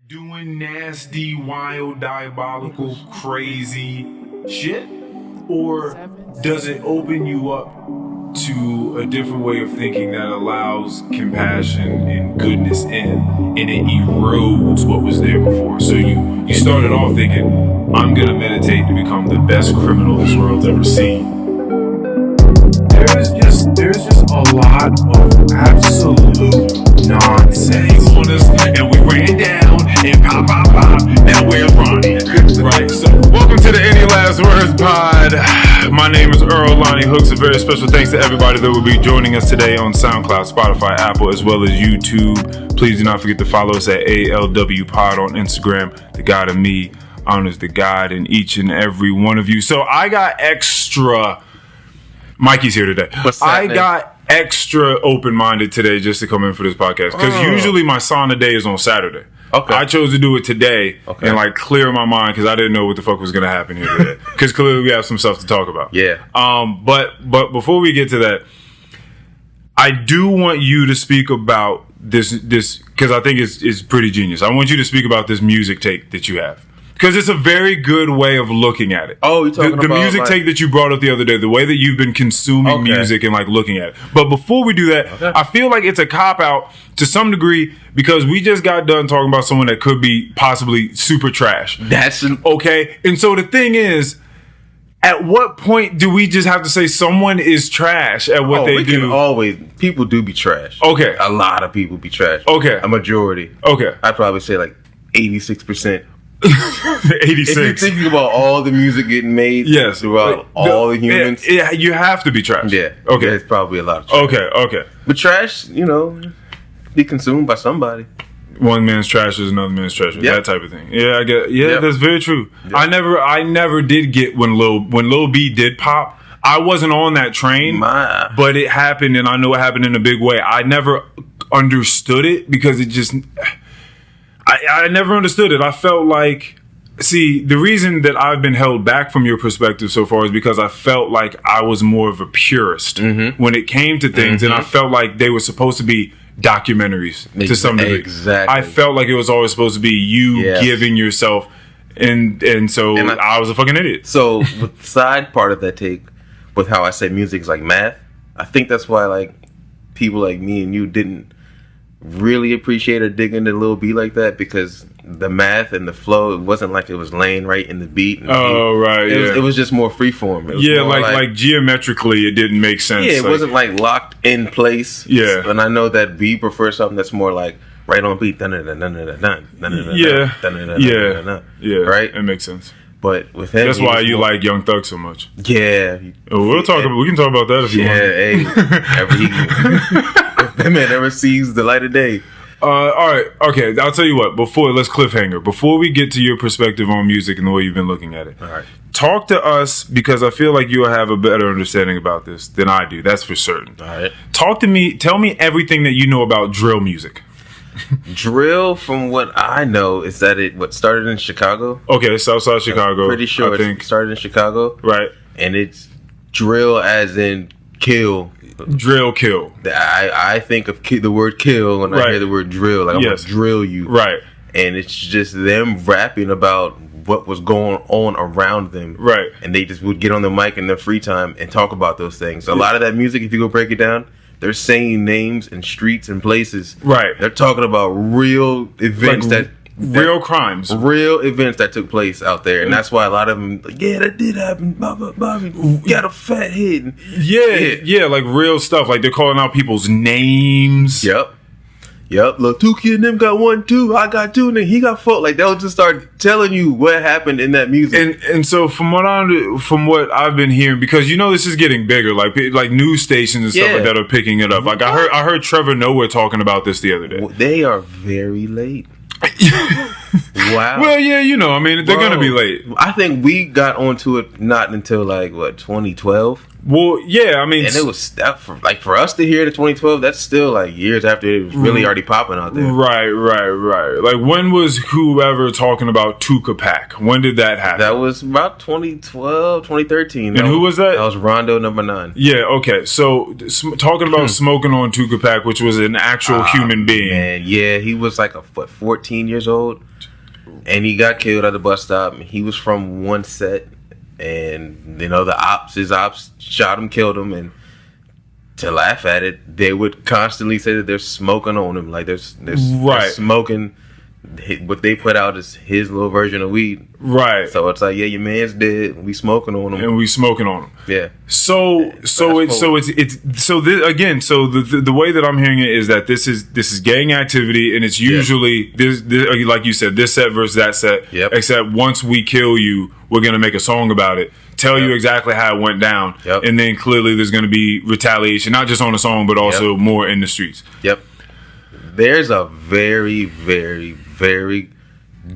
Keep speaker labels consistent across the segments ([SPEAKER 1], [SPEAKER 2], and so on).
[SPEAKER 1] doing nasty, wild, diabolical, crazy shit? Or does it open you up to a different way of thinking that allows compassion and goodness in, and it erodes what was there before? So you started off thinking, I'm gonna meditate to become the best criminal this world's ever seen. There's just a lot of absolute nonsense on us, and we ran down and pop. Now where's Ronnie? Right. So welcome to the Any Last Words Pod. My name is Earl Lonnie Hooks. A very special thanks to everybody that will be joining us today on SoundCloud, Spotify, Apple, as well as YouTube. Please do not forget to follow us at ALW POD on Instagram. The God of me honors the God in each and every one of you. So I got extra. Mikey's here today. I got extra open-minded today just to come in for this podcast because usually my sauna day is on Saturday. Okay. I chose to do it today and like clear my mind because I didn't know what the fuck was going to happen here today. Because clearly we have some stuff to talk about.
[SPEAKER 2] Yeah.
[SPEAKER 1] But before we get to that, I do want you to speak about this because I think it's pretty genius. I want you to speak about this music take that you have. Because it's a very good way of looking at it.
[SPEAKER 2] Oh, you're talking about
[SPEAKER 1] the music take that you brought up the other day, the way that you've been consuming music and like looking at it. But before we do that, I feel like it's a cop-out to some degree because we just got done talking about someone that could be possibly super trash. Okay? And so the thing is, at what point do we just have to say someone is trash at what they do?
[SPEAKER 2] People do be trash.
[SPEAKER 1] Okay.
[SPEAKER 2] A lot of people be trash.
[SPEAKER 1] Okay.
[SPEAKER 2] A majority.
[SPEAKER 1] Okay.
[SPEAKER 2] I'd probably say like 86%.
[SPEAKER 1] 86.
[SPEAKER 2] If you're thinking about all the music getting made throughout all the humans.
[SPEAKER 1] Yeah, you have to be trash.
[SPEAKER 2] Yeah.
[SPEAKER 1] Okay.
[SPEAKER 2] There's probably a lot of trash.
[SPEAKER 1] Okay.
[SPEAKER 2] But trash, be consumed by somebody.
[SPEAKER 1] One man's trash is another man's treasure. That type of thing. Yeah, I get. Yeah, that's very true. Yep. I never did get when Lil B did pop. I wasn't on that train, but it happened, and I know it happened in a big way. I never understood it because it just. I never understood it. I felt like, the reason that I've been held back from your perspective so far is because I felt like I was more of a purist when it came to things, and I felt like they were supposed to be documentaries to some degree.
[SPEAKER 2] Exactly.
[SPEAKER 1] I felt like it was always supposed to be you giving yourself, and so I was a fucking idiot.
[SPEAKER 2] So with the side part of that take, with how I say music is like math, I think that's why like people like me and you didn't really appreciate or dig into Lil B like that, because the math and the flow, it wasn't like it was laying right in the beat.
[SPEAKER 1] Right.
[SPEAKER 2] It was just more freeform.
[SPEAKER 1] Like geometrically, it didn't make sense.
[SPEAKER 2] Yeah, it wasn't like locked in place.
[SPEAKER 1] Yeah,
[SPEAKER 2] and I know that B prefers something that's more like right on beat.
[SPEAKER 1] Yeah,
[SPEAKER 2] right.
[SPEAKER 1] It makes sense.
[SPEAKER 2] But with him,
[SPEAKER 1] that's why you like Young Thug so much.
[SPEAKER 2] Yeah,
[SPEAKER 1] we can talk about that if you want.
[SPEAKER 2] If that man ever sees the light of day.
[SPEAKER 1] All right, okay. I'll tell you what. Let's cliffhanger. Before we get to your perspective on music and the way you've been looking at it,
[SPEAKER 2] all right.
[SPEAKER 1] Talk to us because I feel like you'll have a better understanding about this than I do. That's for certain.
[SPEAKER 2] All right.
[SPEAKER 1] Talk to me. Tell me everything that you know about drill music.
[SPEAKER 2] Drill, from what I know, is that it started in Chicago.
[SPEAKER 1] Okay, Southside Chicago.
[SPEAKER 2] I'm pretty sure it started in Chicago.
[SPEAKER 1] Right.
[SPEAKER 2] And it's drill as in kill.
[SPEAKER 1] Drill, kill.
[SPEAKER 2] I think of the word kill when I hear the word drill. Like I'm going to drill you.
[SPEAKER 1] Right.
[SPEAKER 2] And it's just them rapping about what was going on around them.
[SPEAKER 1] Right.
[SPEAKER 2] And they just would get on the mic in their free time and talk about those things. A lot of that music, if you go break it down, they're saying names and streets and places.
[SPEAKER 1] Right.
[SPEAKER 2] They're talking about real events
[SPEAKER 1] real crimes.
[SPEAKER 2] Real events that took place out there. And that's why a lot of them, that did happen. Bobby got a fat head.
[SPEAKER 1] Yeah, like real stuff. Like they're calling out people's names.
[SPEAKER 2] Yep. Look, 2Kid and them got 1, 2. I got 2, and then he got 4. Like they'll just start telling you what happened in that music.
[SPEAKER 1] And so from what I've been hearing, because this is getting bigger, like news stations and stuff like that are picking it up. Like I heard Trevor Noah talking about this the other day.
[SPEAKER 2] They are very late. Wow.
[SPEAKER 1] Well, yeah, they're gonna be late.
[SPEAKER 2] I think we got onto it not until 2012.
[SPEAKER 1] Well, yeah, I mean,
[SPEAKER 2] and it was that for us to hear it in 2012. That's still like years after it was really already popping out there.
[SPEAKER 1] Right. Like, when was whoever talking about Tupac? When did that happen?
[SPEAKER 2] That was about 2012, 2013.
[SPEAKER 1] And who was that?
[SPEAKER 2] That was Rondo number 9.
[SPEAKER 1] Yeah. Okay. So talking about smoking on Tupac, which was an actual human being.
[SPEAKER 2] Man, yeah, he was like 14 years old, and he got killed at the bus stop. He was from one set. And his ops shot him, killed him, and to laugh at it, they would constantly say that they're smoking on him, like they're smoking. What they put out is his little version of weed,
[SPEAKER 1] right?
[SPEAKER 2] So it's like, yeah, your man's dead. We smoking on him,
[SPEAKER 1] and we smoking on him.
[SPEAKER 2] Yeah.
[SPEAKER 1] So the way that I'm hearing it is that this is gang activity, and it's usually this like you said, this set versus that set.
[SPEAKER 2] Yep.
[SPEAKER 1] Except once we kill you, we're gonna make a song about it, tell you exactly how it went down, and then clearly there's gonna be retaliation, not just on the song, but also more in the streets.
[SPEAKER 2] Yep. There's a very, very, very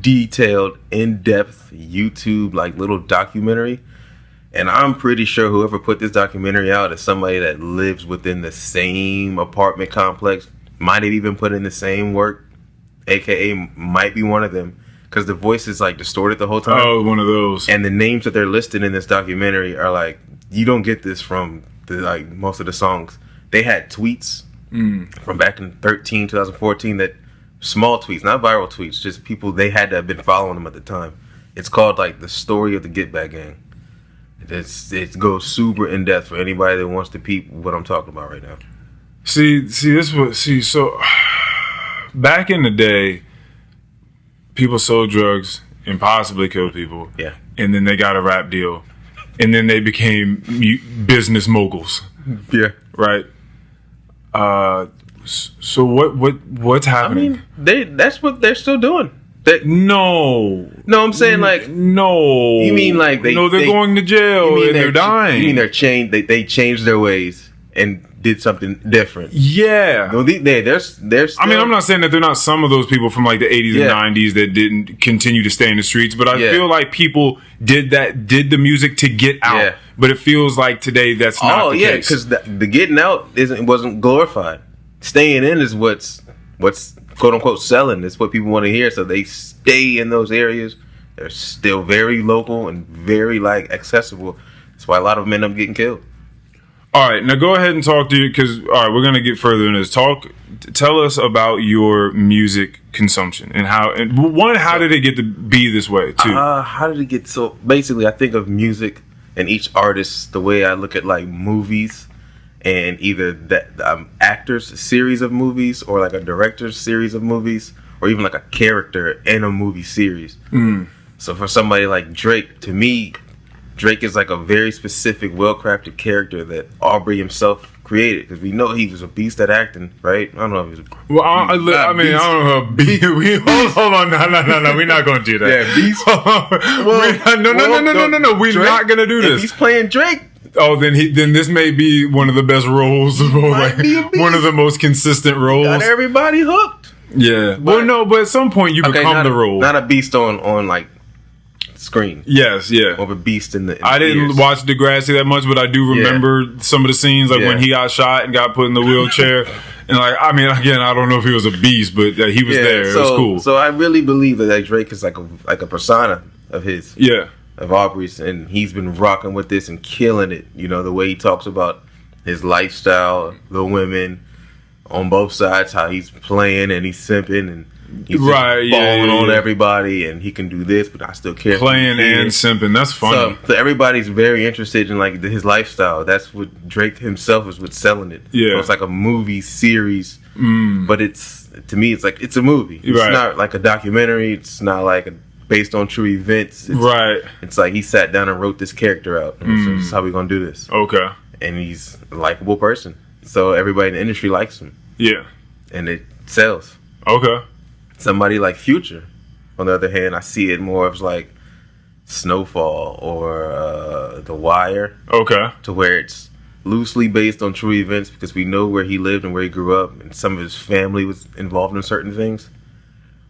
[SPEAKER 2] detailed, in-depth YouTube like little documentary, and I'm pretty sure whoever put this documentary out is somebody that lives within the same apartment complex, might have even put in the same work, aka might be one of them, because the voice is like distorted the whole time.
[SPEAKER 1] Oh, one of those.
[SPEAKER 2] And the names that they're listed in this documentary are like, you don't get this from most of the songs. They had tweets from back in 2014, that small tweets, not viral tweets, just people, they had to have been following them at the time. It's called like the story of the Get Back Gang. It goes super in depth for anybody that wants to peep what I'm talking about right now.
[SPEAKER 1] So back in the day, people sold drugs and possibly killed people.
[SPEAKER 2] Yeah.
[SPEAKER 1] And then they got a rap deal, and then they became business moguls.
[SPEAKER 2] Yeah.
[SPEAKER 1] Right. So what's happening?
[SPEAKER 2] I mean, that's what they're still doing.
[SPEAKER 1] No,
[SPEAKER 2] I'm saying like
[SPEAKER 1] no.
[SPEAKER 2] You mean like they're
[SPEAKER 1] going to jail and they're dying?
[SPEAKER 2] You mean they changed their ways and did something different?
[SPEAKER 1] Yeah.
[SPEAKER 2] No, they're still,
[SPEAKER 1] I mean, I'm not saying that they're not some of those people from like the 80s and 90s that didn't continue to stay in the streets, but I feel like people did the music to get out. Yeah. But it feels like today that's not the case.
[SPEAKER 2] Because the getting out wasn't glorified. Staying in is what's quote unquote selling. It's what people want to hear. So they stay in those areas. They're still very local and very like accessible. That's why a lot of them end up getting killed.
[SPEAKER 1] All right, now go ahead and talk to you, because all right, we're gonna get further in this. Tell us about your music consumption and how did it get to be this way too?
[SPEAKER 2] How did it get so? Basically, I think of music and each artist the way I look at like movies, and either that actor's series of movies or like a director's series of movies, or even like a character in a movie series. So for somebody like Drake, to me, Drake is like a very specific, well-crafted character that Aubrey himself created, because we know he was a beast at acting, right? I don't know if he was.
[SPEAKER 1] Well, I don't know. Hold on, no, we're not going to do that.
[SPEAKER 2] Yeah, beast.
[SPEAKER 1] No. We're not going to do this.
[SPEAKER 2] If he's playing Drake.
[SPEAKER 1] Oh, then this may be one of the best roles of all, like one of the most consistent roles.
[SPEAKER 2] Got everybody hooked.
[SPEAKER 1] Yeah. But at some point you become the role.
[SPEAKER 2] Not a beast on like screen.
[SPEAKER 1] Yes, yeah.
[SPEAKER 2] Of a beast in the
[SPEAKER 1] I didn't watch Degrassi that much, but I do remember some of the scenes, like when he got shot and got put in the wheelchair. And like, I mean, again, I don't know if he was a beast, but he was there. It was cool.
[SPEAKER 2] So I really believe that Drake is like a persona of his.
[SPEAKER 1] Yeah.
[SPEAKER 2] Of Aubrey's, and he's been rocking with this and killing it. You know, the way he talks about his lifestyle, the women on both sides, how he's playing and he's simping and he's balling on everybody, and he can do this, but I still care.
[SPEAKER 1] Playing and simping, that's funny. So
[SPEAKER 2] everybody's very interested in like his lifestyle. That's what Drake himself is what's selling it.
[SPEAKER 1] Yeah,
[SPEAKER 2] so it's like a movie series, but to me, it's like it's a movie. It's not like a documentary. It's not like based on true events. It's like he sat down and wrote this character out. So this is how we're gonna do this.
[SPEAKER 1] Okay.
[SPEAKER 2] And he's a likable person, so everybody in the industry likes him.
[SPEAKER 1] Yeah.
[SPEAKER 2] And it sells.
[SPEAKER 1] Okay.
[SPEAKER 2] Somebody like Future, on the other hand, I see it more as like Snowfall or The Wire.
[SPEAKER 1] Okay.
[SPEAKER 2] To where it's loosely based on true events, because we know where he lived and where he grew up, and some of his family was involved in certain things.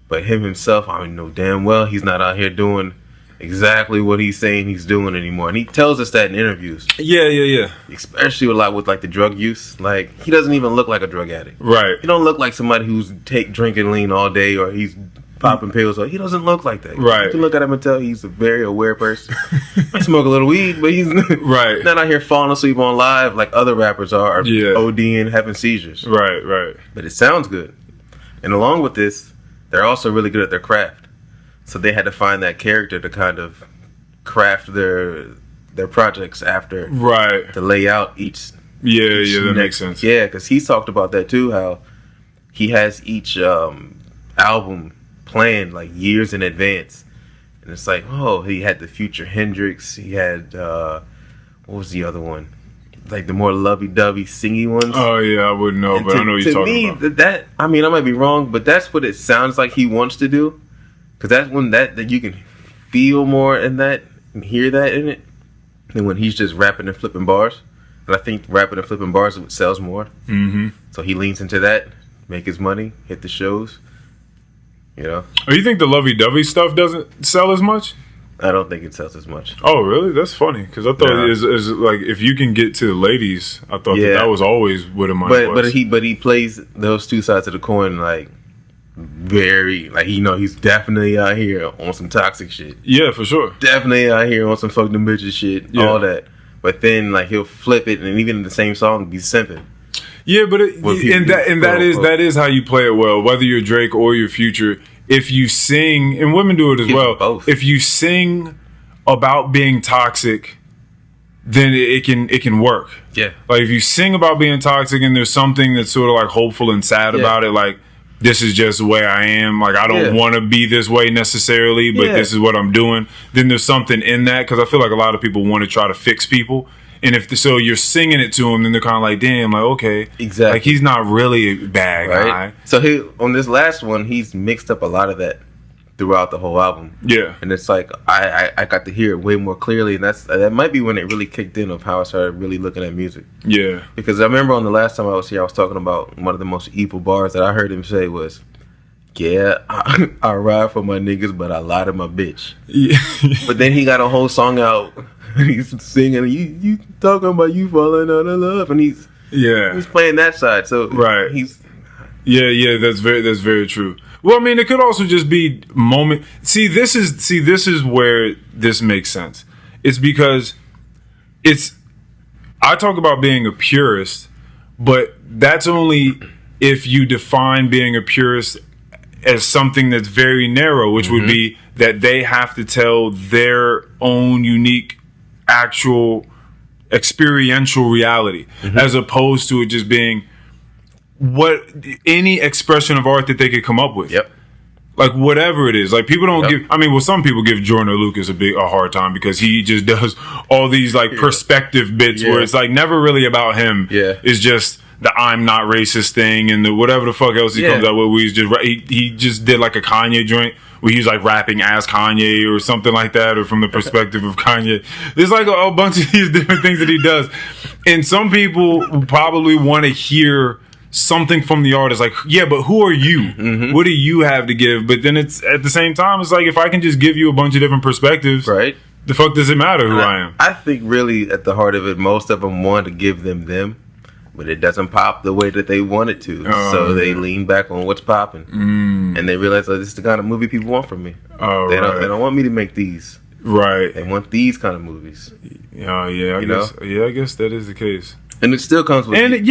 [SPEAKER 2] But him himself, I know damn well he's not out here doing exactly what he's saying he's doing anymore. And he tells us that in interviews.
[SPEAKER 1] Yeah.
[SPEAKER 2] Especially a lot with like the drug use. Like, he doesn't even look like a drug addict.
[SPEAKER 1] Right.
[SPEAKER 2] He don't look like somebody who's drinking lean all day, or he's popping pills. Or he doesn't look like that.
[SPEAKER 1] Right.
[SPEAKER 2] You can look at him and tell he's a very aware person. Might smoke a little weed, but he's
[SPEAKER 1] right.
[SPEAKER 2] not out here falling asleep on live like other rappers are ODing, having seizures.
[SPEAKER 1] Right.
[SPEAKER 2] But it sounds good. And along with this, they're also really good at their craft. So they had to find that character to kind of craft their projects after.
[SPEAKER 1] Right.
[SPEAKER 2] To lay out each.
[SPEAKER 1] Yeah, that makes sense.
[SPEAKER 2] Yeah, because he talked about that too, how he has each album planned like years in advance. And it's like, oh, he had the Future Hendrix. He had, what was the other one? Like the more lovey-dovey, singy ones.
[SPEAKER 1] Oh, yeah, I wouldn't know, but I know what you're talking about.
[SPEAKER 2] To me, that, I mean, I might be wrong, but that's what it sounds like he wants to do. Because that's when that you can feel more in that and hear that in it than when he's just rapping and flipping bars. And I think rapping and flipping bars sells more.
[SPEAKER 1] Mm-hmm.
[SPEAKER 2] So he leans into that, make his money, hit the shows. You know?
[SPEAKER 1] Oh, you think the lovey-dovey stuff doesn't sell as much?
[SPEAKER 2] I don't think it sells as much.
[SPEAKER 1] Oh, really? That's funny. Because I thought it was like, if you can get to the ladies, I thought that was always where the money was.
[SPEAKER 2] But he plays those two sides of the coin like very, like, you know, he's definitely out here on some toxic shit.
[SPEAKER 1] Yeah, for sure.
[SPEAKER 2] Definitely out here on some fuck them bitches shit, all that. But then, like, he'll flip it, and even in the same song, be simping.
[SPEAKER 1] Yeah, but that is how you play it well. Whether you're Drake or you're Future, if you sing, and women do it as well.
[SPEAKER 2] Both.
[SPEAKER 1] If you sing about being toxic, then it can work.
[SPEAKER 2] Yeah.
[SPEAKER 1] Like, if you sing about being toxic, and there's something that's sort of like hopeful and sad about it, like, this is just the way I am. Like, I don't want to be this way necessarily, but this is what I'm doing. Then there's something in that, because I feel like a lot of people want to try to fix people. And if so, you're singing it to them, then they're kind of like, damn, like, okay.
[SPEAKER 2] Exactly.
[SPEAKER 1] Like, he's not really a bad guy.
[SPEAKER 2] So on this last one, he's mixed up a lot of that throughout the whole album.
[SPEAKER 1] Yeah.
[SPEAKER 2] And it's like, I got to hear it way more clearly, and that might be when it really kicked in of how I started really looking at music.
[SPEAKER 1] Yeah.
[SPEAKER 2] Because I remember on the last time I was here, I was talking about one of the most evil bars that I heard him say was, I ride for my niggas, but I lie to my bitch. Yeah. But then he got a whole song out, and he's singing, you talking about you falling out of love, and he's playing that side. So he's that's very true. Well, I mean, it could also just be moment. This is where this makes sense. It's because I talk about being a purist, but that's only if you define being a purist as something that's very narrow, which would be that they have to tell their own unique, actual, experiential reality, as opposed to it just being any expression of art that they could come up with. Yep.
[SPEAKER 1] Like, whatever it is. Like, people don't give... I mean, well, some people give Jordan Lucas a hard time because he just does all these, like, perspective bits where it's, like, never really about him. Yeah. It's just the I'm not racist thing and the whatever the fuck else he comes out with. Where he just did, like, a Kanye joint where he's, like, rapping as Kanye or something like that, or from the perspective of Kanye. There's, like, a bunch of these different things that he does. And some people probably want to hear something from the artist, like, but who are you? What do you have to give? But then it's at the same time, it's like, if I can just give you a bunch of different perspectives, right? The fuck does it matter who I am? I think really at the heart of it, most of them want to give them, but it doesn't pop the way that they want it to. So they lean back on what's popping, and they realize, oh, this is the kind of movie people want from me. They don't want me to make these. Right. They want these kind of movies. I guess that is the case. And it still comes with and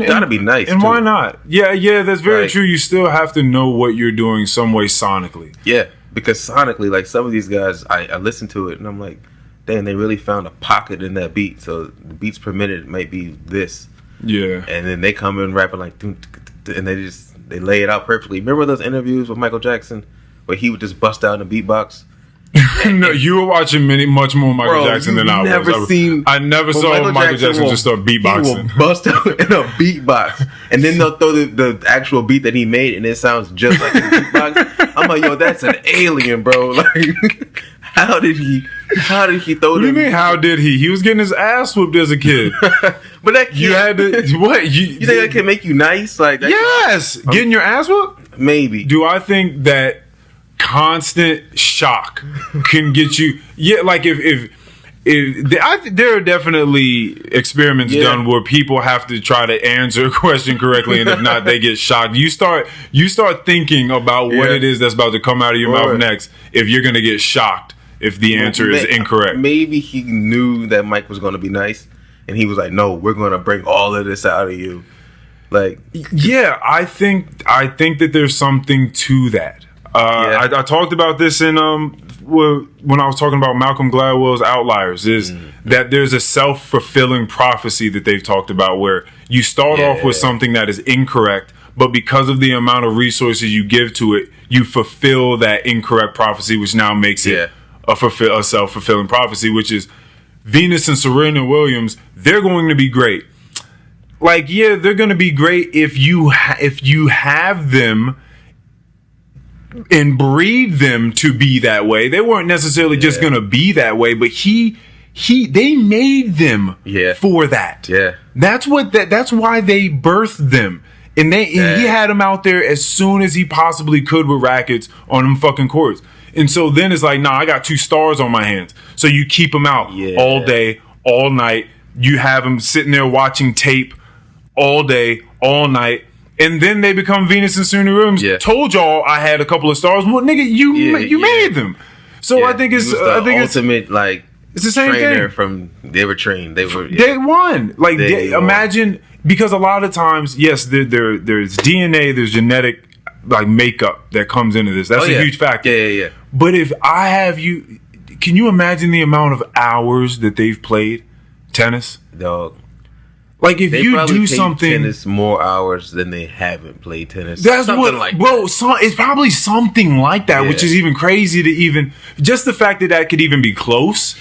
[SPEAKER 1] gotta be nice. And too. Why not? Yeah, that's very true. You still have to know what you're doing some way sonically. Yeah, because sonically, like, some of these guys, I listen to it and I'm like, damn, they really found a pocket in that beat. So the beats per minute might be this. Yeah. And then they come in rapping like, and they lay it out perfectly. Remember those interviews with Michael Jackson where he would just bust out in the beatbox? No, you were watching much more Michael Jackson than I was. I never saw Michael Jackson just start beatboxing. He will bust out in a beatbox, and then they'll throw the actual beat that he made, and it sounds just like a beatbox. I'm like, yo, that's an alien, bro. Like, how did he throw that?
[SPEAKER 2] What
[SPEAKER 1] do you mean? How did he? He was getting his ass whooped as a kid.
[SPEAKER 2] But that you had to what? You think that can make you nice? Like that?
[SPEAKER 1] Yes, getting your ass whooped.
[SPEAKER 2] Maybe.
[SPEAKER 1] Do I think that constant shock can get you. Yeah, like if there are definitely experiments done where people have to try to answer a question correctly, and if not, they get shocked. You start thinking about what it is that's about to come out of your mouth next. If you're gonna get shocked if the answer is incorrect,
[SPEAKER 2] maybe he knew that Mike was gonna be nice, and he was like, "No, we're gonna bring all of this out of you." Like,
[SPEAKER 1] yeah, I think that there's something to that. I talked about this in when I was talking about Malcolm Gladwell's Outliers, is that there's a self-fulfilling prophecy that they've talked about, where you start off with something that is incorrect, but because of the amount of resources you give to it, you fulfill that incorrect prophecy, which now makes it a self-fulfilling prophecy, which is Venus and Serena Williams. They're going to be great. Like, yeah, they're going to be great if you have them and breed them to be that way. They weren't necessarily just going to be that way, but they made them for that. Yeah. That's why they birthed them. And he had them out there as soon as he possibly could with rackets on them fucking courts. And so then it's like, nah, I got 2 stars on my hands. So you keep them out all day, all night. You have them sitting there watching tape all day, all night. And then they become Venus and Serena Williams. Yeah. Told y'all I had a couple of stars. Well, nigga, you made them. So I think it's
[SPEAKER 2] ultimate, like,
[SPEAKER 1] it's the same
[SPEAKER 2] trainer
[SPEAKER 1] thing.
[SPEAKER 2] They were trained. They were
[SPEAKER 1] day one. Like imagine, because a lot of times, yes, there's DNA, there's genetic like makeup that comes into this. That's a huge factor. Yeah. But if I have you, can you imagine the amount of hours that they've played tennis?
[SPEAKER 2] Dog.
[SPEAKER 1] Like if you do something,
[SPEAKER 2] tennis more hours than they haven't played tennis.
[SPEAKER 1] That's something it's probably something like that, which is even crazy to even just the fact that could even be close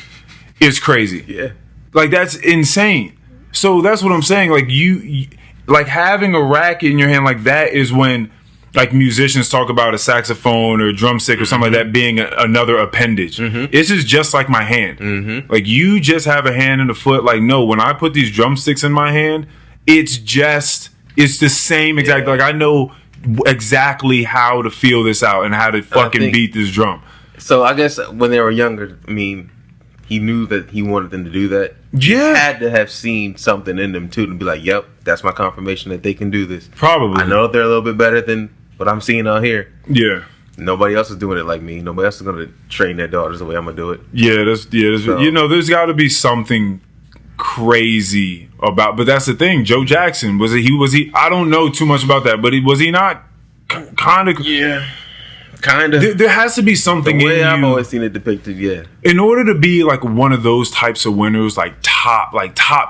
[SPEAKER 1] is crazy. Yeah, like that's insane. So that's what I'm saying. Like you like having a racket in your hand like that is when like musicians talk about a saxophone or a drumstick or something like that being another appendage. This is just like my hand. Like you just have a hand and a foot. Like no, when I put these drumsticks in my hand, it's the same exact. Like I know exactly how to feel this out and how to fucking beat this drum.
[SPEAKER 2] So I guess when they were younger, I mean, he knew that he wanted them to do that.
[SPEAKER 1] Yeah,
[SPEAKER 2] he had to have seen something in them too to be like, "Yep, that's my confirmation that they can do this."
[SPEAKER 1] Probably.
[SPEAKER 2] I know they're a little bit better than what I'm seeing out here.
[SPEAKER 1] Yeah.
[SPEAKER 2] Nobody else is doing it like me. Nobody else is going to train their daughters the way I'm going to do it.
[SPEAKER 1] Yeah, so, you know, there's got to be something crazy about, but that's the thing. Joe Jackson, was he, I don't know too much about that, but was he not kind of? Yeah. Kind of. There has to be something
[SPEAKER 2] the way
[SPEAKER 1] in
[SPEAKER 2] I've
[SPEAKER 1] you.
[SPEAKER 2] always seen it depicted, yeah.
[SPEAKER 1] In order to be like one of those types of winners, like top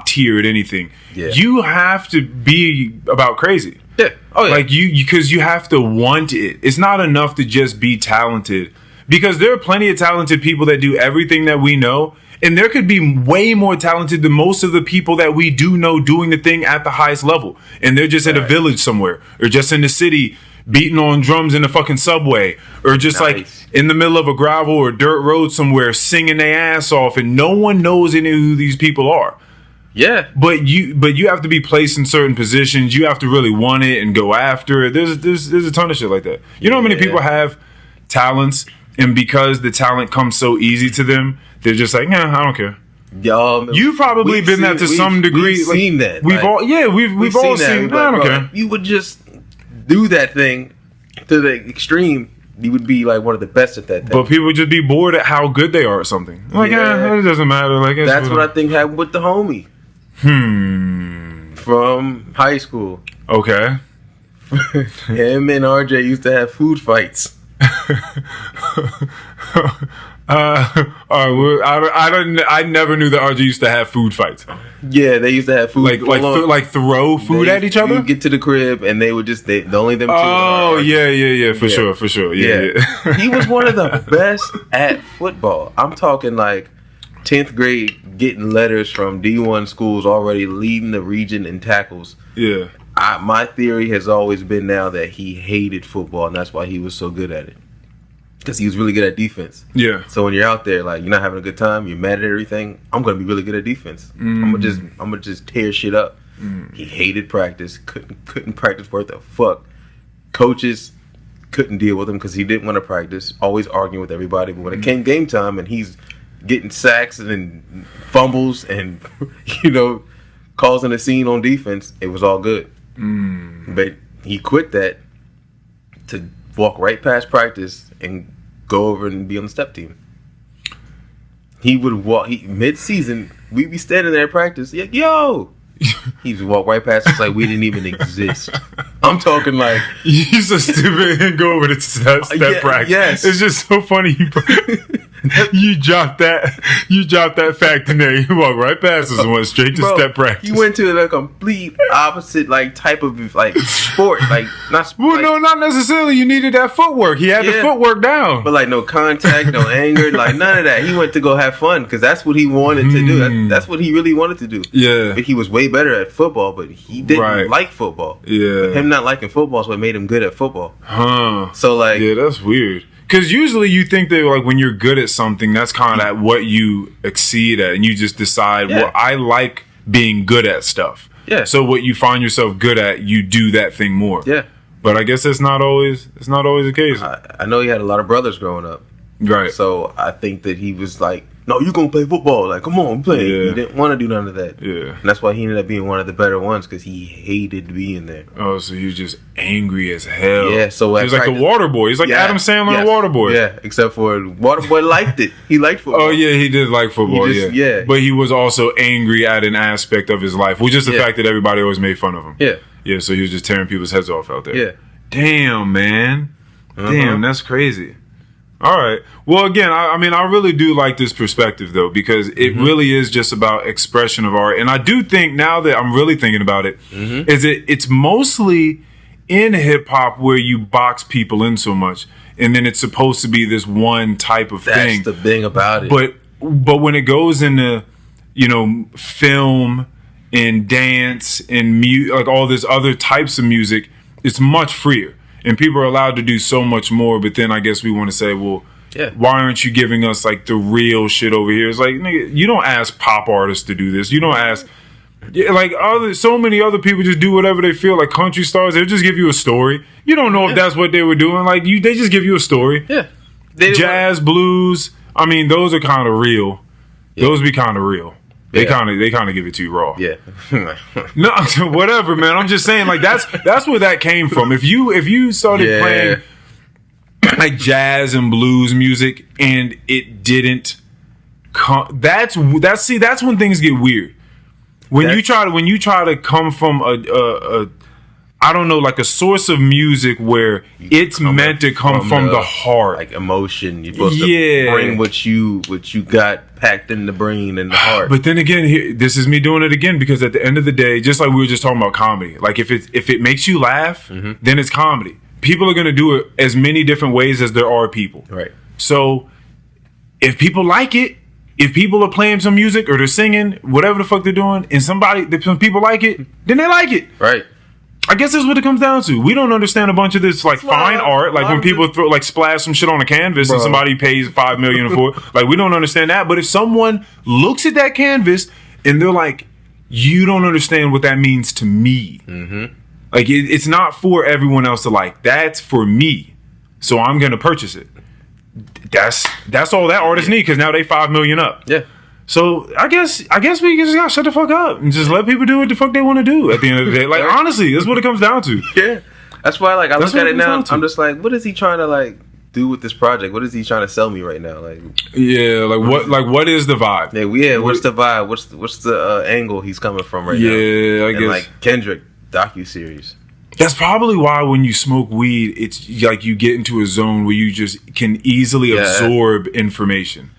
[SPEAKER 1] tier at anything, you have to be about crazy.
[SPEAKER 2] Yeah. Oh yeah.
[SPEAKER 1] Like because you have to want it. It's not enough to just be talented, because there are plenty of talented people that do everything that we know, and there could be way more talented than most of the people that we do know doing the thing at the highest level, and they're just at a village somewhere or just in the city beating on drums in the fucking subway, or just like in the middle of a gravel or dirt road somewhere singing their ass off, and no one knows any of who these people are. Yeah, but you have to be placed in certain positions. You have to really want it and go after it. There's a ton of shit like that. You know how many people have talents, and because the talent comes so easy to them, they're just like, nah, I don't care. Y'all, you've probably been that to some degree.
[SPEAKER 2] We've seen that.
[SPEAKER 1] We've all all seen. Nah, I don't care.
[SPEAKER 2] You would just do that thing to the extreme. You would be like one of the best at that thing.
[SPEAKER 1] But people would just be bored at how good they are at something. Like, it doesn't matter. Like,
[SPEAKER 2] that's what I think happened with the homie. From high school.
[SPEAKER 1] Okay.
[SPEAKER 2] Him and RJ used to have food fights.
[SPEAKER 1] I never knew that RJ used to have food fights.
[SPEAKER 2] Yeah, they used to have food
[SPEAKER 1] like throw food at each other.
[SPEAKER 2] You get to the crib and they would just only them two.
[SPEAKER 1] Oh yeah, for sure. Yeah.
[SPEAKER 2] He was one of the best at football. I'm talking like 10th grade, getting letters from D1 schools, already leading the region in tackles. Yeah. My theory has always been now that he hated football, and that's why he was so good at it. Because he was really good at defense. Yeah. So when you're out there, like, you're not having a good time, you're mad at everything, I'm going to be really good at defense. I'm gonna just tear shit up. He hated practice, couldn't practice worth a fuck. Coaches couldn't deal with him because he didn't want to practice, always arguing with everybody. But when it came game time and he's getting sacks and fumbles and, causing a scene on defense, it was all good. But he quit that to walk right past practice and go over and be on the step team. He would walk, mid-season, we'd be standing there at practice, like, yo! He just walk right past us like we didn't even exist. I'm talking like...
[SPEAKER 3] You're so stupid and go over to step practice.
[SPEAKER 2] Yes.
[SPEAKER 3] It's just so funny. You dropped that fact in there. You walked right past us and went straight to step practice.
[SPEAKER 2] You went to the complete opposite type of sport.
[SPEAKER 3] Not necessarily. You needed that footwork. He had the footwork down.
[SPEAKER 2] But no contact, no anger, none of that. He went to go have fun because that's what he wanted to do. That's what he really wanted to do.
[SPEAKER 3] Yeah.
[SPEAKER 2] But he was way better at football, but he didn't like football.
[SPEAKER 3] Yeah.
[SPEAKER 2] Him not liking football is what made him good at football.
[SPEAKER 3] Huh.
[SPEAKER 2] So
[SPEAKER 3] yeah, that's weird. Because usually you think that when you're good at something, that's kind of what you exceed at, and you just decide, well, I like being good at stuff.
[SPEAKER 2] Yeah.
[SPEAKER 3] So what you find yourself good at, you do that thing more.
[SPEAKER 2] Yeah.
[SPEAKER 3] But I guess it's not always the case.
[SPEAKER 2] I know he had a lot of brothers growing up.
[SPEAKER 3] Right.
[SPEAKER 2] So I think that he was like, no, you're going to play football. Come on, play.
[SPEAKER 3] Yeah.
[SPEAKER 2] He didn't want to do none of that.
[SPEAKER 3] Yeah.
[SPEAKER 2] And that's why he ended up being one of the better ones because he hated being there.
[SPEAKER 3] Oh, so he was just angry as hell.
[SPEAKER 2] Yeah, so
[SPEAKER 3] he was like the water boy. He's like Adam Sandler, the water boy.
[SPEAKER 2] Yeah, except for water boy liked it. He liked football.
[SPEAKER 3] Oh, yeah, he did like football,
[SPEAKER 2] yeah.
[SPEAKER 3] But he was also angry at an aspect of his life, which is the fact that everybody always made fun of him.
[SPEAKER 2] Yeah.
[SPEAKER 3] Yeah, so he was just tearing people's heads off out there.
[SPEAKER 2] Yeah.
[SPEAKER 3] Damn, man. Damn, that's crazy. All right. Well, again, I really do like this perspective, though, because it really is just about expression of art. And I do think, now that I'm really thinking about it, is it's mostly in hip-hop where you box people in so much. And then it's supposed to be this one type of thing.
[SPEAKER 2] That's the thing about it.
[SPEAKER 3] But when it goes into, film and dance and all this other types of music, it's much freer. And people are allowed to do so much more, but then I guess we want to say, well, why aren't you giving us the real shit over here? It's like, nigga, you don't ask pop artists to do this. You don't ask, so many other people just do whatever they feel. Like country stars, they'll just give you a story. You don't know if that's what they were doing. They just give you a story.
[SPEAKER 2] Yeah.
[SPEAKER 3] Jazz, blues, those are kind of real. Yeah. Those be kind of real. They kind of give it to you raw.
[SPEAKER 2] Yeah.
[SPEAKER 3] No, whatever, man. I'm just saying, that's where that came from. If you started playing jazz and blues music and it didn't come, that's when things get weird. When you try to come from a source of music where it's meant to come from the heart, emotion. You're supposed to bring what you got packed in the brain and the heart. But then again, this is me doing it again, because at the end of the day, just like we were just talking about comedy, if it makes you laugh, then it's comedy. People are going to do it as many different ways as there are people. Right. So if people like it, if people are playing some music or they're singing, whatever the fuck they're doing, and some people like it, then they like it. Right. I guess that's what it comes down to. We don't understand a bunch of this fine art, when people throw splash some shit on a canvas and somebody pays $5 million for it. We don't understand that. But if someone looks at that canvas and they're like, you don't understand what that means to me. It's not for everyone else to like. That's for me. So I'm gonna purchase it. That's all that artists need, because now they $5 million up. Yeah. So I guess we just gotta shut the fuck up and just let people do what the fuck they want to do at the end of the day. Honestly, that's what it comes down to. Yeah. That's why I look at it now. I'm just like, what is he trying to do with this project? What is he trying to sell me right now? What is the vibe? Yeah, what's the vibe? What's the angle he's coming from right now? Yeah, I guess Kendrick docuseries. That's probably why when you smoke weed, it's you get into a zone where you just can easily absorb information.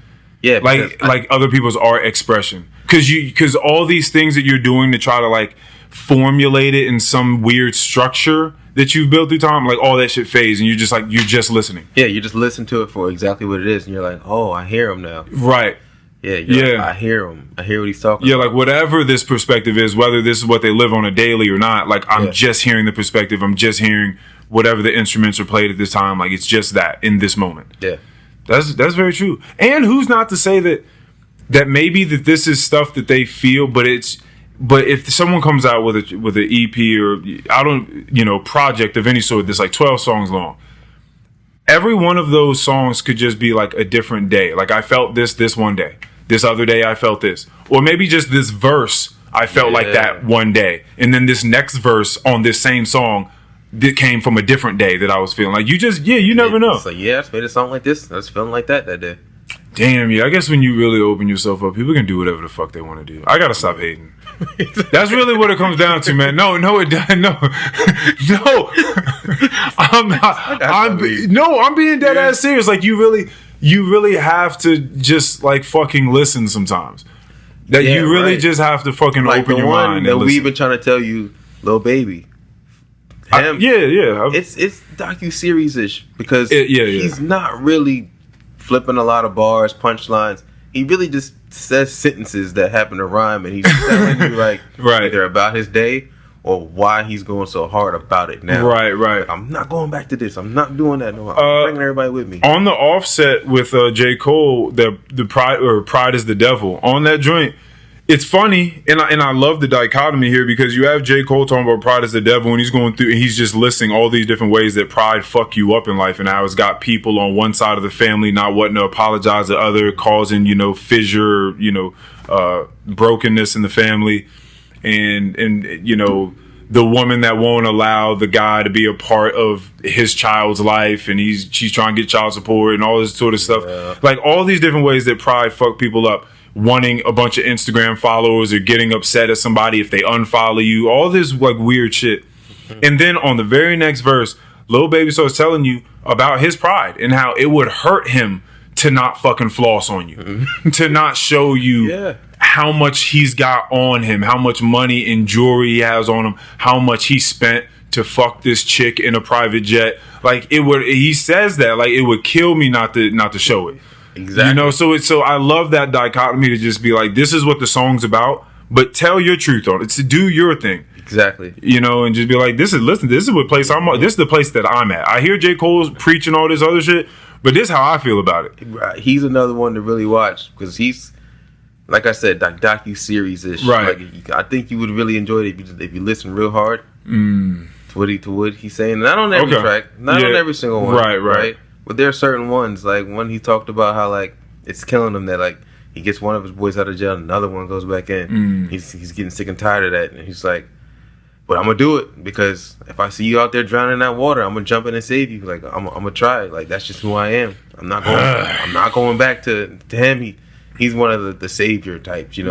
[SPEAKER 3] Yeah, like other people's art expression, because all these things that you're doing to try to formulate it in some weird structure that you've built through time, all that shit fades, and you're just listening. Yeah, you just listen to it for exactly what it is, and you're like, oh, I hear him now. Right. Yeah, I hear him. I hear what he's talking about. Yeah, whatever this perspective is, whether this is what they live on a daily or not, I'm just hearing the perspective. I'm just hearing whatever the instruments are played at this time. It's just that in this moment. Yeah. That's very true. And who's not to say that maybe that this is stuff that they feel, but if someone comes out with an EP or project of any sort that's 12 songs long, every one of those songs could just be like a different day. Like I felt this one day. This other day I felt this. Or maybe just this verse I felt like that one day. And then this next verse on this same song that came from a different day that I was feeling. Like you never know.
[SPEAKER 2] It's like, I just made a song like this. I was feeling like that day.
[SPEAKER 3] Damn, I guess when you really open yourself up, people can do whatever the fuck they want to do. I gotta stop hating. That's really what it comes down to, man. No, it doesn't. No. I'm being dead ass serious. Like you really have to just like fucking listen sometimes. That you really just have to fucking like open your mind.
[SPEAKER 2] That we've been trying to tell you, Lil Baby. It's docu-series ish because he's not really flipping a lot of bars, punchlines. He really just says sentences that happen to rhyme, and he's telling you like either about his day or why he's going so hard about it now.
[SPEAKER 3] Right.
[SPEAKER 2] Like, I'm not going back to this. I'm not doing that. No, I'm bringing everybody with me.
[SPEAKER 3] On the offset with J. Cole, the Pride is the Devil. On that joint, it's funny, and I love the dichotomy here because you have J. Cole talking about pride is the devil, and he's going through, and he's just listing all these different ways that pride fuck you up in life, and how it's got people on one side of the family not wanting to apologize to other, causing fissure, brokenness in the family, and the woman that won't allow the guy to be a part of his child's life, and she's trying to get child support and all this sort of stuff, like all these different ways that pride fuck people up. Wanting a bunch of Instagram followers or getting upset at somebody if they unfollow you, all this like weird shit. And then on the very next verse, Lil Baby starts telling you about his pride and how it would hurt him to not fucking floss on you, to not show you how much he's got on him, how much money and jewelry he has on him, how much he spent to fuck this chick in a private jet. Like he says that like it would kill me not to show it.
[SPEAKER 2] Exactly.
[SPEAKER 3] So I love that dichotomy to just be like, this is what the song's about, but tell your truth on it. To do your thing.
[SPEAKER 2] Exactly.
[SPEAKER 3] And just be like, this is what place I'm at. This is the place that I'm at. I hear J. Cole's preaching all this other shit, but this is how I feel about it.
[SPEAKER 2] Right. He's another one to really watch because he's, like I said, docu-series ish.
[SPEAKER 3] Right.
[SPEAKER 2] Like, I think you would really enjoy it if you listen real hard to what he's saying. Not on every track, not on every single one. Right. But there are certain ones, like when he talked about how like it's killing him that like he gets one of his boys out of jail and another one goes back in. He's getting sick and tired of that, and he's like, but I'm gonna do it because if I see you out there drowning in that water, I'm gonna jump in and save you. Like I'm gonna try. Like that's just who I am. I'm not going back to him. He's one of the savior types, I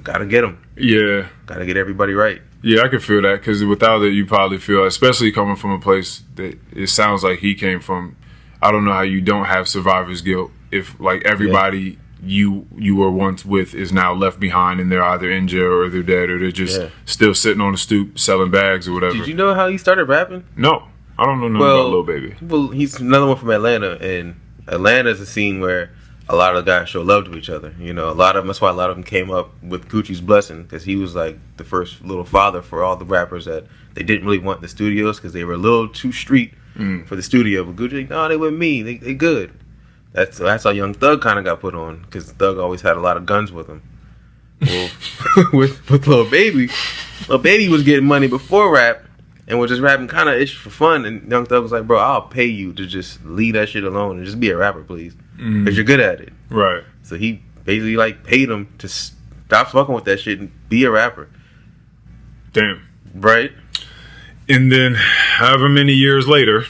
[SPEAKER 2] gotta get him.
[SPEAKER 3] Yeah,
[SPEAKER 2] gotta get everybody right.
[SPEAKER 3] Yeah, I can feel that because without it, you probably feel, especially coming from a place that it sounds like he came from. I don't know how you don't have survivor's guilt if like everybody you were once with is now left behind and they're either in jail or they're dead or they're just still sitting on the stoop selling bags or whatever.
[SPEAKER 2] Did you know how he started rapping?
[SPEAKER 3] No, I don't know nothing about Lil Baby.
[SPEAKER 2] Well, he's another one from Atlanta, and Atlanta is a scene where a lot of the guys show love to each other. That's why a lot of them came up with Gucci's blessing, because he was like the first little father for all the rappers that they didn't really want in the studios because they were a little too street for the studio. But Gucci, no, they with me. They good. That's how Young Thug kind of got put on, because Thug always had a lot of guns with him. Well, with Lil Baby was getting money before rap and was just rapping kind of ish for fun. And Young Thug was like, bro, I'll pay you to just leave that shit alone and just be a rapper, please. Because you're good at it.
[SPEAKER 3] Right.
[SPEAKER 2] So he basically like paid him to stop fucking with that shit and be a rapper.
[SPEAKER 3] Damn.
[SPEAKER 2] Right.
[SPEAKER 3] And then however many years later,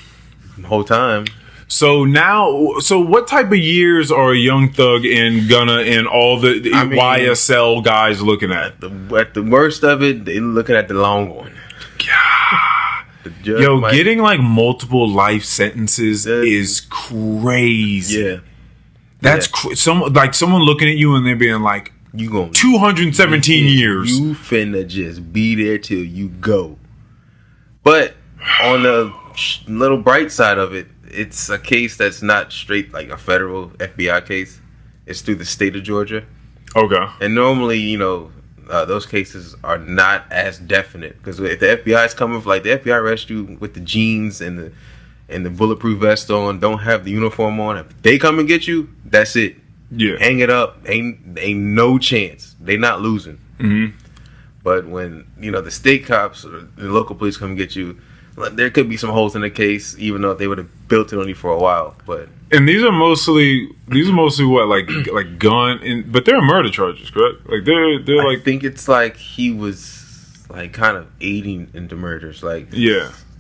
[SPEAKER 2] the whole time.
[SPEAKER 3] So what type of years are Young Thug and Gunna and all the YSL guys looking at?
[SPEAKER 2] At the worst of it, they're looking at the long one.
[SPEAKER 3] God. Getting like multiple life sentences is crazy. Yeah. That's someone looking at you and they're being like, you going 217 years.
[SPEAKER 2] You finna just be there till you go. But on the little bright side of it, it's a case that's not straight like a federal FBI case. It's through the state of Georgia. Okay. And normally, those cases are not as definite, because if the FBI is coming, like the FBI arrest you with the jeans and the bulletproof vest on, don't have the uniform on, if they come and get you, that's it. Yeah. Hang it up. Ain't no chance. They not losing. Mm-hmm. But when the state cops or the local police come and get you, there could be some holes in the case, even though they would have built it on you for a while. But
[SPEAKER 3] and these are mostly what like gun, but they're murder charges, correct? Like they're like,
[SPEAKER 2] I think it's like he was like kind of aiding into murders, like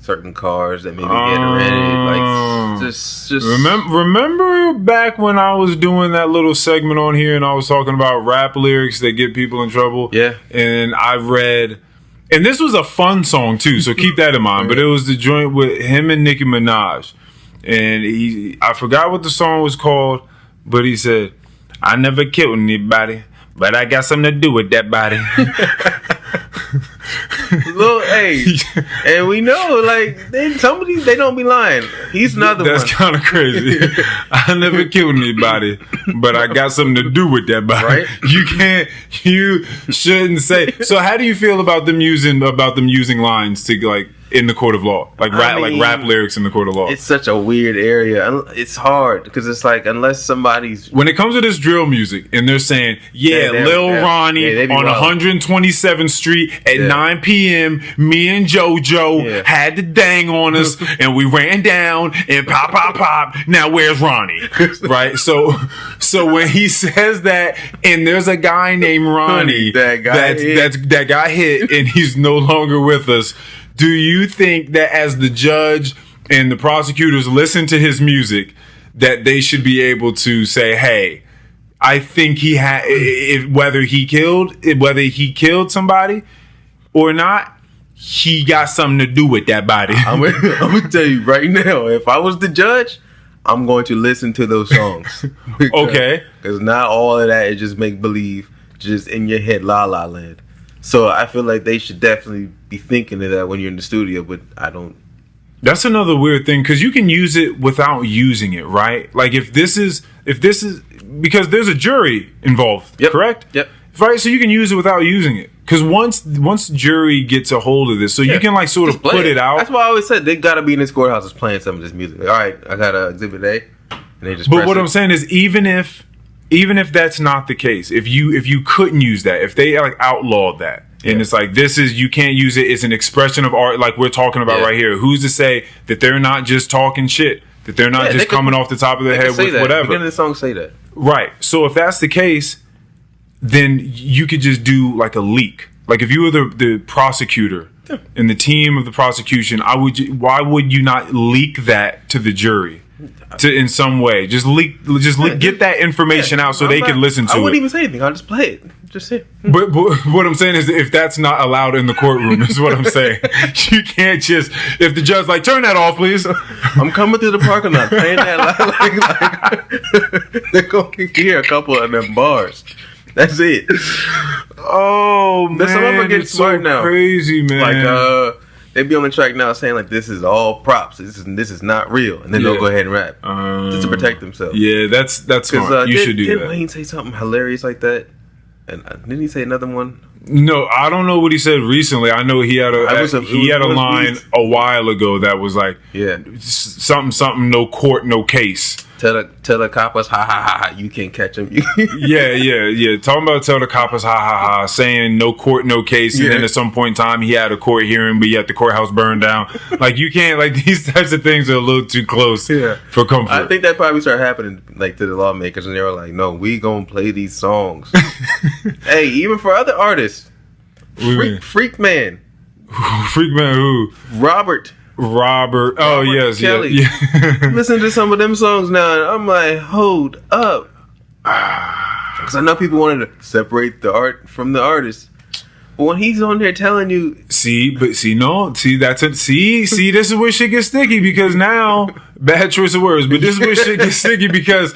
[SPEAKER 2] certain cars that maybe get rented, like just
[SPEAKER 3] remember back when I was doing that little segment on here and I was talking about rap lyrics that get people in trouble.
[SPEAKER 2] Yeah,
[SPEAKER 3] and I read. And this was a fun song too, so keep that in mind. But it was the joint with him and Nicki Minaj, and I forgot what the song was called, but he said, "I never killed anybody, but I got something to do with that body."
[SPEAKER 2] Little and we know like they don't be lying. He's another one.
[SPEAKER 3] That's kind of crazy. I never killed anybody, but I got something to do with that body.
[SPEAKER 2] Right?
[SPEAKER 3] You shouldn't say. So how do you feel about them using lines to like in the court of law, like rap lyrics in the court of law?
[SPEAKER 2] It's such a weird area. It's hard because it's like unless somebody's
[SPEAKER 3] when it comes to this drill music and they're saying Lil Ronnie on 127th Street at 9 p.m. me and JoJo had the dang on us and we ran down and pop. Now where's Ronnie? Right? So when he says that and there's a guy named Ronnie that got hit and he's no longer with us. Do you think that as the judge and the prosecutors listen to his music, that they should be able to say, "Hey, I think he had whether he killed somebody or not, he got something to do with that body."
[SPEAKER 2] I'm gonna tell you right now, if I was the judge, I'm going to listen to those songs. Because not all of that is just make believe, just in your head, la la land. So I feel like they should definitely be thinking of that when you're in the studio, but I don't.
[SPEAKER 3] That's another weird thing because you can use it without using it, right? Like if this is because there's a jury involved, correct?
[SPEAKER 2] Yep.
[SPEAKER 3] Right, so you can use it without using it because once jury gets a hold of this, so you can like sort of put it out.
[SPEAKER 2] That's why I always said they gotta be in this courthouses playing some of this music. Like, all right, I got Exhibit A, and they just.
[SPEAKER 3] But what I'm saying is, even if that's not the case, if you couldn't use that, if they like outlawed that, and it's like you can't use it, it's an expression of art, like we're talking about right here. Who's to say that they're not just talking shit, that they're not just coming off the top of their head with whatever?
[SPEAKER 2] The beginning of the song say that,
[SPEAKER 3] right? So if that's the case, then you could just do like a leak. Like if you were the prosecutor and the team of the prosecution, why would you not leak that to the jury? In some way, just get that information out so they can listen to it.
[SPEAKER 2] I wouldn't even say anything. I'll just play it. Just say.
[SPEAKER 3] But what I'm saying is, if that's not allowed in the courtroom, is what I'm saying. You can't just if the judge like turn that off, please.
[SPEAKER 2] I'm coming through the parking lot playing that like they're gonna hear a couple of them bars. That's it.
[SPEAKER 3] Oh man,
[SPEAKER 2] some of them are getting smart now.
[SPEAKER 3] Crazy man.
[SPEAKER 2] Like they be on the track now saying like this is all props. This is not real, and then they'll go ahead and rap just to protect themselves.
[SPEAKER 3] Yeah, that's smart. You should do that.
[SPEAKER 2] Didn't Wayne say something hilarious like that? And didn't he say another one?
[SPEAKER 3] No, I don't know what he said recently. I know he had a line a while ago that was like something no court no case.
[SPEAKER 2] Tell the coppers ha ha ha you can't catch him.
[SPEAKER 3] yeah. Talking about tell the coppers ha ha ha, saying no court no case, and then at some point in time he had a court hearing, but yet the courthouse burned down. Like you can't like these types of things are a little too close for comfort.
[SPEAKER 2] I think that probably started happening like to the lawmakers, and they were like, "No, we gonna play these songs." Hey, even for other artists, Freak Man
[SPEAKER 3] who?
[SPEAKER 2] Robert.
[SPEAKER 3] Oh yes,
[SPEAKER 2] Kelly. Yeah. Listen to some of them songs now, and I'm like, hold up, because I know people wanted to separate the art from the artist. But when he's on there telling you,
[SPEAKER 3] this is where shit gets sticky because now bad choice of words, but this is where shit gets sticky because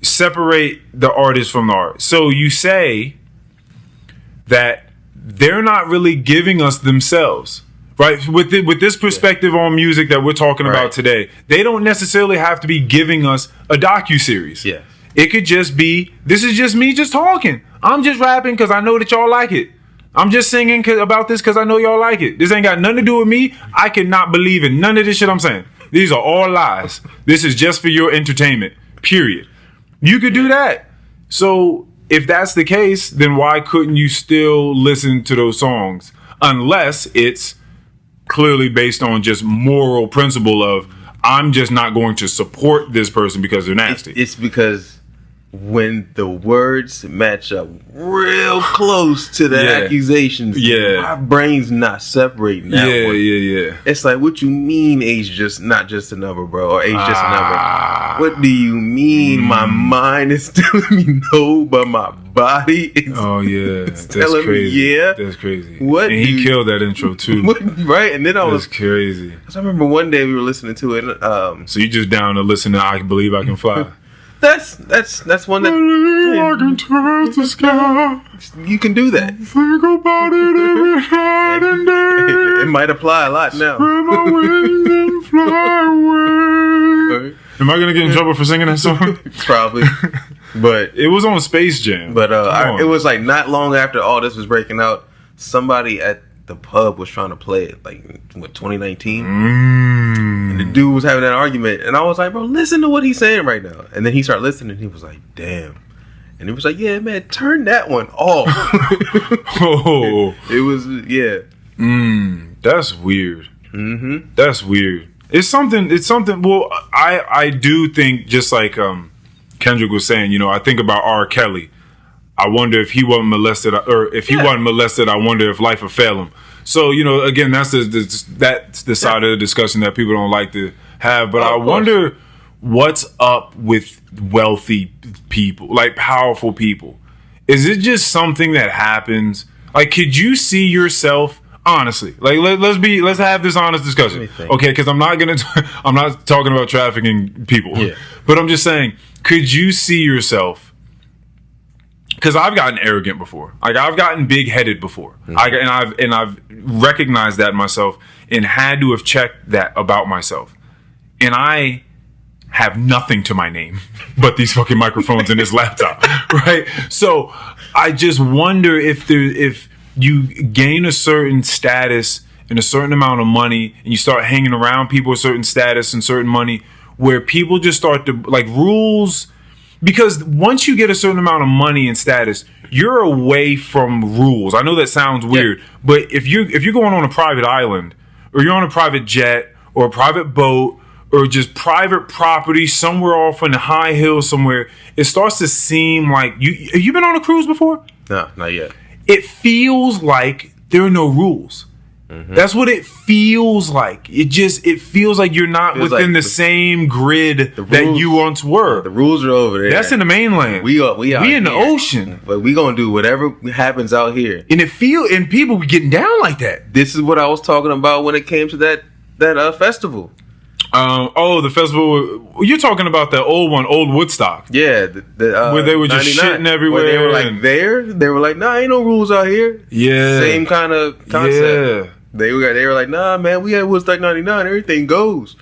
[SPEAKER 3] separate the artist from the art. So you say that they're not really giving us themselves, right? With this perspective on music that we're talking about today, they don't necessarily have to be giving us a docuseries.
[SPEAKER 2] Yeah.
[SPEAKER 3] It could just be, this is just me just talking. I'm just rapping because I know that y'all like it. I'm just singing about this because I know y'all like it. This ain't got nothing to do with me. I cannot believe in none of this shit I'm saying. These are all lies. This is just for your entertainment, period. You could do that. So if that's the case, then why couldn't you still listen to those songs? unless it's clearly based on just moral principle of I'm just not going to support this person because they're nasty.
[SPEAKER 2] It's because when the words match up real close to the accusations, my brain's not separating that one.
[SPEAKER 3] Yeah.
[SPEAKER 2] It's like, what you mean age just not just a number, bro, or age just a number? What do you mean? My mind is telling me no, but my body is telling me
[SPEAKER 3] That's crazy.
[SPEAKER 2] What?
[SPEAKER 3] And he killed that intro too.
[SPEAKER 2] Right? And then
[SPEAKER 3] that's crazy.
[SPEAKER 2] I remember one day we were listening to it.
[SPEAKER 3] So you just down to listen to I Believe I Can Fly.
[SPEAKER 2] That's one that
[SPEAKER 3] I can touch the sky.
[SPEAKER 2] You can do that.
[SPEAKER 3] Think about it every night and day.
[SPEAKER 2] It might apply a lot now.
[SPEAKER 3] Spread my wings and fly away. Right. Am I gonna get in trouble for singing that song?
[SPEAKER 2] Probably. But
[SPEAKER 3] it was on Space Jam.
[SPEAKER 2] But it was like not long after all this was breaking out, somebody at the pub was trying to play it, like, what, 2019? And the dude was having that argument, and I was like, bro, listen to what he's saying right now. And then he started listening, and he was like, damn. And he was like, yeah, man, turn that one off. It was,
[SPEAKER 3] that's weird.
[SPEAKER 2] Mm-hmm.
[SPEAKER 3] That's weird. It's something, well, I do think, just like Kendrick was saying, you know, I think about R. Kelly. I wonder if he wasn't molested, or if he wasn't molested, I wonder if life would fail him. So, you know, again, that's the side of the discussion that people don't like to have. But I wonder what's up with wealthy people, like powerful people. Is it just something that happens? Like, could you see yourself, honestly, like, let's have this honest discussion. Okay, because I'm not talking about trafficking people. Yeah. But I'm just saying, could you see yourself? Because I've gotten arrogant before, like I've gotten big-headed before, and I've recognized that in myself and had to have checked that about myself, and I have nothing to my name but these fucking microphones and this laptop, right? So I just wonder if you gain a certain status and a certain amount of money, and you start hanging around people with certain status and certain money, where people just start to, like, rules. Because once you get a certain amount of money and status, you're away from rules. I know that sounds weird, but if you're going on a private island, or you're on a private jet, or a private boat, or just private property somewhere off in the high hills somewhere, it starts to seem like have you been on a cruise before?
[SPEAKER 2] No, not yet.
[SPEAKER 3] It feels like there are no rules. Mm-hmm. That's what it feels like. It feels like you're not within the same grid that you once were.
[SPEAKER 2] The rules are over there.
[SPEAKER 3] That's in the mainland.
[SPEAKER 2] We in
[SPEAKER 3] the ocean.
[SPEAKER 2] But we gonna do whatever happens out here.
[SPEAKER 3] And people be getting down like that.
[SPEAKER 2] This is what I was talking about when it came to that festival.
[SPEAKER 3] The festival. You're talking about the old one, Old Woodstock.
[SPEAKER 2] Yeah,
[SPEAKER 3] where they were just shitting everywhere.
[SPEAKER 2] Where they were like they were like, nah, ain't no rules out here.
[SPEAKER 3] Yeah,
[SPEAKER 2] same kind of concept. Yeah. They were like, nah, man, we had Woodstock 99, everything goes.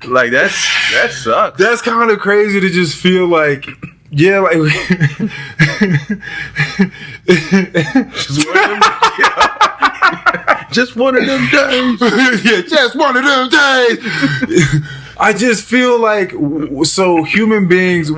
[SPEAKER 2] Like that sucks.
[SPEAKER 3] That's kind of crazy to just feel like,
[SPEAKER 2] just one of them days.
[SPEAKER 3] Just one of them days. I just feel like, so human beings,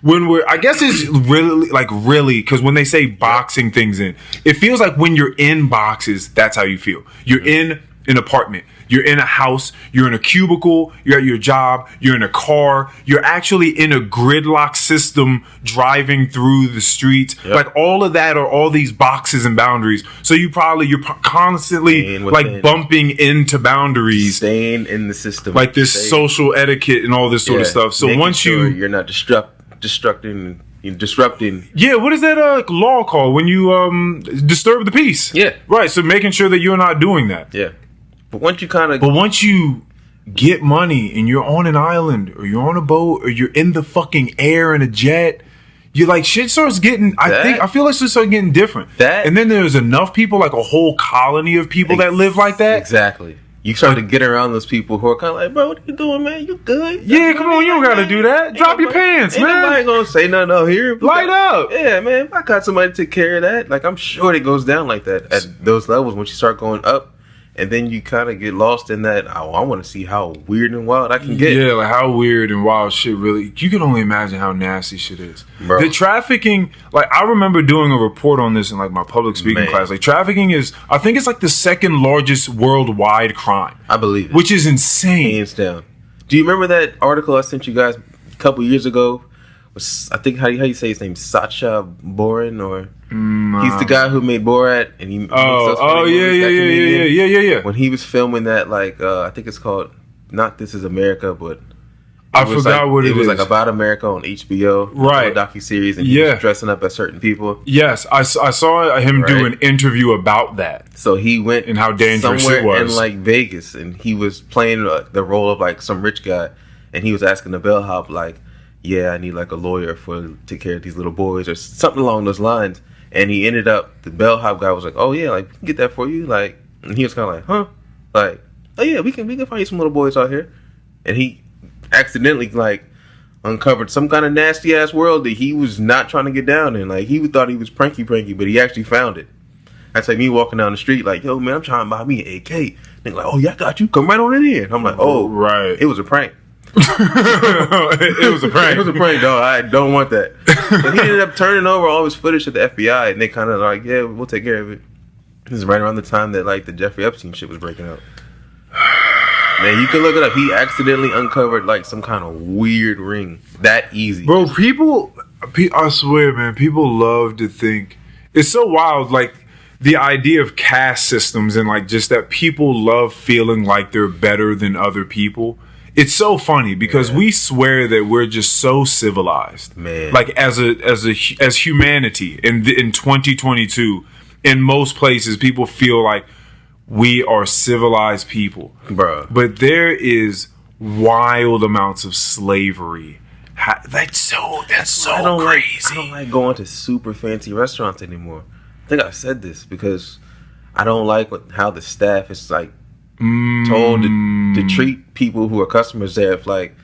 [SPEAKER 3] when we're, I guess it's really, because when they say boxing things in, it feels like when you're in boxes, that's how you feel. You're in an apartment. You're in a house, you're in a cubicle, you're at your job, you're in a car, you're actually in a gridlock system driving through the streets. Yep. Like all of that are all these boxes and boundaries. So you're constantly like bumping into boundaries.
[SPEAKER 2] Staying in the system.
[SPEAKER 3] Like this social etiquette and all this sort of stuff. So once
[SPEAKER 2] you're not disrupting.
[SPEAKER 3] Yeah, what is that law called when you disturb the peace?
[SPEAKER 2] Yeah.
[SPEAKER 3] Right, so making sure that you're not doing that.
[SPEAKER 2] Yeah. But
[SPEAKER 3] once you get money and you're on an island or you're on a boat or you're in the fucking air in a jet, you're like, shit starts getting, I feel like it starts getting different. And then there's enough people, like a whole colony of people that live like that.
[SPEAKER 2] Exactly. You start to get around those people who are kind of like, bro, what are you doing, man? You good?
[SPEAKER 3] Yeah, come on, you don't got to do that. Drop your pants, man.
[SPEAKER 2] Ain't nobody going to say nothing out here.
[SPEAKER 3] Light up.
[SPEAKER 2] Yeah, man, if I got somebody to take care of that, like, I'm sure it goes down like that at those levels once you start going up. And then you kind of get lost in that. Oh, I want to see how weird and wild I can get.
[SPEAKER 3] Yeah, like how weird and wild shit really. You can only imagine how nasty shit is. Bro. The trafficking, like I remember doing a report on this in like my public speaking class. Like trafficking is, I think it's like the second largest worldwide crime.
[SPEAKER 2] I believe it.
[SPEAKER 3] Which is insane.
[SPEAKER 2] Hands down. Do you remember that article I sent you guys a couple years ago? I think how you say his name, Sacha Baron, or he's the guy who made Borat, and he yeah. When he was filming that, like I think it's called not This Is America, but
[SPEAKER 3] I forgot what it is.
[SPEAKER 2] It was like About America on HBO,
[SPEAKER 3] right?
[SPEAKER 2] Docuseries, and he was dressing up as certain people.
[SPEAKER 3] Yes, I saw him do an interview about that.
[SPEAKER 2] So he went
[SPEAKER 3] and how dangerous it was
[SPEAKER 2] in like Vegas, and he was playing the role of like some rich guy, and he was asking the bellhop like, yeah, I need like a lawyer to take care of these little boys or something along those lines. And he ended up, the bellhop guy was like, oh yeah, like we can get that for you. Like, and he was kind of like, huh? Like, oh yeah, we can find you some little boys out here. And he accidentally like uncovered some kind of nasty ass world that he was not trying to get down in. Like he thought he was pranky, but he actually found it. That's like me walking down the street like, yo man, I'm trying to buy me an AK. And they're like, oh yeah, I got you. Come right on in here. And I'm like, oh, right. It was a prank.
[SPEAKER 3] It was a prank.
[SPEAKER 2] It was a prank, dog. I don't want that. But he ended up turning over all his footage to the FBI, and they kind of like, yeah, we'll take care of it. This is right around the time that like the Jeffrey Epstein shit was breaking out. Man, you can look it up. He accidentally uncovered like some kind of weird ring. That easy,
[SPEAKER 3] bro. I swear, man. People love to think it's so wild. Like the idea of caste systems and like just that people love feeling like they're better than other people. It's so funny because we swear that we're just so civilized, man. Like as humanity in 2022, in most places, people feel like we are civilized people, bro. But there is wild amounts of slavery. That's so crazy.
[SPEAKER 2] I don't like going to super fancy restaurants anymore. I think I've said this because I don't like how the staff is like. Told to treat people who are customers there if like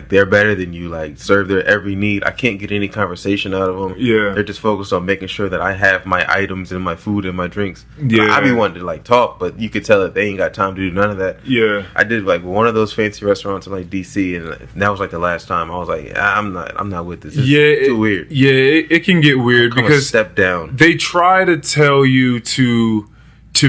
[SPEAKER 2] they're better than you, like serve their every need. I can't get any conversation out of them. Yeah, they're just focused on making sure that I have my items and my food and my drinks. Yeah, I be wanting to like talk, but you could tell that they ain't got time to do none of that. Yeah, I did like one of those fancy restaurants in like DC, and that was like the last time. I was like, I'm not with this. It's too weird.
[SPEAKER 3] Yeah, it can get weird because
[SPEAKER 2] step down.
[SPEAKER 3] They try to tell you to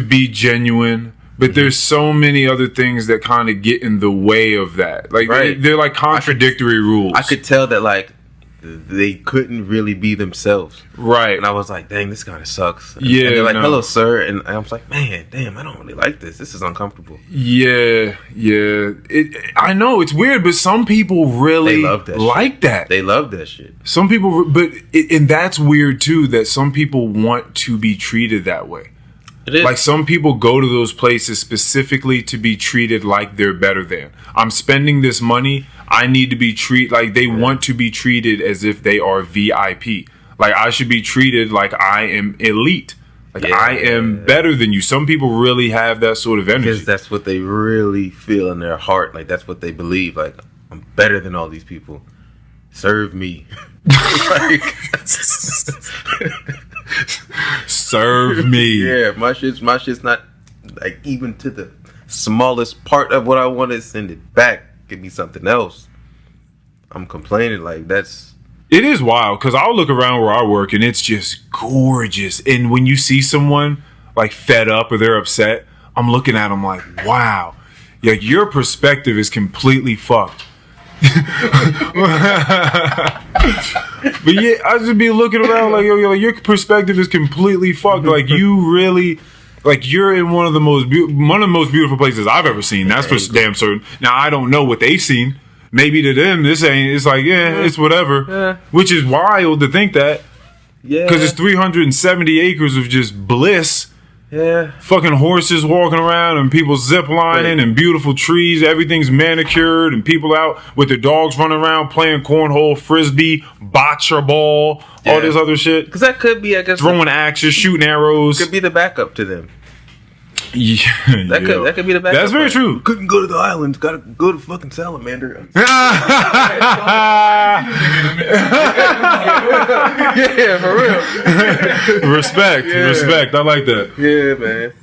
[SPEAKER 3] be genuine. But there's so many other things that kind of get in the way of that. Like they're like contradictory rules.
[SPEAKER 2] I could tell that like they couldn't really be themselves. Right. And I was like, dang, this kind of sucks. And they're like, hello, sir. And I was like, man, damn, I don't really like this. This is uncomfortable.
[SPEAKER 3] Yeah. I know it's weird, but some people really love that like that.
[SPEAKER 2] They love that shit.
[SPEAKER 3] Some people, and that's weird too, that some people want to be treated that way. It is. Like some people go to those places specifically to be treated like they're better than. I'm spending this money. I need to be treated like they want to be treated as if they are VIP. Like I should be treated like I am elite. Like I am better than you. Some people really have that sort of energy.
[SPEAKER 2] Because that's what they really feel in their heart. Like that's what they believe. Like I'm better than all these people. Serve me. Like
[SPEAKER 3] serve me.
[SPEAKER 2] Yeah, my shit's not like even to the smallest part of what I want to send it back. Give me something else. I'm complaining like that's.
[SPEAKER 3] It is wild because I'll look around where I work and it's just gorgeous. And when you see someone like fed up or they're upset, I'm looking at them like, wow, yeah, your perspective is completely fucked. But yeah, I just be looking around like, yo, your perspective is completely fucked. Like you really, like you're in one of the most beautiful places I've ever seen. That's for damn certain. Now I don't know what they've seen. Maybe to them this ain't. It's like it's whatever. Which is wild to think that. Yeah. Because it's 370 acres of just bliss. Yeah. Fucking horses walking around and people zip lining and beautiful trees. Everything's manicured and people out with their dogs running around playing cornhole, frisbee, bocce ball, all this other shit.
[SPEAKER 2] Because that could be, I guess,
[SPEAKER 3] throwing axes, shooting arrows.
[SPEAKER 2] Could be the backup to them.
[SPEAKER 3] Yeah,
[SPEAKER 2] that could be the backup.
[SPEAKER 3] That's very true.
[SPEAKER 2] Couldn't go to the islands. Got to go to fucking Salamander.
[SPEAKER 3] Yeah, for real. Respect. I like that.
[SPEAKER 2] Yeah, man.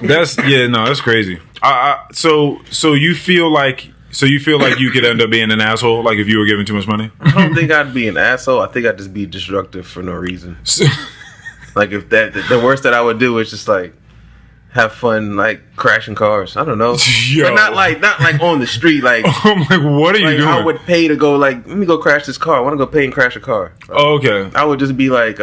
[SPEAKER 3] That's crazy. So you feel like you could end up being an asshole, like if you were given too much money?
[SPEAKER 2] I don't think I'd be an asshole. I think I'd just be destructive for no reason. Like if the worst that I would do is just like have fun, like crashing cars. I don't know, but not like on the street. Like
[SPEAKER 3] I'm like, what are you doing?
[SPEAKER 2] I would pay to go. Like, let me go crash this car. I want to go pay and crash a car.
[SPEAKER 3] Oh, okay.
[SPEAKER 2] I would just be like,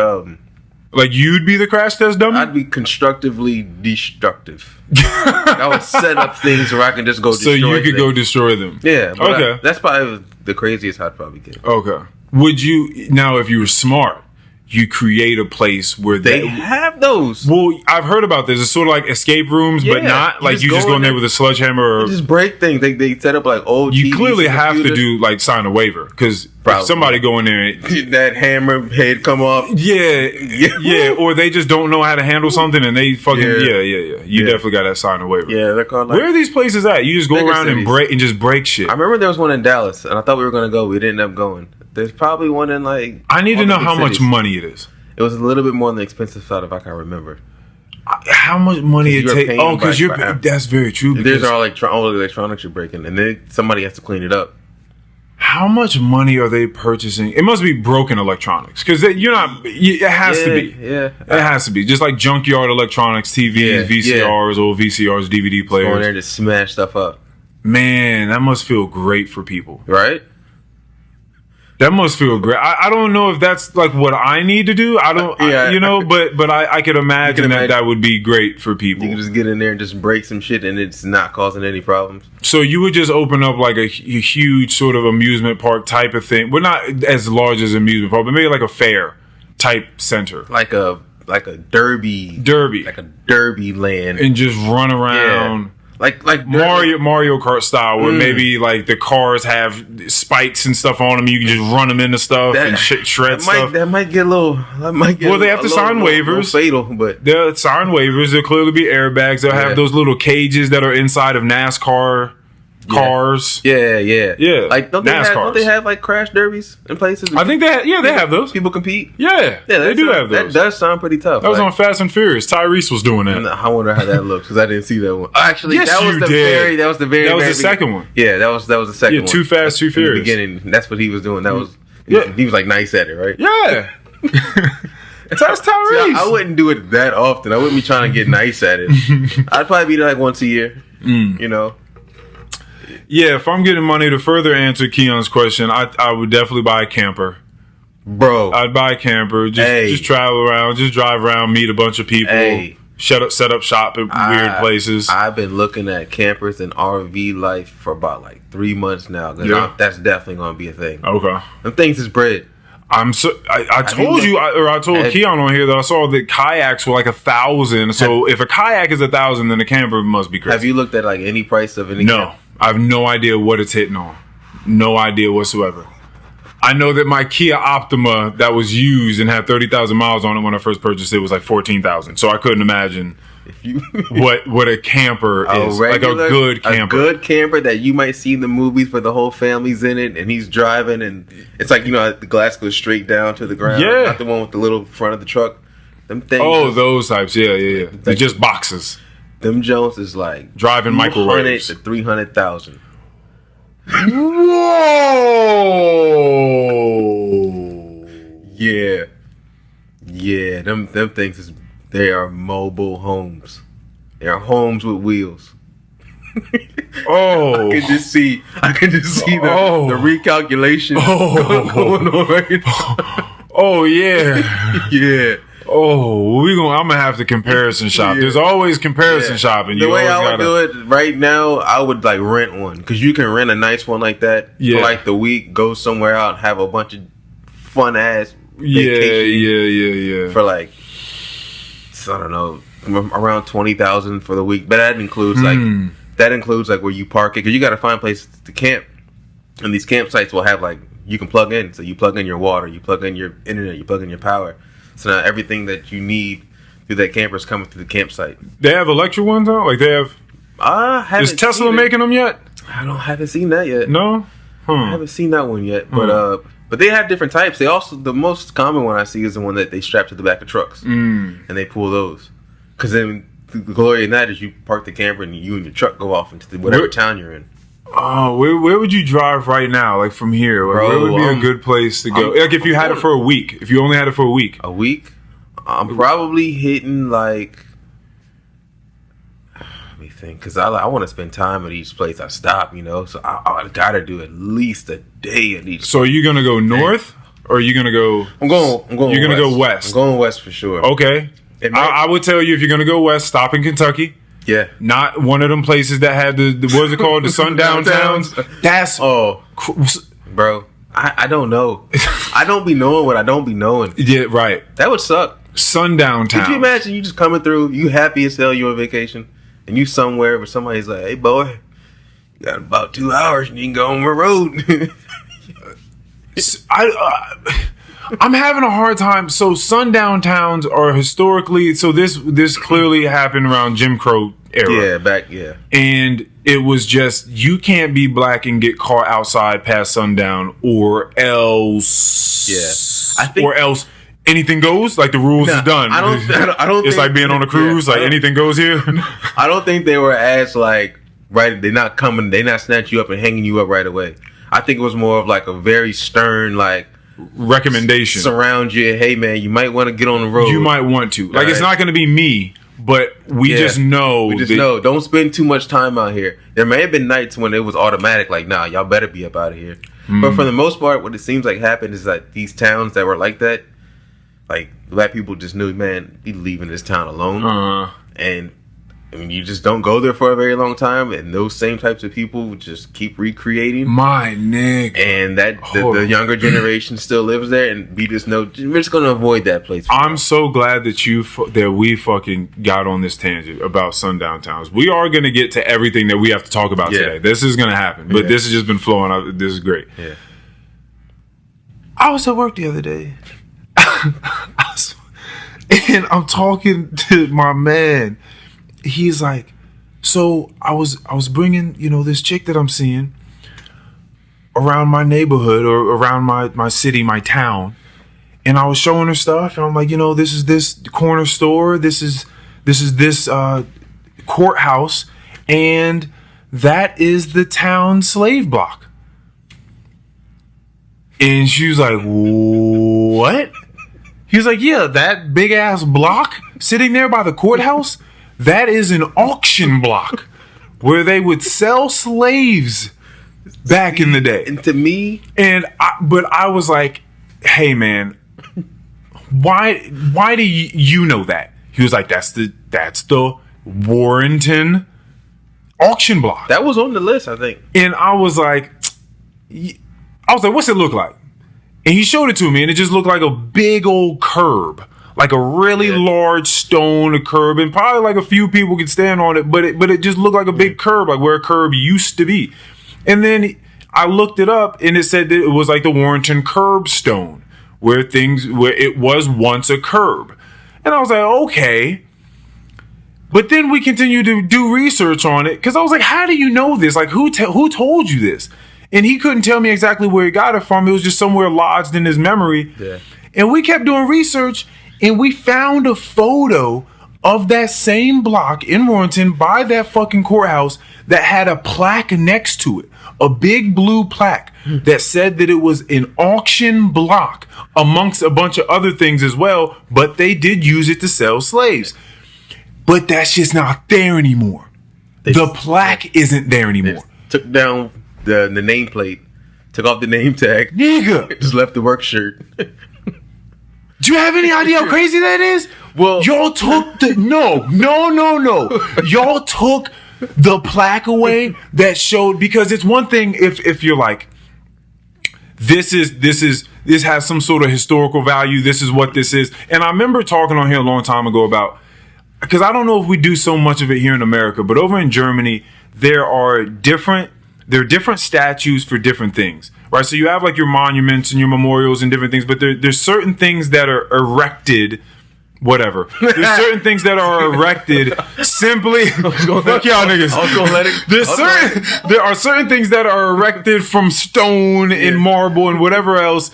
[SPEAKER 3] like you'd be the crash test dummy.
[SPEAKER 2] I'd be constructively destructive. I would set up things where I can just go.
[SPEAKER 3] So you could go destroy them.
[SPEAKER 2] Yeah.
[SPEAKER 3] Okay.
[SPEAKER 2] That's probably the craziest I'd probably get.
[SPEAKER 3] Okay. Would you now, if you were smart, you create a place where
[SPEAKER 2] they have those?
[SPEAKER 3] Well, I've heard about this. It's sort of like escape rooms, but not like you just go in there with a sledgehammer. Or
[SPEAKER 2] just break things. They set up like old.
[SPEAKER 3] You
[SPEAKER 2] TVs
[SPEAKER 3] clearly have to do like sign a waiver because if somebody go in there,
[SPEAKER 2] that hammer head come off.
[SPEAKER 3] Yeah, or they just don't know how to handle something and they fucking You definitely got to sign a waiver.
[SPEAKER 2] Yeah, they're called.
[SPEAKER 3] Where are these places at? You just go around and break shit.
[SPEAKER 2] I remember there was one in Dallas, and I thought we were gonna go. We didn't end up going. There's probably one in like.
[SPEAKER 3] I need to know how much money it is.
[SPEAKER 2] It was a little bit more on the expensive side, if I can remember.
[SPEAKER 3] How much money it takes? Oh, because that's very true.
[SPEAKER 2] There's all electronics you're breaking, and then somebody has to clean it up.
[SPEAKER 3] How much money are they purchasing? It must be broken electronics because you're not. It has to be.
[SPEAKER 2] Yeah,
[SPEAKER 3] it has to be. Just like junkyard electronics, TVs, VCRs, old VCRs, DVD players.
[SPEAKER 2] Go in there to smash stuff up.
[SPEAKER 3] Man, that must feel great for people,
[SPEAKER 2] right?
[SPEAKER 3] That must feel great. I don't know if that's like what I need to do. I don't, but I could imagine that would be great for people.
[SPEAKER 2] You can just get in there and just break some shit and it's not causing any problems.
[SPEAKER 3] So you would just open up like a huge sort of amusement park type of thing. Well, not as large as an amusement park, but maybe like a fair type center.
[SPEAKER 2] Like a derby. Like a derby land.
[SPEAKER 3] And just run around.
[SPEAKER 2] Yeah. Like
[SPEAKER 3] Mario Kart style, where maybe like the cars have spikes and stuff on them. You can just run them into stuff and shred stuff.
[SPEAKER 2] That might get a little. Well,
[SPEAKER 3] they have to sign waivers.
[SPEAKER 2] Fatal, but
[SPEAKER 3] they'll sign waivers. There'll clearly be airbags. They'll have those little cages that are inside of NASCAR cars.
[SPEAKER 2] Yeah. Like don't they
[SPEAKER 3] NASCARs.
[SPEAKER 2] have like crash derbies in places?
[SPEAKER 3] I think they have those.
[SPEAKER 2] People compete.
[SPEAKER 3] Yeah, they do have those.
[SPEAKER 2] That does sound pretty tough.
[SPEAKER 3] That was on Fast and Furious. Tyrese was doing that.
[SPEAKER 2] I wonder how that looks because I didn't see that one. Actually,
[SPEAKER 3] yes,
[SPEAKER 2] that was the very
[SPEAKER 3] second one.
[SPEAKER 2] Yeah, that was the second one.
[SPEAKER 3] Too Fast, Too Furious.
[SPEAKER 2] In the beginning, that's what he was doing. That was he was like nice at it, right?
[SPEAKER 3] Yeah. That's Tyrese.
[SPEAKER 2] See, I wouldn't do it that often. I wouldn't be trying to get nice at it. I'd probably be there like once a year. You know.
[SPEAKER 3] Yeah, if I'm getting money to further answer Keon's question, I would definitely buy a camper.
[SPEAKER 2] Bro.
[SPEAKER 3] I'd buy a camper. Just travel around, just drive around, meet a bunch of people, set up shop at weird places.
[SPEAKER 2] I've been looking at campers and RV life for about like 3 months now. That's definitely going to be a thing.
[SPEAKER 3] Okay.
[SPEAKER 2] Them things is bread.
[SPEAKER 3] I told Keon on here that I saw that kayaks were like 1,000. So if a kayak is 1,000, then a camper must be crazy.
[SPEAKER 2] Have you looked at like any price of any?
[SPEAKER 3] No. I have no idea what it's hitting on. No idea whatsoever. I know that my Kia Optima that was used and had 30,000 miles on it when I first purchased it was like 14,000. So I couldn't imagine what a camper is. Like a good camper.
[SPEAKER 2] A good camper that you might see in the movies where the whole family's in it and he's driving and it's like, the glass goes straight down to the ground.
[SPEAKER 3] Yeah.
[SPEAKER 2] Not the one with the little front of the truck. Them things.
[SPEAKER 3] Oh, those types. Yeah. They're just boxes.
[SPEAKER 2] Them Jones is like
[SPEAKER 3] driving microwaves
[SPEAKER 2] to 300,000.
[SPEAKER 3] Whoa!
[SPEAKER 2] Yeah. Them things they are mobile homes. They are homes with wheels.
[SPEAKER 3] Oh!
[SPEAKER 2] I can just see the recalculation going on right now.
[SPEAKER 3] Oh yeah.
[SPEAKER 2] Yeah.
[SPEAKER 3] Oh, I'm gonna have to comparison shop. There's always comparison shopping.
[SPEAKER 2] The way I would do it right now, I would like rent one because you can rent a nice one like that for like the week. Go somewhere out, have a bunch of fun ass vacation. For like I don't know, around 20,000 for the week. But that includes like where you park it because you got to find places to camp. And these campsites will have like you can plug in. So you plug in your water, you plug in your internet, you plug in your power. So now everything that you need through that camper is coming through the campsite.
[SPEAKER 3] They have electric ones though? Like they have... Is Tesla making them yet?
[SPEAKER 2] I haven't seen that yet.
[SPEAKER 3] No?
[SPEAKER 2] I haven't seen that one yet. But they have different types. The most common one I see is the one that they strap to the back of trucks. And they pull those. Because then the glory of that is you park the camper and you and your truck go off into whatever town you're in.
[SPEAKER 3] Oh, where would you drive right now? Like from here, like, where would be a good place to go? Like if you had it for a week, if you only had it for a week.
[SPEAKER 2] A week, I'm probably hitting like. Let me think, because I want to spend time at each place I stop. You know, so I gotta do at least a day at each.
[SPEAKER 3] So are you gonna go north, or are you gonna go?
[SPEAKER 2] I'm going.
[SPEAKER 3] You're gonna go west.
[SPEAKER 2] I'm going west for sure.
[SPEAKER 3] Okay. I would tell you if you're gonna go west, stop in Kentucky.
[SPEAKER 2] Yeah,
[SPEAKER 3] not one of them places that had the what is it called, the sundown towns. That's
[SPEAKER 2] bro. I don't know. I don't be knowing what I don't be knowing.
[SPEAKER 3] Yeah, right.
[SPEAKER 2] That would suck.
[SPEAKER 3] Sundown towns.
[SPEAKER 2] Could you imagine you just coming through? You happy as hell. You on vacation and you somewhere where somebody's like, "Hey, boy, you got about 2 hours and you can go on the road."
[SPEAKER 3] I'm having a hard time. So sundown towns are historically. So this clearly happened around Jim Crow era.
[SPEAKER 2] Yeah.
[SPEAKER 3] And it was just you can't be black and get caught outside past sundown, or else.
[SPEAKER 2] Yeah, I think,
[SPEAKER 3] or else anything goes. Like the rules is done.
[SPEAKER 2] I don't.
[SPEAKER 3] It's like being on a cruise. Like anything goes here.
[SPEAKER 2] I don't think they were as like right. They're not coming. They're not snatching you up and hanging you up right away. I think it was more of like a very stern like.
[SPEAKER 3] Recommendation
[SPEAKER 2] surround you. Hey man, you might want to get on the road.
[SPEAKER 3] You might want to. Like it's not going to be me, but we just know.
[SPEAKER 2] We just know. Don't spend too much time out here. There may have been nights when it was automatic. Like, nah, y'all better be up out of here. But for the most part, what it seems like happened is that these towns that were like that, like black people just knew, man, be leaving this town alone. And I mean, you just don't go there for a very long time, and those same types of people just keep recreating.
[SPEAKER 3] My nigga.
[SPEAKER 2] And that the younger generation still lives there, and we just know we're just gonna avoid that place.
[SPEAKER 3] I'm so glad that we fucking got on this tangent about sundown towns. We are gonna get to everything that we have to talk about today. This is gonna happen, but this has just been flowing out. This is great.
[SPEAKER 2] Yeah.
[SPEAKER 3] I was at work the other day, and I'm talking to my man. He's like, so I was bringing, this chick that I'm seeing around my neighborhood or around my city, my town. And I was showing her stuff. And I'm like, this is this corner store. This is this courthouse. And that is the town slave block. And she was like, what? He was like, yeah, that big ass block sitting there by the courthouse. That is an auction block where they would sell slaves back in the day.
[SPEAKER 2] And to me,
[SPEAKER 3] but I was like, "Hey, man, why do you know that?" He was like, "That's the Warrenton auction block."
[SPEAKER 2] That was on the list, I think.
[SPEAKER 3] And I was like, "What's it look like?" And he showed it to me, and it just looked like a big old curb. Like a really large stone curb, and probably like a few people could stand on it, but it just looked like a big curb, like where a curb used to be. And then I looked it up, and it said that it was like the Warrenton curbstone, where it was once a curb. And I was like, okay. But then we continued to do research on it, because I was like, how do you know this? Like, who told you this? And he couldn't tell me exactly where he got it from. It was just somewhere lodged in his memory.
[SPEAKER 2] Yeah.
[SPEAKER 3] And we kept doing research. And we found a photo of that same block in Warrenton by that fucking courthouse that had a plaque next to it. A big blue plaque that said that it was an auction block amongst a bunch of other things as well. But they did use it to sell slaves. But that's just not there anymore. The plaque isn't there anymore.
[SPEAKER 2] Took down the nameplate. Took off the name tag.
[SPEAKER 3] Nigga.
[SPEAKER 2] Just left the work shirt.
[SPEAKER 3] Do you have any idea how crazy that is?
[SPEAKER 2] Well,
[SPEAKER 3] y'all took no. Y'all took the plaque away that showed, because it's one thing if you're like, this has some sort of historical value. This is what this is. And I remember talking on here a long time ago about, because I don't know if we do so much of it here in America, but over in Germany, there are different statues for different things. Right, so you have like your monuments and your memorials and different things, but there's certain things that are erected, whatever. There's certain things that are erected simply. Fuck y'all niggas.
[SPEAKER 2] I was gonna let it.
[SPEAKER 3] There are certain things that are erected from stone and marble and whatever else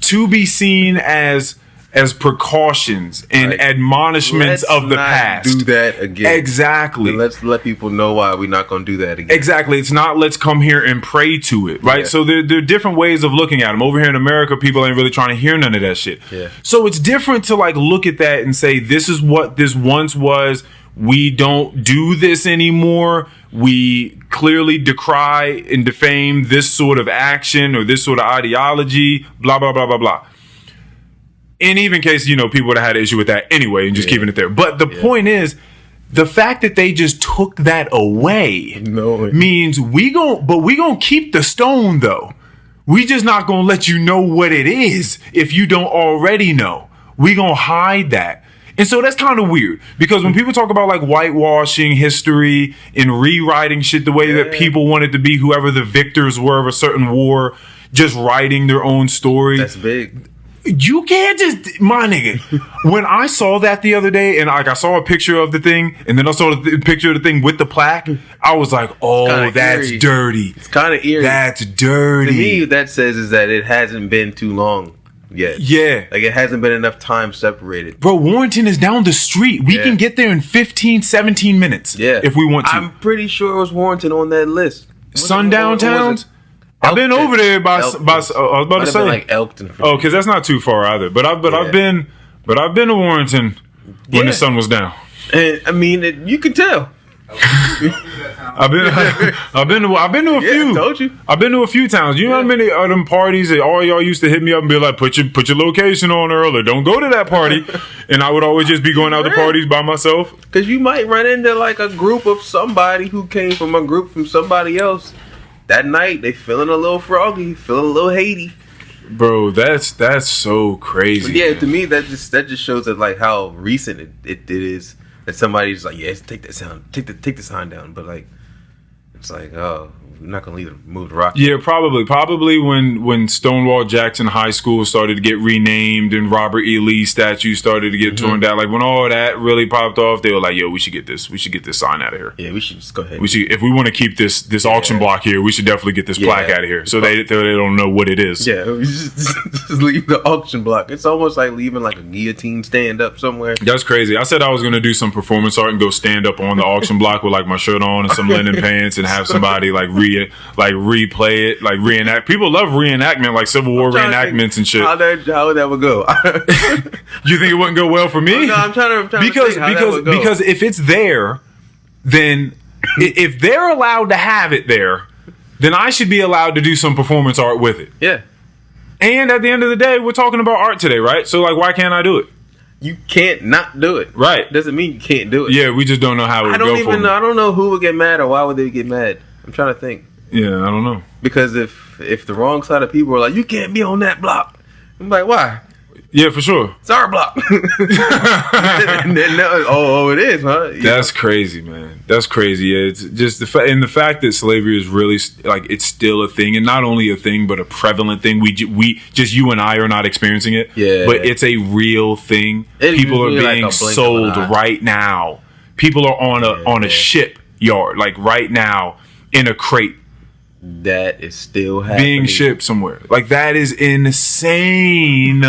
[SPEAKER 3] to be seen as as precautions and admonishments of the past.
[SPEAKER 2] Do that again.
[SPEAKER 3] Exactly.
[SPEAKER 2] And let's let people know why we're not going to do that again.
[SPEAKER 3] Exactly. It's not let's come here and pray to it, right? Yeah. So there are different ways of looking at them. Over here in America, people ain't really trying to hear none of that shit.
[SPEAKER 2] Yeah.
[SPEAKER 3] So it's different to like look at that and say, this is what this once was. We don't do this anymore. We clearly decry and defame this sort of action or this sort of ideology, blah, blah, blah, blah, blah. And even in case, you know, people would have had an issue with that anyway and just keeping it there. But the point is, the fact that they just took that away means we gonna keep the stone, though. We just not gonna let you know what it is if you don't already know. We gonna hide that. And so that's kind of weird because when people talk about like whitewashing history and rewriting shit the way that people wanted to be, whoever the victors were of a certain war, just writing their own story.
[SPEAKER 2] That's big.
[SPEAKER 3] You can't just, my nigga. When I saw that the other day and like I saw a picture of the thing and then I saw the picture of the thing with the plaque, I was like, oh, that's eerie. Dirty.
[SPEAKER 2] It's kind of eerie.
[SPEAKER 3] That's dirty.
[SPEAKER 2] To me, what that says is that it hasn't been too long. Yeah. Like it hasn't been enough time separated.
[SPEAKER 3] Bro, Warrenton is down the street. We can get there in 15, 17 minutes.
[SPEAKER 2] Yeah.
[SPEAKER 3] If we want to.
[SPEAKER 2] I'm pretty sure it was Warrenton on that list.
[SPEAKER 3] Sundown towns? I've been over there by I was about to say
[SPEAKER 2] like Elkton.
[SPEAKER 3] Oh, because that's not too far either. But I've been to Warrenton when the sun was down.
[SPEAKER 2] And I mean, you can tell.
[SPEAKER 3] I've been to a few.
[SPEAKER 2] I told you.
[SPEAKER 3] I've been to a few towns. You know how many of them parties that all y'all used to hit me up and be like, put your location on early. Don't go to that party. And I would always just be going out to parties by myself.
[SPEAKER 2] Because you might run into like a group of somebody who came from a group from somebody else. That night they feeling a little froggy, feeling a little Haiti.
[SPEAKER 3] Bro, that's so crazy.
[SPEAKER 2] But yeah, to me that just shows that like how recent it is. That somebody's like, take that sound, take the sign down, but like, it's like, oh, we're not gonna move the rock.
[SPEAKER 3] Yeah, probably when Stonewall Jackson High School started to get renamed and Robert E. Lee statue started to get torn down. Like when all that really popped off, they were like, yo, we should get this sign out of here.
[SPEAKER 2] Yeah, we should just go ahead.
[SPEAKER 3] We should, if we want to keep this auction block here, we should definitely get this plaque out of here so they don't know what it is.
[SPEAKER 2] Yeah, we just leave the auction block. It's almost like leaving like a guillotine stand up somewhere.
[SPEAKER 3] That's crazy. I said I was gonna do some performance art and go stand up on the auction block with like my shirt on and some linen pants and have somebody like replay it, like reenact. People love reenactment, like Civil War reenactments and shit.
[SPEAKER 2] How that would go?
[SPEAKER 3] You think it wouldn't go well for me?
[SPEAKER 2] Oh, no, I'm trying to think how that would go.
[SPEAKER 3] Because if it's there, then if they're allowed to have it there, then I should be allowed to do some performance art with it.
[SPEAKER 2] Yeah.
[SPEAKER 3] And at the end of the day, we're talking about art today, right? So like, why can't I do it?
[SPEAKER 2] You can't not do it.
[SPEAKER 3] Right.
[SPEAKER 2] Doesn't mean you can't do it.
[SPEAKER 3] Yeah, we just don't know how it would go for me.
[SPEAKER 2] I don't know who would get mad or why would they get mad. I'm trying to think.
[SPEAKER 3] Yeah, I don't know.
[SPEAKER 2] Because if the wrong side of people are like, you can't be on that block, I'm like, why?
[SPEAKER 3] Yeah, for sure.
[SPEAKER 2] It's our block. And then, it is, huh?
[SPEAKER 3] That's crazy, man. That's crazy. Yeah, it's just the fact that slavery is really like it's still a thing, and not only a thing, but a prevalent thing. We just you and I are not experiencing it.
[SPEAKER 2] Yeah,
[SPEAKER 3] but it's a real thing. People are being sold right now. People are on a shipyard, like right now, in a crate.
[SPEAKER 2] That is still happening.
[SPEAKER 3] Being shipped somewhere. Like, that is insane.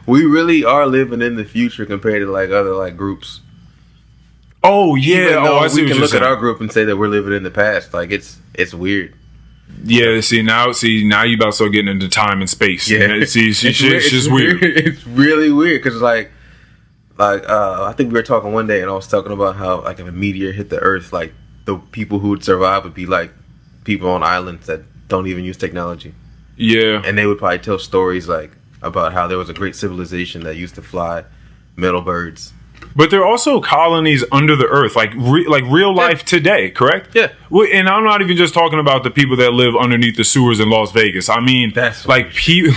[SPEAKER 2] We really are living in the future compared to, like, other, like, groups.
[SPEAKER 3] Oh, yeah.
[SPEAKER 2] I see. We can look at our group and say that we're living in the past. Like, it's weird.
[SPEAKER 3] Yeah, now you about to start getting into time and space.
[SPEAKER 2] Yeah.
[SPEAKER 3] It's just weird.
[SPEAKER 2] It's really weird because, I think we were talking one day and I was talking about how, like, if a meteor hit the Earth, like, the people who would survive would be, like, people on islands that don't even use technology.
[SPEAKER 3] Yeah.
[SPEAKER 2] And they would probably tell stories like about how there was a great civilization that used to fly metal birds.
[SPEAKER 3] But there are also colonies under the earth, like real life today, correct?
[SPEAKER 2] Yeah.
[SPEAKER 3] Well, and I'm not even just talking about the people that live underneath the sewers in Las Vegas. I mean,
[SPEAKER 2] that's
[SPEAKER 3] like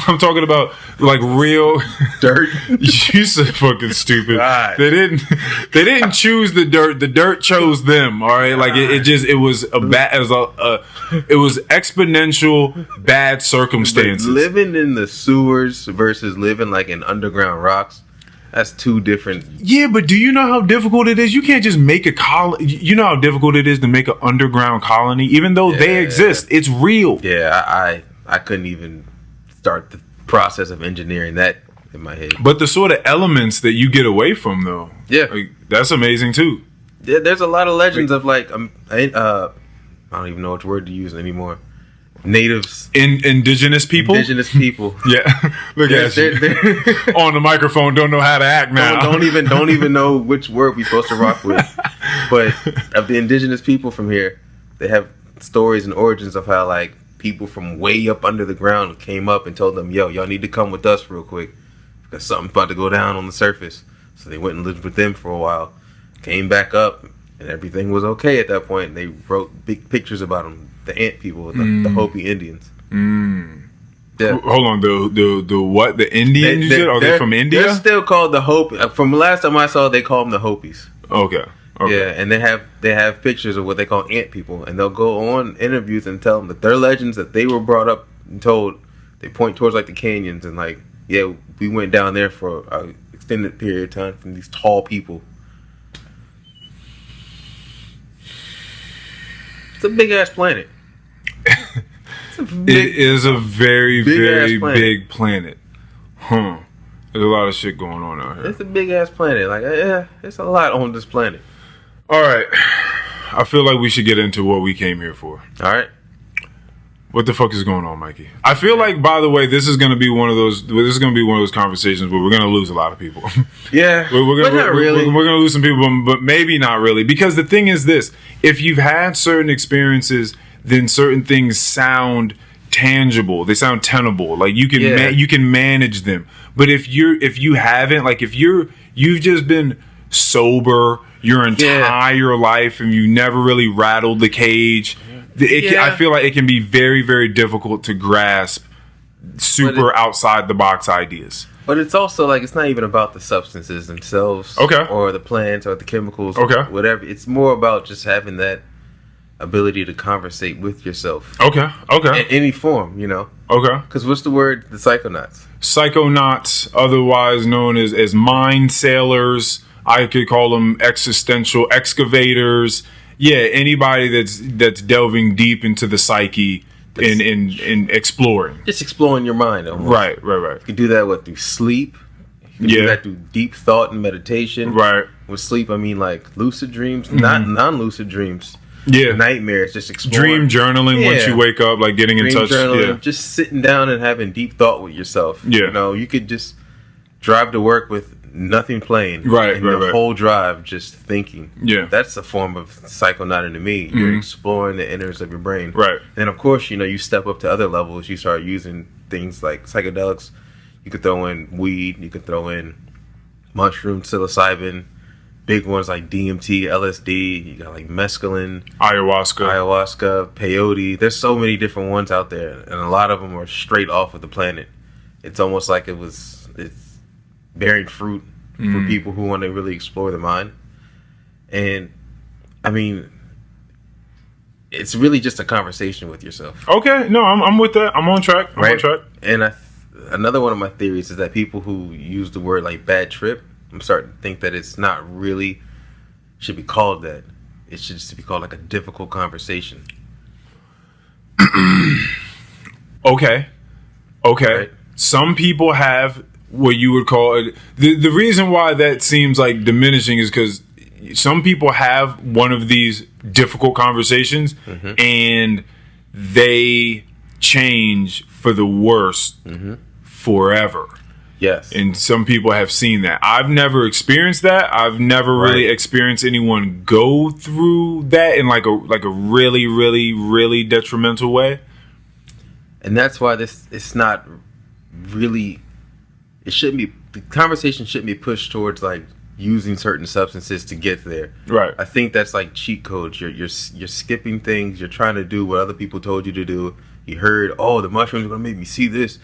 [SPEAKER 3] I'm talking about like real
[SPEAKER 2] dirt.
[SPEAKER 3] You so fucking stupid.
[SPEAKER 2] God.
[SPEAKER 3] They didn't choose the dirt. The dirt chose them. All right, like it was exponential bad circumstances.
[SPEAKER 2] But living in the sewers versus living like in underground rocks. That's two different.
[SPEAKER 3] Yeah, but do you know how difficult it is? You can't just make a colony. You know how difficult it is to make an underground colony, even though they exist. It's real.
[SPEAKER 2] Yeah, I couldn't even start the process of engineering that in my head.
[SPEAKER 3] But the sort of elements that you get away from, though, like, that's amazing too.
[SPEAKER 2] Yeah, there's a lot of legends of like I don't even know which word to use anymore. Natives,
[SPEAKER 3] indigenous people. Yeah, look at you on the microphone. Don't know how to act now.
[SPEAKER 2] Don't even know which word we're supposed to rock with. But of the indigenous people from here, they have stories and origins of how like people from way up under the ground came up and told them, "Yo, y'all need to come with us real quick because something's about to go down on the surface." So they went and lived with them for a while, came back up, and everything was okay at that point. They wrote big pictures about them. The ant people, the Hopi Indians. Yeah.
[SPEAKER 3] Hold on, the what? The Indians? You said? Are they from India?
[SPEAKER 2] They're still called the Hopi. From the last time I saw, they call them the Hopis.
[SPEAKER 3] Okay.
[SPEAKER 2] Yeah, and they have pictures of what they call ant people, and they'll go on interviews and tell them that their legends that they were brought up and told. They point towards like the canyons and like, yeah, we went down there for an extended period of time from these tall people. It's a big ass planet.
[SPEAKER 3] It is a very, very big planet. There's a lot of shit going on out here.
[SPEAKER 2] It's a big ass planet. Like, yeah, it's a lot on this planet.
[SPEAKER 3] All right. I feel like we should get into what we came here for.
[SPEAKER 2] All right.
[SPEAKER 3] What the fuck is going on, Mikey? I feel like, by the way, this is going to be one of those conversations where we're going to lose a lot of people.
[SPEAKER 2] Yeah.
[SPEAKER 3] But not really. We're going to lose some people, but maybe not really. Because the thing is this, if you've had certain experiences, then certain things sound tangible. They sound tenable. Like you can manage them. But if you haven't, like if you've just been sober your entire life and you never really rattled the cage, I feel like it can be very, very difficult to grasp super outside the box ideas.
[SPEAKER 2] But it's also like it's not even about the substances themselves, or the plants or the chemicals, whatever. It's more about just having that ability to conversate with yourself.
[SPEAKER 3] Okay.
[SPEAKER 2] In any form, you know.
[SPEAKER 3] Okay.
[SPEAKER 2] Because what's the word? The psychonauts.
[SPEAKER 3] Psychonauts, otherwise known as mind sailors. I could call them existential excavators. Yeah, anybody that's delving deep into the psyche in exploring.
[SPEAKER 2] Just exploring your mind. Almost.
[SPEAKER 3] Right.
[SPEAKER 2] You can do that through sleep. You can do that through deep thought and meditation.
[SPEAKER 3] Right.
[SPEAKER 2] With sleep, I mean like lucid dreams, not non-lucid dreams.
[SPEAKER 3] Yeah.
[SPEAKER 2] Nightmares, just exploring.
[SPEAKER 3] Dream journaling once you wake up, like getting in touch.
[SPEAKER 2] Journaling, just sitting down and having deep thought with yourself.
[SPEAKER 3] Yeah.
[SPEAKER 2] You know, you could just drive to work with nothing playing.
[SPEAKER 3] Right.
[SPEAKER 2] The whole drive just thinking.
[SPEAKER 3] Yeah.
[SPEAKER 2] That's a form of psychonauting to me. You're exploring the inners of your brain.
[SPEAKER 3] Right.
[SPEAKER 2] And of course, you know, you step up to other levels. You start using things like psychedelics. You could throw in weed. You could throw in mushroom, psilocybin. Big ones like DMT, LSD. You got like mescaline, ayahuasca, peyote. There's so many different ones out there, and a lot of them are straight off of the planet. It's almost like it's bearing fruit for people who want to really explore the mind. And I mean, it's really just a conversation with yourself.
[SPEAKER 3] Okay, no, I'm with that. I'm on track. I'm on track.
[SPEAKER 2] And another one of my theories is that people who use the word like bad trip, I'm starting to think that it's not really should be called that. It should just be called like a difficult conversation.
[SPEAKER 3] Okay.
[SPEAKER 2] Right?
[SPEAKER 3] Some people have what you would call it. The reason why that seems like diminishing is because some people have one of these difficult conversations and they change for the worst forever.
[SPEAKER 2] Yes.
[SPEAKER 3] And some people have seen that. I've never experienced that. I've never really experienced anyone go through that in like a really, really, really detrimental way.
[SPEAKER 2] And that's why it's not really, it shouldn't be, the conversation shouldn't be pushed towards like using certain substances to get there.
[SPEAKER 3] Right.
[SPEAKER 2] I think that's like cheat codes. You're skipping things. You're trying to do what other people told you to do. You heard, oh, the mushrooms are going to make me see this.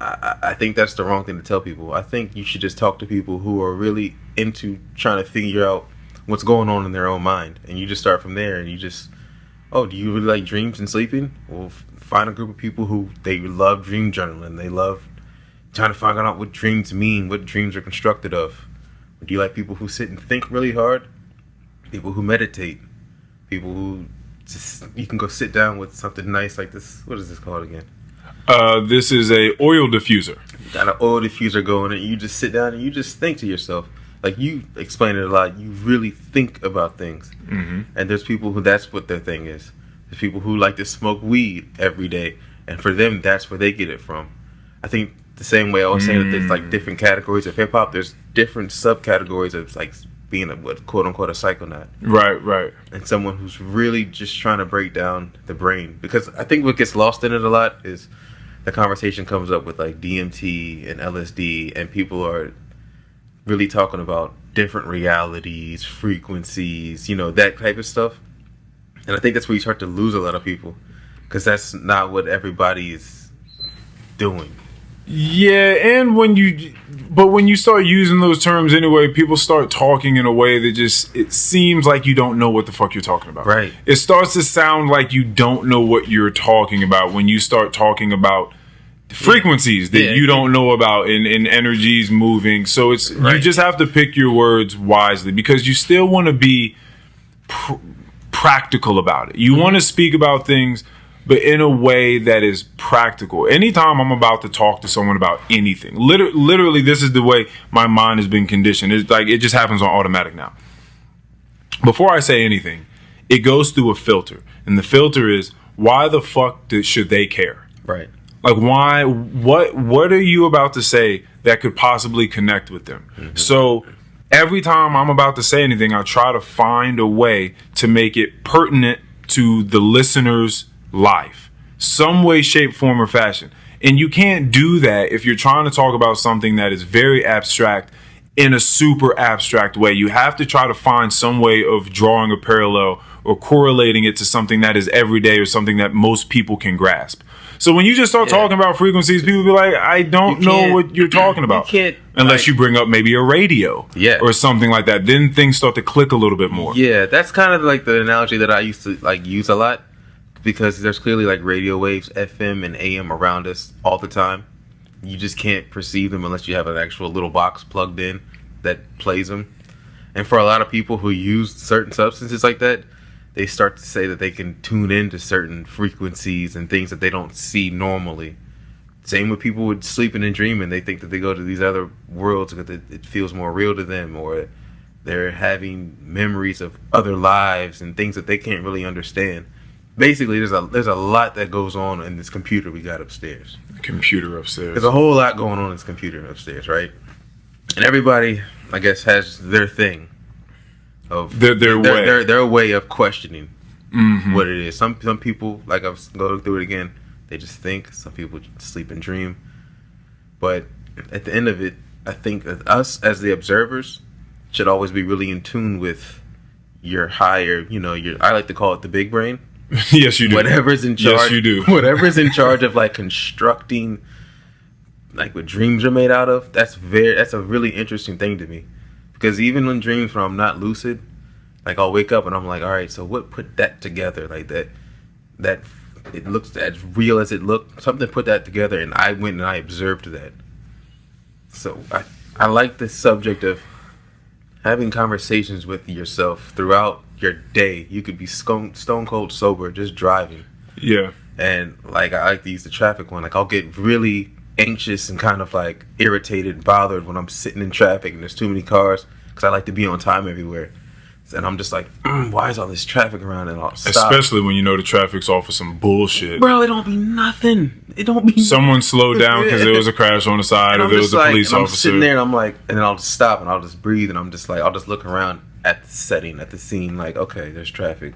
[SPEAKER 2] I think that's the wrong thing to tell people. I think you should just talk to people who are really into trying to figure out what's going on in their own mind. And you just start from there. And you just, oh, do you really like dreams and sleeping? Well, find a group of people who they love dream journaling. They love trying to find out what dreams mean, what dreams are constructed of. Do you like people who sit and think really hard? People who meditate? People who just, you can go sit down with something nice like this. What is this called again?
[SPEAKER 3] This is a oil diffuser.
[SPEAKER 2] You got an oil diffuser going, and you just sit down and you just think to yourself. Like, you explain it a lot. You really think about things. Mm-hmm. And there's people who that's what their thing is. There's people who like to smoke weed every day, and for them, that's where they get it from. I think the same way I was saying that there's like different categories of hip hop. There's different subcategories of like being a quote unquote a psychonaut.
[SPEAKER 3] Right.
[SPEAKER 2] And someone who's really just trying to break down the brain. Because I think what gets lost in it a lot is the conversation comes up with like DMT and LSD, and people are really talking about different realities, frequencies, that type of stuff. And I think that's where you start to lose a lot of people, because that's not what everybody is doing.
[SPEAKER 3] Yeah, and when you start using those terms anyway, people start talking in a way that it seems like you don't know what the fuck you're talking about.
[SPEAKER 2] Right.
[SPEAKER 3] It starts to sound like you don't know what you're talking about when you start talking about frequencies that you don't know about and energies moving. So it's you just have to pick your words wisely, because you still want to be practical about it. You want to speak about things, but in a way that is practical. Anytime I'm about to talk to someone about anything, literally this is the way my mind has been conditioned. It's like it just happens on automatic now. Before I say anything, it goes through a filter, and the filter is, why the fuck should they care?
[SPEAKER 2] Right.
[SPEAKER 3] Like, why? What are you about to say that could possibly connect with them? Mm-hmm. So every time I'm about to say anything, I try to find a way to make it pertinent to the listener's life, some way, shape, form, or fashion. And you can't do that if you're trying to talk about something that is very abstract in a super abstract way. You have to try to find some way of drawing a parallel or correlating it to something that is everyday or something that most people can grasp. So when you just start talking about frequencies, people be like, I don't know what you're talking about.
[SPEAKER 2] You can't,
[SPEAKER 3] unless you bring up maybe a radio or something like that. Then things start to click a little bit more.
[SPEAKER 2] Yeah, that's kind of like the analogy that I used to like use a lot, because there's clearly like radio waves, FM and AM around us all the time. You just can't perceive them unless you have an actual little box plugged in that plays them. And for a lot of people who use certain substances like that, they start to say that they can tune into certain frequencies and things that they don't see normally. Same with people with sleeping and dreaming. They think that they go to these other worlds because it feels more real to them, or they're having memories of other lives and things that they can't really understand. Basically, there's a lot that goes on in this computer we got upstairs.
[SPEAKER 3] Computer upstairs.
[SPEAKER 2] There's a whole lot going on in this computer upstairs, right? And everybody, I guess, has their thing. Of their way of questioning what it is. Some people, like I was going through it again, they just think. Some people sleep and dream. But at the end of it, I think that us as the observers should always be really in tune with your higher, I like to call it the big brain.
[SPEAKER 3] Yes, you do.
[SPEAKER 2] Whatever's in charge.
[SPEAKER 3] Yes, you do.
[SPEAKER 2] Whatever's in charge of like constructing, like what dreams are made out of. That's a really interesting thing to me. Because even in dreams where I'm not lucid, like I'll wake up and I'm like, all right, so what put that together? Like that it looks as real as it looked. Something put that together, and I went and I observed that. So I like the subject of having conversations with yourself throughout your day. You could be stone cold sober, just driving.
[SPEAKER 3] Yeah.
[SPEAKER 2] And like I like to use the traffic one. Like I'll get really anxious and kind of like irritated and bothered when I'm sitting in traffic and there's too many cars, because I like to be on time everywhere. And I'm just like, why is all this traffic around? And I'll stop.
[SPEAKER 3] Especially when you know the traffic's off for some bullshit.
[SPEAKER 2] Bro, it don't be nothing. It don't be
[SPEAKER 3] someone slowed down because there was a crash on the side, or there was a police officer.
[SPEAKER 2] I'm sitting there and I'm like, and then I'll just stop and I'll just breathe, and I'm just like, I'll just look around at the setting, at the scene, like, okay, there's traffic.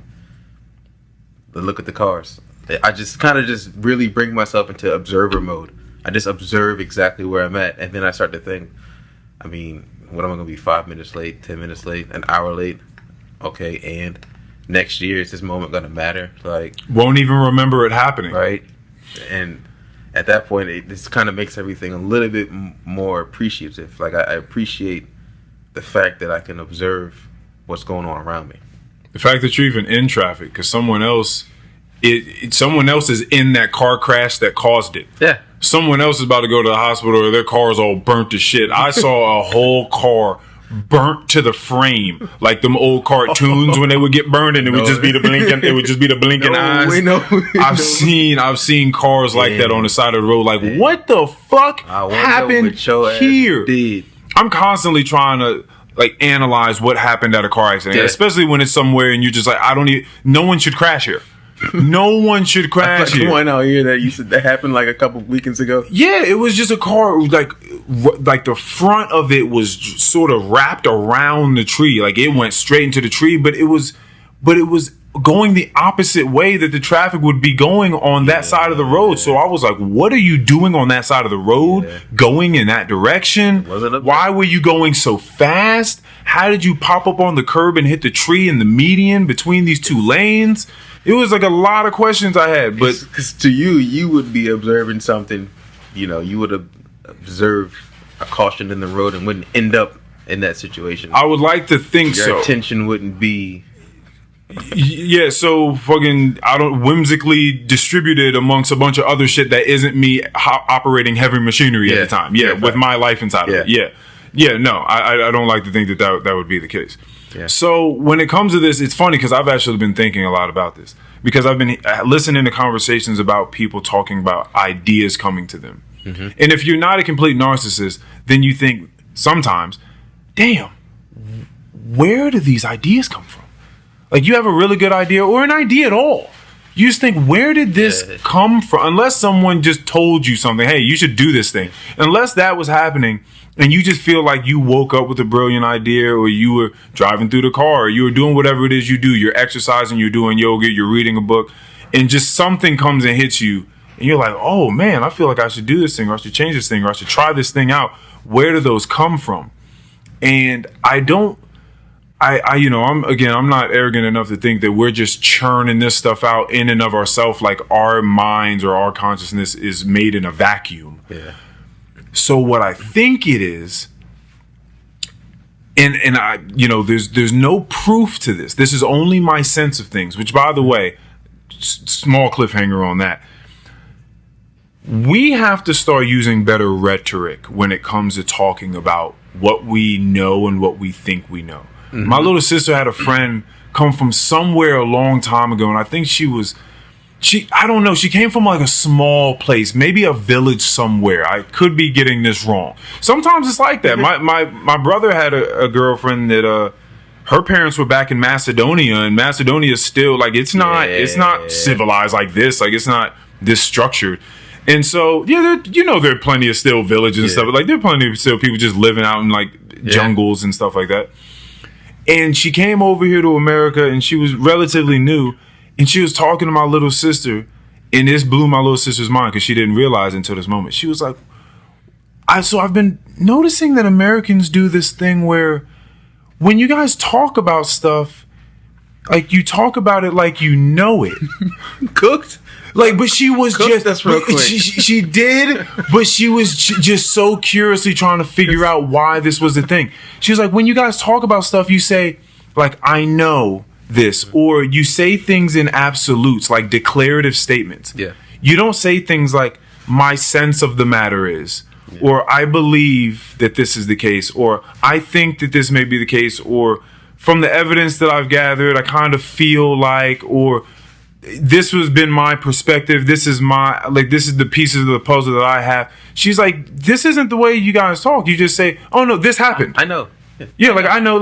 [SPEAKER 2] But look at the cars. I just kind of just really bring myself into observer mode. I just observe exactly where I'm at, and then I start to think, I mean, what am I going to be, 5 minutes late, 10 minutes late, an hour late? Okay, and next year, is this moment going to matter? Like,
[SPEAKER 3] won't even remember it happening.
[SPEAKER 2] Right? And at that point, this kind of makes everything a little bit more appreciative. Like, I appreciate the fact that I can observe what's going on around me.
[SPEAKER 3] The fact that you're even in traffic, because someone else is in that car crash that caused it.
[SPEAKER 2] Yeah.
[SPEAKER 3] Someone else is about to go to the hospital, or their car's all burnt to shit. I saw a whole car burnt to the frame, like them old cartoons when they would get burned, and it would just be the blinking. It would just be the blinking eyes. I've seen cars like that on the side of the road. Like, what the fuck happened here? I'm constantly trying to like analyze what happened at a car accident, especially when it's somewhere and you're just like, no one should crash here. No one should crash here.
[SPEAKER 2] One out here that you said that happened like a couple of weekends ago.
[SPEAKER 3] Yeah, it was just a car like the front of it was sort of wrapped around the tree, like it went straight into the tree, but it was going the opposite way that the traffic would be going on that side of the road. So I was like, what are you doing on that side of the road, going in that direction? Why were you going so fast? How did you pop up on the curb and hit the tree in the median between these two lanes? It was like a lot of questions I had, but
[SPEAKER 2] because to you would be observing something, you would observe a caution in the road and wouldn't end up in that situation.
[SPEAKER 3] I would like to think
[SPEAKER 2] your attention wouldn't be.
[SPEAKER 3] Yeah, so fucking whimsically distributed amongst a bunch of other shit that isn't me operating heavy machinery at the time. With my life inside of it. No, I don't like to think that would be the case. Yeah. So when it comes to this, it's funny because I've actually been thinking a lot about this because I've been listening to conversations about people talking about ideas coming to them. Mm-hmm. And if you're not a complete narcissist, then you think sometimes, damn, where do these ideas come from? Like you have a really good idea or an idea at all. You just think, where did this come from? Unless someone just told you something, hey, you should do this thing. Unless that was happening and you just feel like you woke up with a brilliant idea or you were driving through the car or you were doing whatever it is you do. You're exercising, you're doing yoga, you're reading a book, and just something comes and hits you. And you're like, oh, man, I feel like I should do this thing or I should change this thing or I should try this thing out. Where do those come from? And I'm not arrogant enough to think that we're just churning this stuff out in and of ourselves, like our minds or our consciousness is made in a vacuum. Yeah. So what I think it is, and there's no proof to this. This is only my sense of things, which, by the way, small cliffhanger on that. We have to start using better rhetoric when it comes to talking about what we know and what we think we know. Mm-hmm. My little sister had a friend come from somewhere a long time ago, and I think she came from like a small place, maybe a village somewhere. I could be getting this wrong. Sometimes it's like that. My brother had a girlfriend that her parents were back in Macedonia, and Macedonia is still like it's not civilized like this. Like it's not this structured. And so there are plenty of still villages and stuff. Like there are plenty of still people just living out in like jungles and stuff like that. And she came over here to America, and she was relatively new. And she was talking to my little sister, and this blew my little sister's mind because she didn't realize until this moment. She was like, I've been noticing that Americans do this thing where when you guys talk about stuff, like you talk about it like you know it.
[SPEAKER 2] Cooked?
[SPEAKER 3] Like, but she was
[SPEAKER 2] just that's real quick.
[SPEAKER 3] She did, but she was just so curiously trying to figure out why this was the thing. She was like, when you guys talk about stuff, you say, like, I know this, or you say things in absolutes, like declarative statements. Yeah. You don't say things like, my sense of the matter is, or I believe that this is the case, or I think that this may be the case, or from the evidence that I've gathered, I kind of feel like, or this has been my perspective. This is the pieces of the puzzle that I have. She's like, this isn't the way you guys talk. You just say, oh no, this happened.
[SPEAKER 2] I know.
[SPEAKER 3] Yeah, like I know,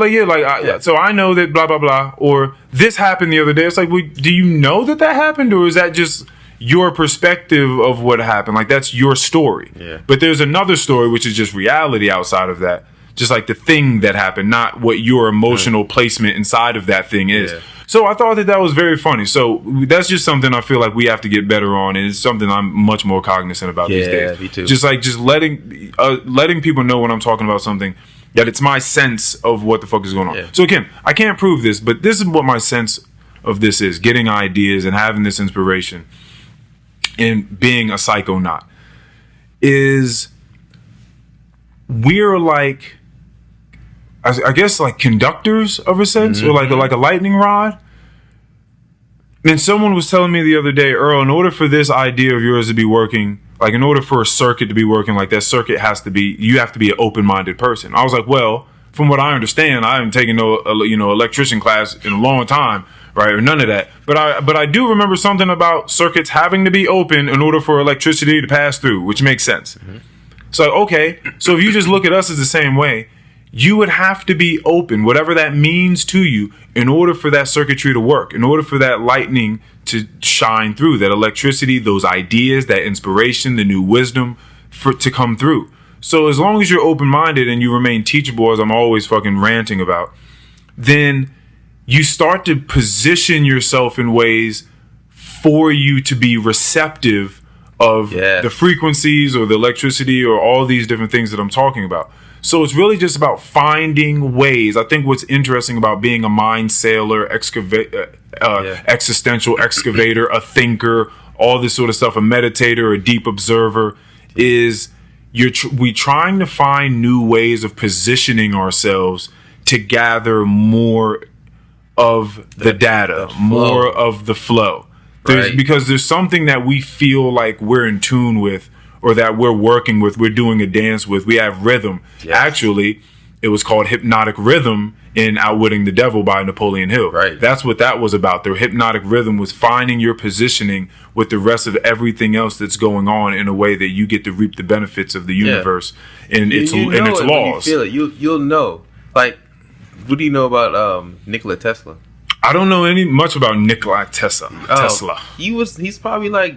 [SPEAKER 3] so I know that blah blah blah, or this happened the other day. It's like, well, do you know that happened, or is that just your perspective of what happened? Like that's your story. Yeah. But there's another story which is just reality outside of that, just like the thing that happened, not what your emotional placement inside of that thing is. Yeah. So I thought that was very funny. So that's just something I feel like we have to get better on, and it's something I'm much more cognizant about these days. Me too. Just letting people know when I'm talking about something, that it's my sense of what the fuck is going on. Yeah. So again, I can't prove this, but this is what my sense of this is: getting ideas and having this inspiration, and being a psychonaut is we're like, I guess like conductors of a sense, or like a lightning rod. And someone was telling me the other day, Earl, in order for this idea of yours to be working, in order for a circuit to be working, like that circuit you have to be an open-minded person. I was like, well, from what I understand, I haven't taken no electrician class in a long time, right, or none of that. But I do remember something about circuits having to be open in order for electricity to pass through, which makes sense. Mm-hmm. So okay, so if you just look at us as the same way, you would have to be open, whatever that means to you, in order for that circuitry to work, in order for that lightning to shine through, that electricity, those ideas, that inspiration, the new wisdom to come through. So as long as you're open-minded and you remain teachable, as I'm always fucking ranting about, then you start to position yourself in ways for you to be receptive of the frequencies or the electricity or all these different things that I'm talking about. So it's really just about finding ways. I think what's interesting about being a mind sailor, existential excavator, a thinker, all this sort of stuff, a meditator, a deep observer, is we trying to find new ways of positioning ourselves to gather more of the data, more of the flow. Because there's something that we feel like we're in tune with, or that we're working with, we're doing a dance with. We have rhythm. Yes. Actually, it was called hypnotic rhythm in Outwitting the Devil by Napoleon Hill. Right. That's what that was about. The hypnotic rhythm was finding your positioning with the rest of everything else that's going on in a way that you get to reap the benefits of the universe and its laws.
[SPEAKER 2] When you feel it, you'll know. Like, what do you know about Nikola Tesla?
[SPEAKER 3] I don't know much about Nikola Tesla.
[SPEAKER 2] He's probably like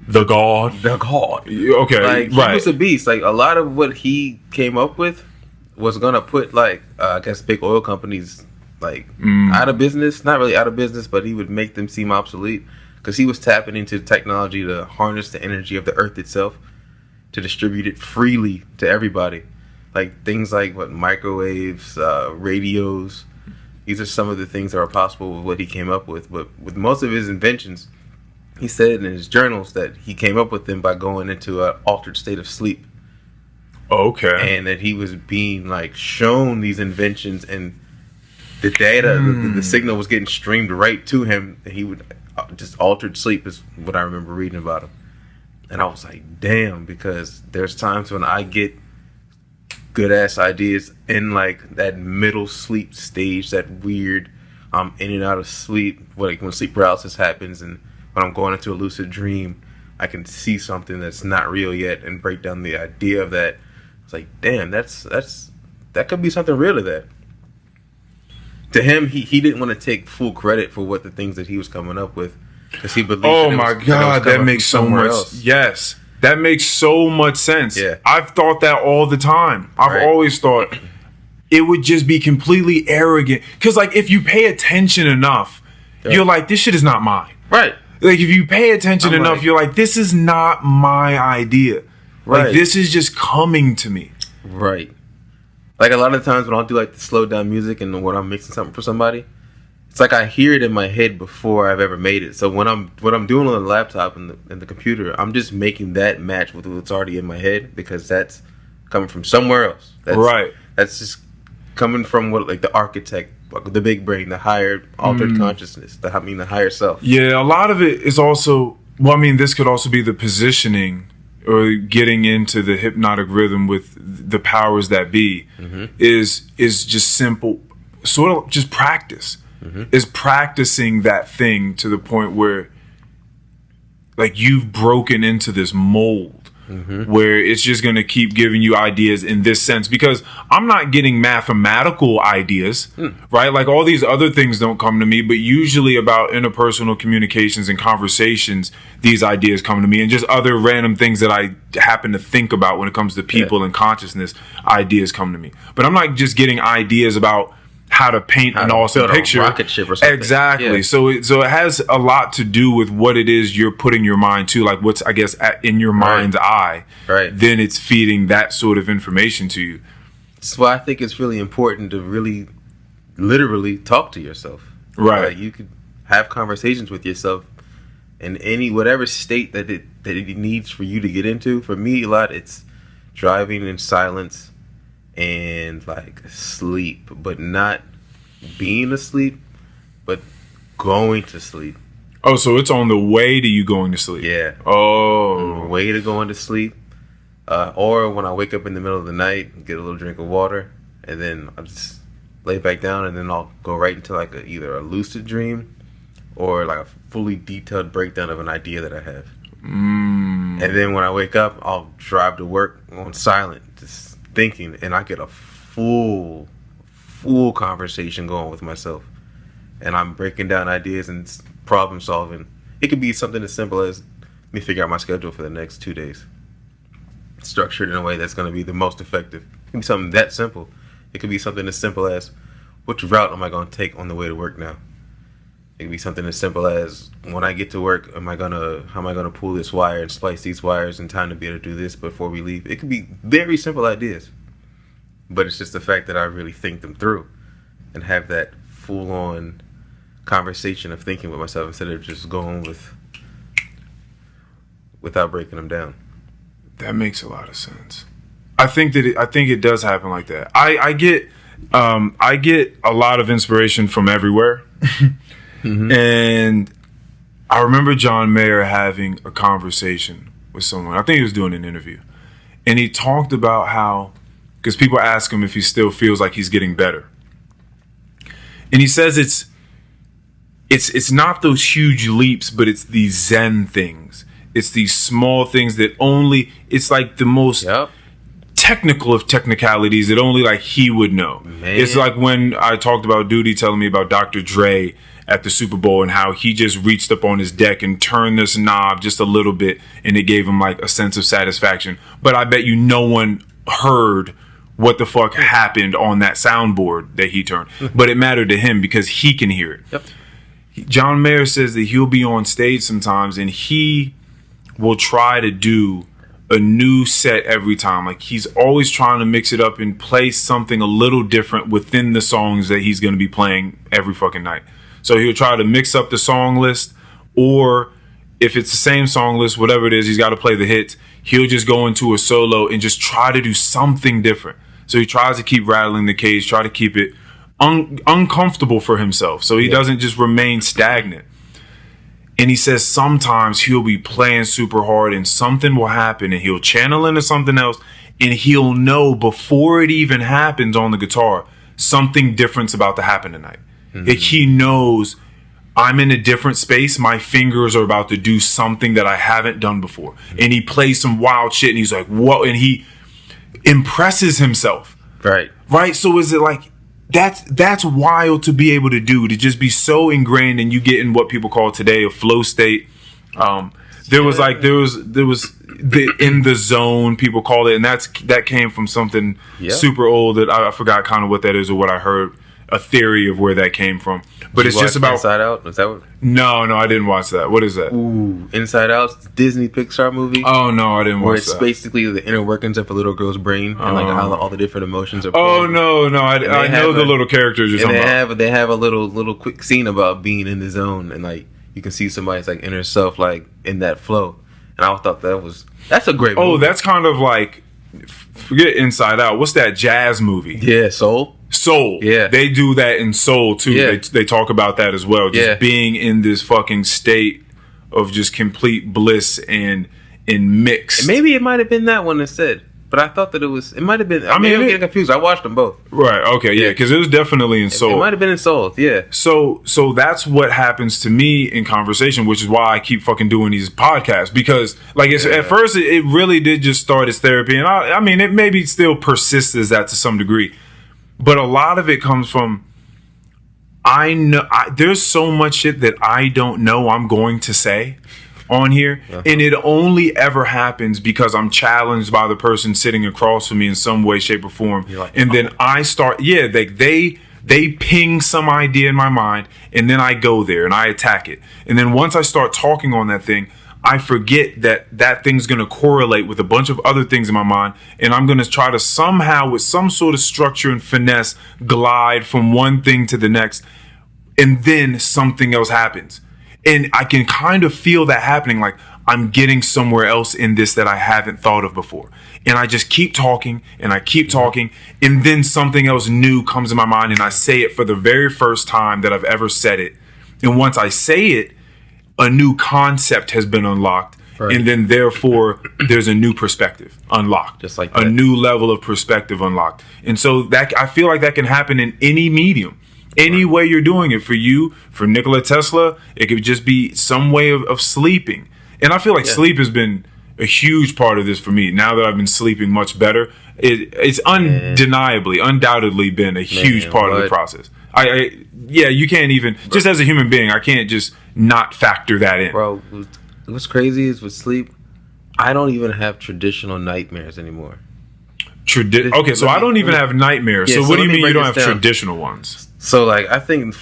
[SPEAKER 3] the god. Okay,
[SPEAKER 2] like, he was a beast. Like, a lot of what he came up with was gonna put, like, I guess big oil companies like out of business. Not really out of business, but he would make them seem obsolete because he was tapping into technology to harness the energy of the earth itself to distribute it freely to everybody. Like things like microwaves, radios. These are some of the things that are possible with what he came up with. But with most of his inventions, he said in his journals that he came up with them by going into an altered state of sleep.
[SPEAKER 3] Okay.
[SPEAKER 2] And that he was being like shown these inventions, and the data, the signal was getting streamed right to him. And he would just altered sleep is what I remember reading about him. And I was like, damn, because there's times when I get good ass ideas in like that middle sleep stage, that weird, I'm in and out of sleep, like when sleep paralysis happens, and when I'm going into a lucid dream, I can see something that's not real yet and break down the idea of that. It's like, damn, that could be something real to that. To him, he didn't want to take full credit for what the things that he was coming up with, because he believed.
[SPEAKER 3] Oh my God, that makes so much. Yes, that makes so much sense. Yeah, I've thought that all the time. I've always thought it would just be completely arrogant, because like if you pay attention enough, you're like, this shit is not mine.
[SPEAKER 2] Right.
[SPEAKER 3] Like if you pay attention enough, you're like, this is not my idea. Right. Like this is just coming to me.
[SPEAKER 2] Right. Like a lot of times when I'll do like the slow down music and when I'm mixing something for somebody, it's like I hear it in my head before I've ever made it. So when I'm doing on the laptop and the computer, I'm just making that match with what's already in my head, because that's coming from somewhere else. That's just coming from what, like the architect, like the big brain, the higher altered consciousness, the higher self.
[SPEAKER 3] Yeah, a lot of it is also, well, I mean, this could also be the positioning or getting into the hypnotic rhythm with the powers that be, is just simple, sort of just practice. Is practicing that thing to the point where like you've broken into this mold where it's just going to keep giving you ideas in this sense, because I'm not getting mathematical ideas, right? Like all these other things don't come to me, but usually about interpersonal communications and conversations, these ideas come to me, and just other random things that I happen to think about when it comes to people and consciousness, ideas come to me. But I'm not just getting ideas about how to paint an awesome picture.
[SPEAKER 2] A rocket ship or something.
[SPEAKER 3] Exactly. Yeah. So it has a lot to do with what it is you're putting your mind to, like what's, I guess, in your mind's eye.
[SPEAKER 2] Right.
[SPEAKER 3] Then it's feeding that sort of information to you.
[SPEAKER 2] That's why I think it's really important to really, literally talk to yourself.
[SPEAKER 3] Right.
[SPEAKER 2] Like you could have conversations with yourself in whatever state that it needs for you to get into. For me, a lot it's driving in silence and like sleep, but not being asleep, but going to sleep.
[SPEAKER 3] Oh, so it's on the way to you going to sleep.
[SPEAKER 2] Yeah.
[SPEAKER 3] Oh.
[SPEAKER 2] On the way to going to sleep. Or when I wake up in the middle of the night, get a little drink of water, and then I'll just lay back down, and then I'll go right into like either a lucid dream or like a fully detailed breakdown of an idea that I have. And then when I wake up, I'll drive to work on silent, just thinking, and I get a full conversation going with myself. And I'm breaking down ideas and problem solving. It could be something as simple as me figure out my schedule for the next 2 days. Structured in a way that's going to be the most effective. It can be something that simple. It could be something as simple as, which route am I going to take on the way to work now? It could be something as simple as, when I get to work, how am I gonna pull this wire and splice these wires in time to be able to do this before we leave? It could be very simple ideas, but it's just the fact that I really think them through and have that full-on conversation of thinking with myself instead of just going without breaking them down.
[SPEAKER 3] That makes a lot of sense. I think it does happen like that. I get a lot of inspiration from everywhere. Mm-hmm. And I remember John Mayer having a conversation with someone. I think he was doing an interview. And he talked about how, because people ask him if he still feels like he's getting better. And he says it's not those huge leaps, but it's these Zen things. It's these small things that it's like the most technical of technicalities that only like he would know. Man. It's like when I talked about Duty telling me about Dr. Dre at the Super Bowl and how he just reached up on his deck and turned this knob just a little bit and it gave him like a sense of satisfaction. But I bet you no one heard what the fuck happened on that soundboard that he turned. But it mattered to him because he can hear it. Yep. John Mayer says that he'll be on stage sometimes and he will try to do a new set every time. Like he's always trying to mix it up and play something a little different within the songs that he's going to be playing every fucking night. So he'll try to mix up the song list, or if it's the same song list, whatever it is, he's got to play the hits. He'll just go into a solo and just try to do something different. So he tries to keep rattling the cage, try to keep it uncomfortable for himself. So he doesn't just remain stagnant. And he says sometimes he'll be playing super hard and something will happen and he'll channel into something else and he'll know before it even happens on the guitar, something different's about to happen tonight. Mm-hmm. Like he knows I'm in a different space. My fingers are about to do something that I haven't done before. Mm-hmm. And he plays some wild shit and he's like, whoa. And he impresses himself. Right. So is it like, that's wild to be able to do, to just be so ingrained and you get in what people call today a flow state. There was the in the zone, people call it, and that came from something super old that I forgot kind of what that is or what I heard, a theory of where that came from. But it's just about
[SPEAKER 2] Inside Out. Is that what?
[SPEAKER 3] No, I didn't watch that. What is that?
[SPEAKER 2] Ooh, Inside Out, Disney Pixar movie.
[SPEAKER 3] Oh no, I didn't watch that.
[SPEAKER 2] Where it's basically the inner workings of a little girl's brain and like how all the different emotions are.
[SPEAKER 3] Oh no, I know the little characters you're talking about.
[SPEAKER 2] They have a little quick scene about being in the zone and like you can see somebody's like inner self like in that flow. And I thought that's a great movie.
[SPEAKER 3] Oh, that's kind of like, forget Inside Out. What's that jazz movie?
[SPEAKER 2] Yeah, Soul.
[SPEAKER 3] Yeah, they do that in Soul too. Yeah. They talk about that as well. Just being in this fucking state of just complete bliss and mixed.
[SPEAKER 2] Maybe it might have been that one instead. But I thought that it might have been. I'm getting confused. I watched them both.
[SPEAKER 3] Right. Okay. Yeah. Because it was definitely in Soul.
[SPEAKER 2] It might have been in Soul. Yeah.
[SPEAKER 3] So that's what happens to me in conversation, which is why I keep fucking doing these podcasts. Because like at first it really did just start as therapy, and I mean it maybe still persists as that to some degree. But a lot of it comes from, I know there's so much shit that I don't know I'm going to say on here. Uh-huh. And it only ever happens because I'm challenged by the person sitting across from me in some way, shape, or form. Like, and then I start, they ping some idea in my mind, and then I go there and I attack it. And then once I start talking on that thing, I forget that thing's going to correlate with a bunch of other things in my mind, and I'm going to try to somehow, with some sort of structure and finesse, glide from one thing to the next, and then something else happens. And I can kind of feel that happening, like I'm getting somewhere else in this that I haven't thought of before. And I just keep talking, and I keep talking, and then something else new comes in my mind, and I say it for the very first time that I've ever said it. And once I say it, a new concept has been unlocked, and then therefore there's a new perspective unlocked,
[SPEAKER 2] just like that.
[SPEAKER 3] A new level of perspective unlocked. And so that I feel like that can happen in any medium, any way you're doing it. For you, for Nikola Tesla, it could just be some way of sleeping. And I feel like sleep has been a huge part of this for me. Now that I've been sleeping much better, it's undoubtedly been a huge part of the process. You can't even, just as a human being, I can't just not factor that in.
[SPEAKER 2] Bro, what's crazy is with sleep, I don't even have traditional nightmares anymore.
[SPEAKER 3] Okay, so I don't even have nightmares. So what do you mean you don't have traditional ones?
[SPEAKER 2] So like, I think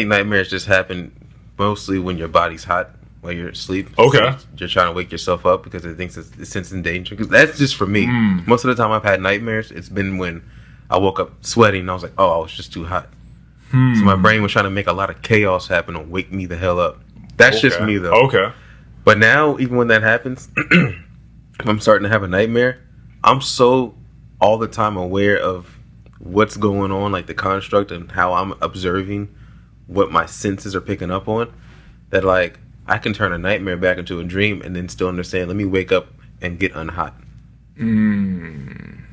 [SPEAKER 2] nightmares just happen mostly when your body's hot while you're asleep.
[SPEAKER 3] Okay.
[SPEAKER 2] So you're trying to wake yourself up because it thinks it's in danger. Because that's just for me. Most of the time I've had nightmares, it's been when I woke up sweating and I was like, oh, I was just too hot. So my brain was trying to make a lot of chaos happen and wake me the hell up. That's just me though.
[SPEAKER 3] Okay.
[SPEAKER 2] But now, even when that happens, if I'm starting to have a nightmare, I'm so all the time aware of what's going on, like the construct and how I'm observing what my senses are picking up on, that like I can turn a nightmare back into a dream and then still understand, let me wake up and get unhot.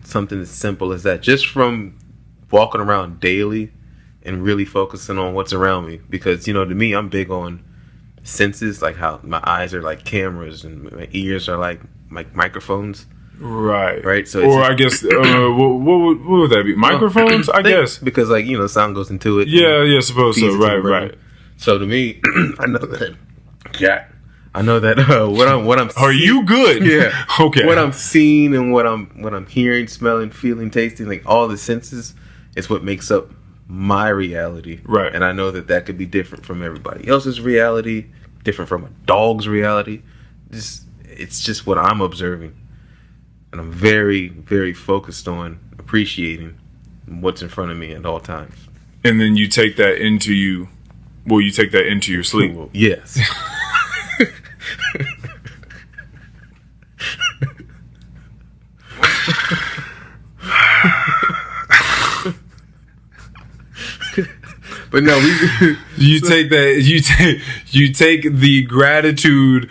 [SPEAKER 2] Something as simple as that, just from walking around daily and really focusing on what's around me. Because, to me, I'm big on senses, like how my eyes are like cameras and my ears are like microphones. Right. So,
[SPEAKER 3] or I guess what would that be? Microphones, I guess,
[SPEAKER 2] because like sound goes into it.
[SPEAKER 3] Yeah, suppose so. Right.
[SPEAKER 2] So to me, I know that. Yeah, I know that what I'm.
[SPEAKER 3] Are you good?
[SPEAKER 2] Yeah.
[SPEAKER 3] Okay.
[SPEAKER 2] What I'm seeing and what I'm hearing, smelling, feeling, tasting, like all the senses, is what makes up my reality.
[SPEAKER 3] Right.
[SPEAKER 2] And I know that could be different from everybody else's reality, different from a dog's reality. It's just what I'm observing. And I'm very, very focused on appreciating what's in front of me at all times.
[SPEAKER 3] And then you take that into you take that into your sleep.
[SPEAKER 2] Yes. But no,
[SPEAKER 3] you take the gratitude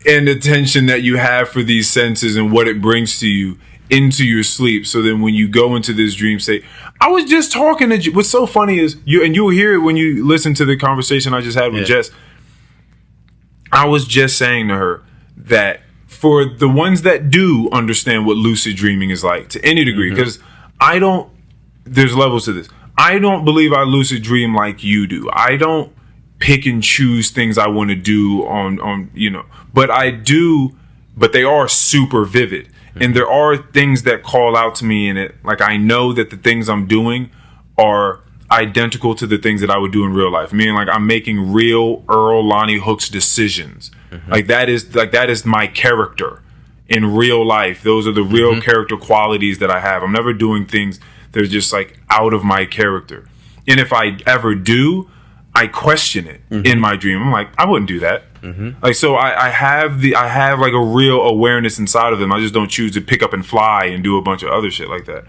[SPEAKER 3] and attention that you have for these senses and what it brings to you into your sleep. So then when you go into this dream state, I was just talking to you. What's so funny is you'll hear it when you listen to the conversation I just had with Jess. I was just saying to her that for the ones that do understand what lucid dreaming is like to any degree, because there's levels to this. I don't believe I lucid dream like you do. I don't pick and choose things I want to do on but I do, but they are super vivid. And there are things that call out to me in it. Like I know that the things I'm doing are identical to the things that I would do in real life. Meaning like I'm making real Earl Lonnie Hooks decisions. Like that is my character in real life. Those are the real character qualities that I have. I'm never doing things that are just like out of my character. And if I ever do, I question it in my dream. I'm like, I wouldn't do that. Like, so I have like a real awareness inside of them. I just don't choose to pick up and fly and do a bunch of other shit like that.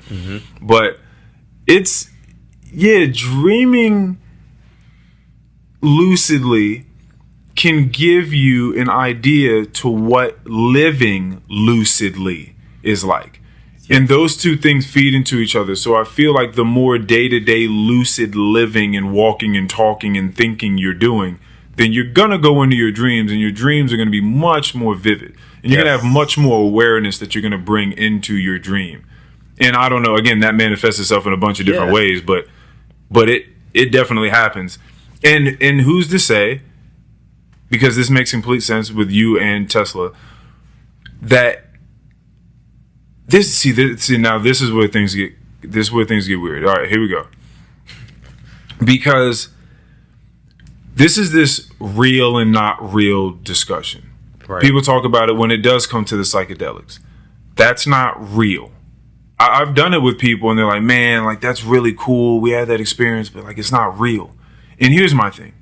[SPEAKER 3] But dreaming lucidly can give you an idea to what living lucidly is like. And those two things feed into each other. So I feel like the more day-to-day lucid living and walking and talking and thinking you're doing, then you're going to go into your dreams, and your dreams are going to be much more vivid. And you're going to have much more awareness that you're going to bring into your dream. And I don't know, again, that manifests itself in a bunch of different ways, but it definitely happens. And who's to say, because this makes complete sense with you and Tesla, that this is where things get weird. All right, here we go. Because this is this real and not real discussion. Right. People talk about it when it does come to the psychedelics. That's not real. I've done it with people and they're like, man, like that's really cool. We had that experience, but like it's not real. And here's my thing.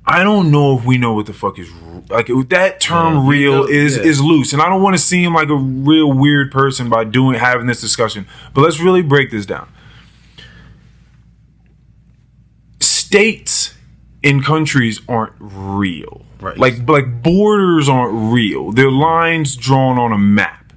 [SPEAKER 3] I don't know if we know what the fuck is like. That term "real" is loose, and I don't want to seem like a real weird person by having this discussion. But let's really break this down. States in countries aren't real. Right. Like borders aren't real. They're lines drawn on a map,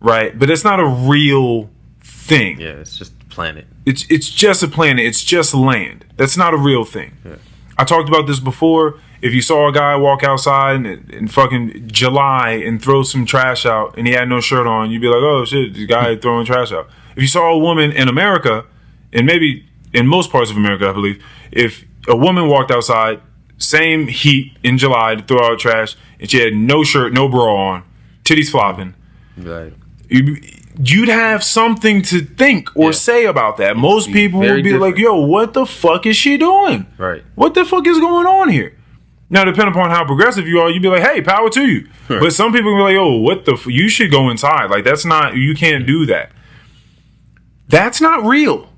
[SPEAKER 3] right? But it's not a real thing.
[SPEAKER 2] Yeah, it's just a planet.
[SPEAKER 3] It's just a planet. It's just land. That's not a real thing. Yeah. I talked about this before. If you saw a guy walk outside in fucking July and throw some trash out and he had no shirt on, you'd be like, oh shit, this guy throwing trash out. If you saw a woman in America, and maybe in most parts of America, I believe, if a woman walked outside, same heat in July to throw out trash, and she had no shirt, no bra on, titties flopping,
[SPEAKER 2] right.
[SPEAKER 3] You'd have something to think or say about that. Most people would be like, yo, what the fuck is she doing?
[SPEAKER 2] Right.
[SPEAKER 3] What the fuck is going on here? Now, depending upon how progressive you are, you'd be like, hey, power to you. Right. But some people will be like, oh, what the you should go inside. Like, that's not, you can't do that. That's not real.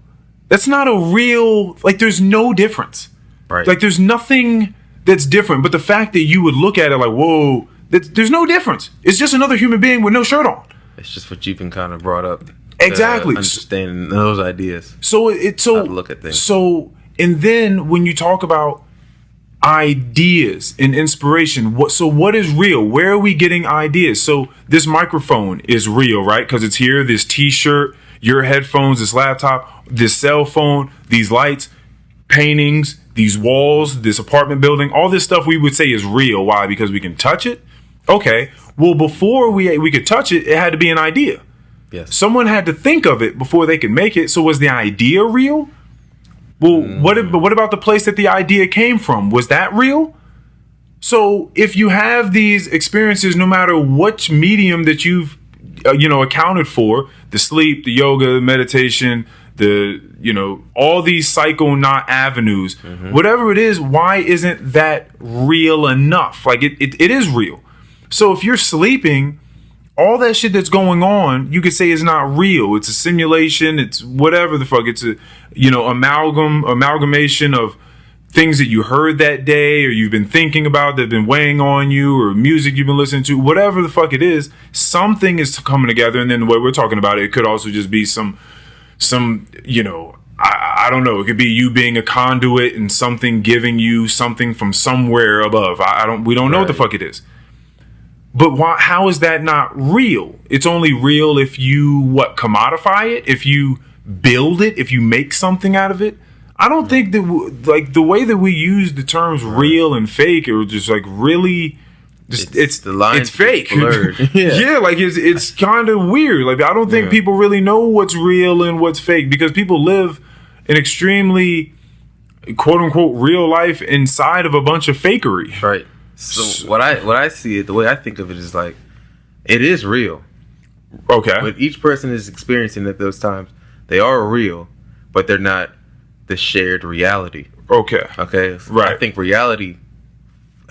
[SPEAKER 3] That's not a real, like, there's no difference.
[SPEAKER 2] Right.
[SPEAKER 3] Like, there's nothing that's different. But the fact that you would look at it like, whoa, there's no difference. It's just another human being with no shirt on.
[SPEAKER 2] It's just what you've been kind of brought up.
[SPEAKER 3] Exactly.
[SPEAKER 2] Understanding those ideas.
[SPEAKER 3] So it's so
[SPEAKER 2] how to look at things.
[SPEAKER 3] So, and then when you talk about ideas and inspiration, what is real? Where are we getting ideas? So this microphone is real, right? Because it's here. This T-shirt, your headphones, this laptop, this cell phone, these lights, paintings, these walls, this apartment building, all this stuff we would say is real. Why? Because we can touch it. Okay. Well, before we could touch it, it had to be an idea.
[SPEAKER 2] Yes.
[SPEAKER 3] Someone had to think of it before they could make it. So was the idea real? Well, what about the place that the idea came from? Was that real? So if you have these experiences, no matter which medium that you've accounted for, the sleep, the yoga, the meditation, all these psychonaut avenues, whatever it is, why isn't that real enough? Like it is real. So if you're sleeping, all that shit that's going on, you could say is not real. It's a simulation. It's whatever the fuck. It's a, amalgamation of things that you heard that day or you've been thinking about that have been weighing on you or music you've been listening to, whatever the fuck it is, something is coming together. And then the way we're talking about it could also just be some, I don't know. It could be you being a conduit and something giving you something from somewhere above. We don't know what the fuck it is. But how is that not real? It's only real if you, commodify it? If you build it? If you make something out of it? I don't think that, the way that we use the terms real and fake are just, really... It's the line. It's fake. Yeah, it's kind of weird. Like, I don't think people really know what's real and what's fake because people live an extremely, quote-unquote, real life inside of a bunch of fakery.
[SPEAKER 2] Right. So what I see it, the way I think of it is like, it is real.
[SPEAKER 3] Okay.
[SPEAKER 2] What each person is experiencing at those times, they are real, but they're not the shared reality.
[SPEAKER 3] Okay.
[SPEAKER 2] Okay.
[SPEAKER 3] Right.
[SPEAKER 2] I think reality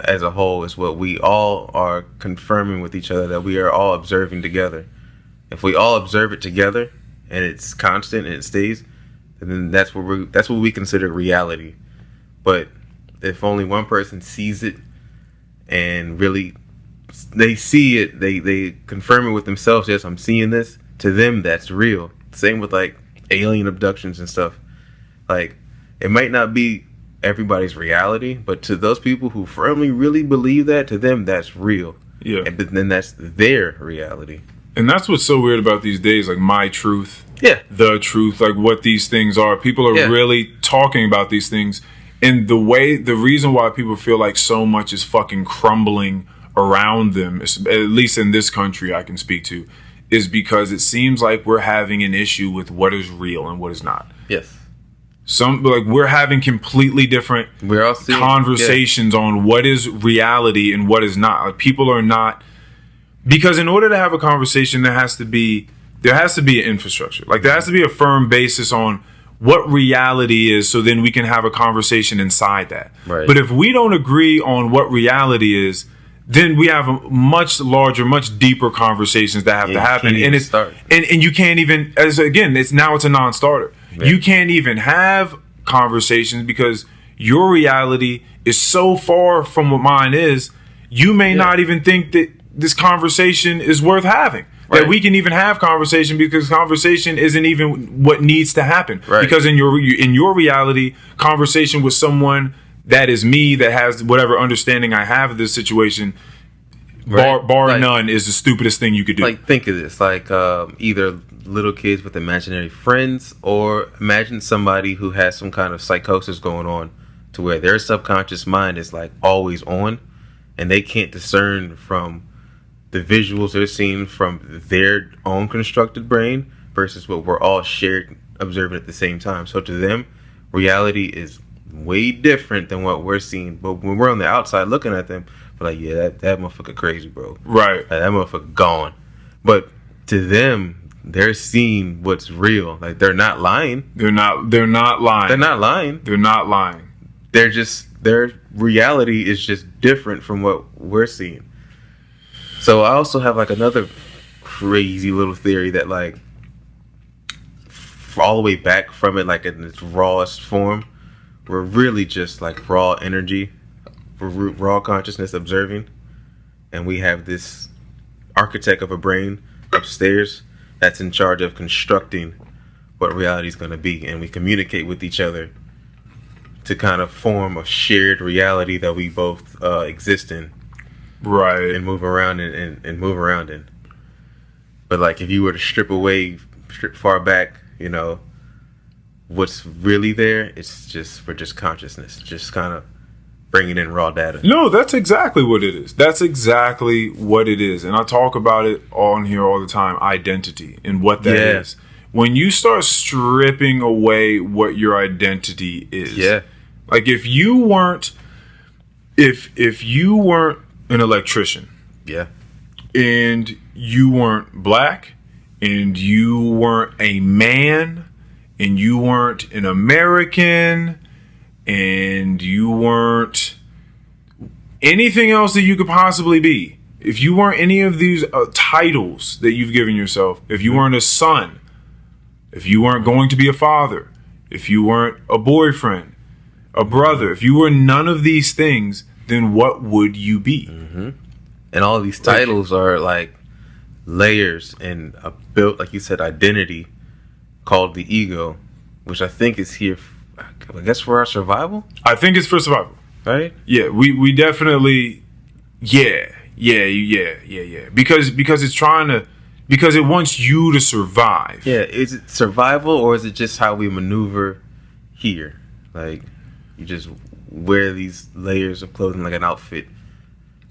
[SPEAKER 2] as a whole is what we all are confirming with each other that we are all observing together. If we all observe it together and it's constant and it stays, then that's what we consider reality. But if only one person sees it and really they see it, they confirm it with themselves, yes, I'm seeing this, to them that's real. Same with alien abductions and stuff. It might not be everybody's reality, but to those people who firmly really believe that, to them that's real.
[SPEAKER 3] Yeah.
[SPEAKER 2] But then that's their reality.
[SPEAKER 3] And that's what's so weird about these days, my truth.
[SPEAKER 2] Yeah.
[SPEAKER 3] The truth, what these things are. People are really talking about these things. And the reason why people feel like so much is fucking crumbling around them, at least in this country I can speak to, is because it seems like we're having an issue with what is real and what is not.
[SPEAKER 2] Yes.
[SPEAKER 3] We're having completely different conversations on what is reality and what is not. People are not, because in order to have a conversation, there has to be an infrastructure. There has to be a firm basis on what reality is, so then we can have a conversation inside that.
[SPEAKER 2] Right.
[SPEAKER 3] But if we don't agree on what reality is, then we have a much larger, much deeper conversations that have to happen. And you can't even, it's a non-starter. Yeah. You can't even have conversations because your reality is so far from what mine is. You may not even think that this conversation is worth having. Right. That we can even have conversation because conversation isn't even what needs to happen.
[SPEAKER 2] Right.
[SPEAKER 3] Because in your reality, conversation with someone that is me, that has whatever understanding I have of this situation, bar like, none, is the stupidest thing you could do.
[SPEAKER 2] Like, think of this, like either little kids with imaginary friends, or imagine somebody who has some kind of psychosis going on to where their subconscious mind is like always on, and they can't discern from the visuals they're seeing from their own constructed brain versus what we're all shared observing at the same time. So to them, reality is way different than what we're seeing. But when we're on the outside looking at them, we're like, yeah, that motherfucker crazy, bro.
[SPEAKER 3] Right.
[SPEAKER 2] Like, that motherfucker gone. But to them, they're seeing what's real. Like, they're not lying.
[SPEAKER 3] They're not lying.
[SPEAKER 2] They're not lying.
[SPEAKER 3] They're not lying.
[SPEAKER 2] They're just, their reality is just different from what we're seeing. So I also have like another crazy little theory that like all the way back from it, like in its rawest form, we're really just like raw energy, raw consciousness observing, and we have this architect of a brain upstairs that's in charge of constructing what reality is going to be, and we communicate with each other to kind of form a shared reality that we both exist in.
[SPEAKER 3] Right.
[SPEAKER 2] And move around and move around in. But like if you were to strip far back, you know, what's really there, it's just for just consciousness, just kind of bringing in raw data.
[SPEAKER 3] No, that's exactly what it is. That's exactly what it is. And I talk about it on here all the time, identity and what that is. When you start stripping away what your identity is.
[SPEAKER 2] Yeah.
[SPEAKER 3] Like if you weren't an electrician.
[SPEAKER 2] Yeah.
[SPEAKER 3] And you weren't black, and you weren't a man, and you weren't an American, and you weren't anything else that you could possibly be. If you weren't any of these titles that you've given yourself, if you weren't a son, if you weren't going to be a father, if you weren't a boyfriend, a brother, if you were none of these things, then what would you be?
[SPEAKER 2] Mm-hmm. And all of these titles are like layers and a built, like you said, identity called the ego, which I think is here, I guess, for our survival.
[SPEAKER 3] I think it's for survival,
[SPEAKER 2] right?
[SPEAKER 3] Yeah, we definitely, yeah. Because it's trying to, because it wants you to survive.
[SPEAKER 2] Yeah, is it survival or is it just how we maneuver here? Like you just wear these layers of clothing like an outfit.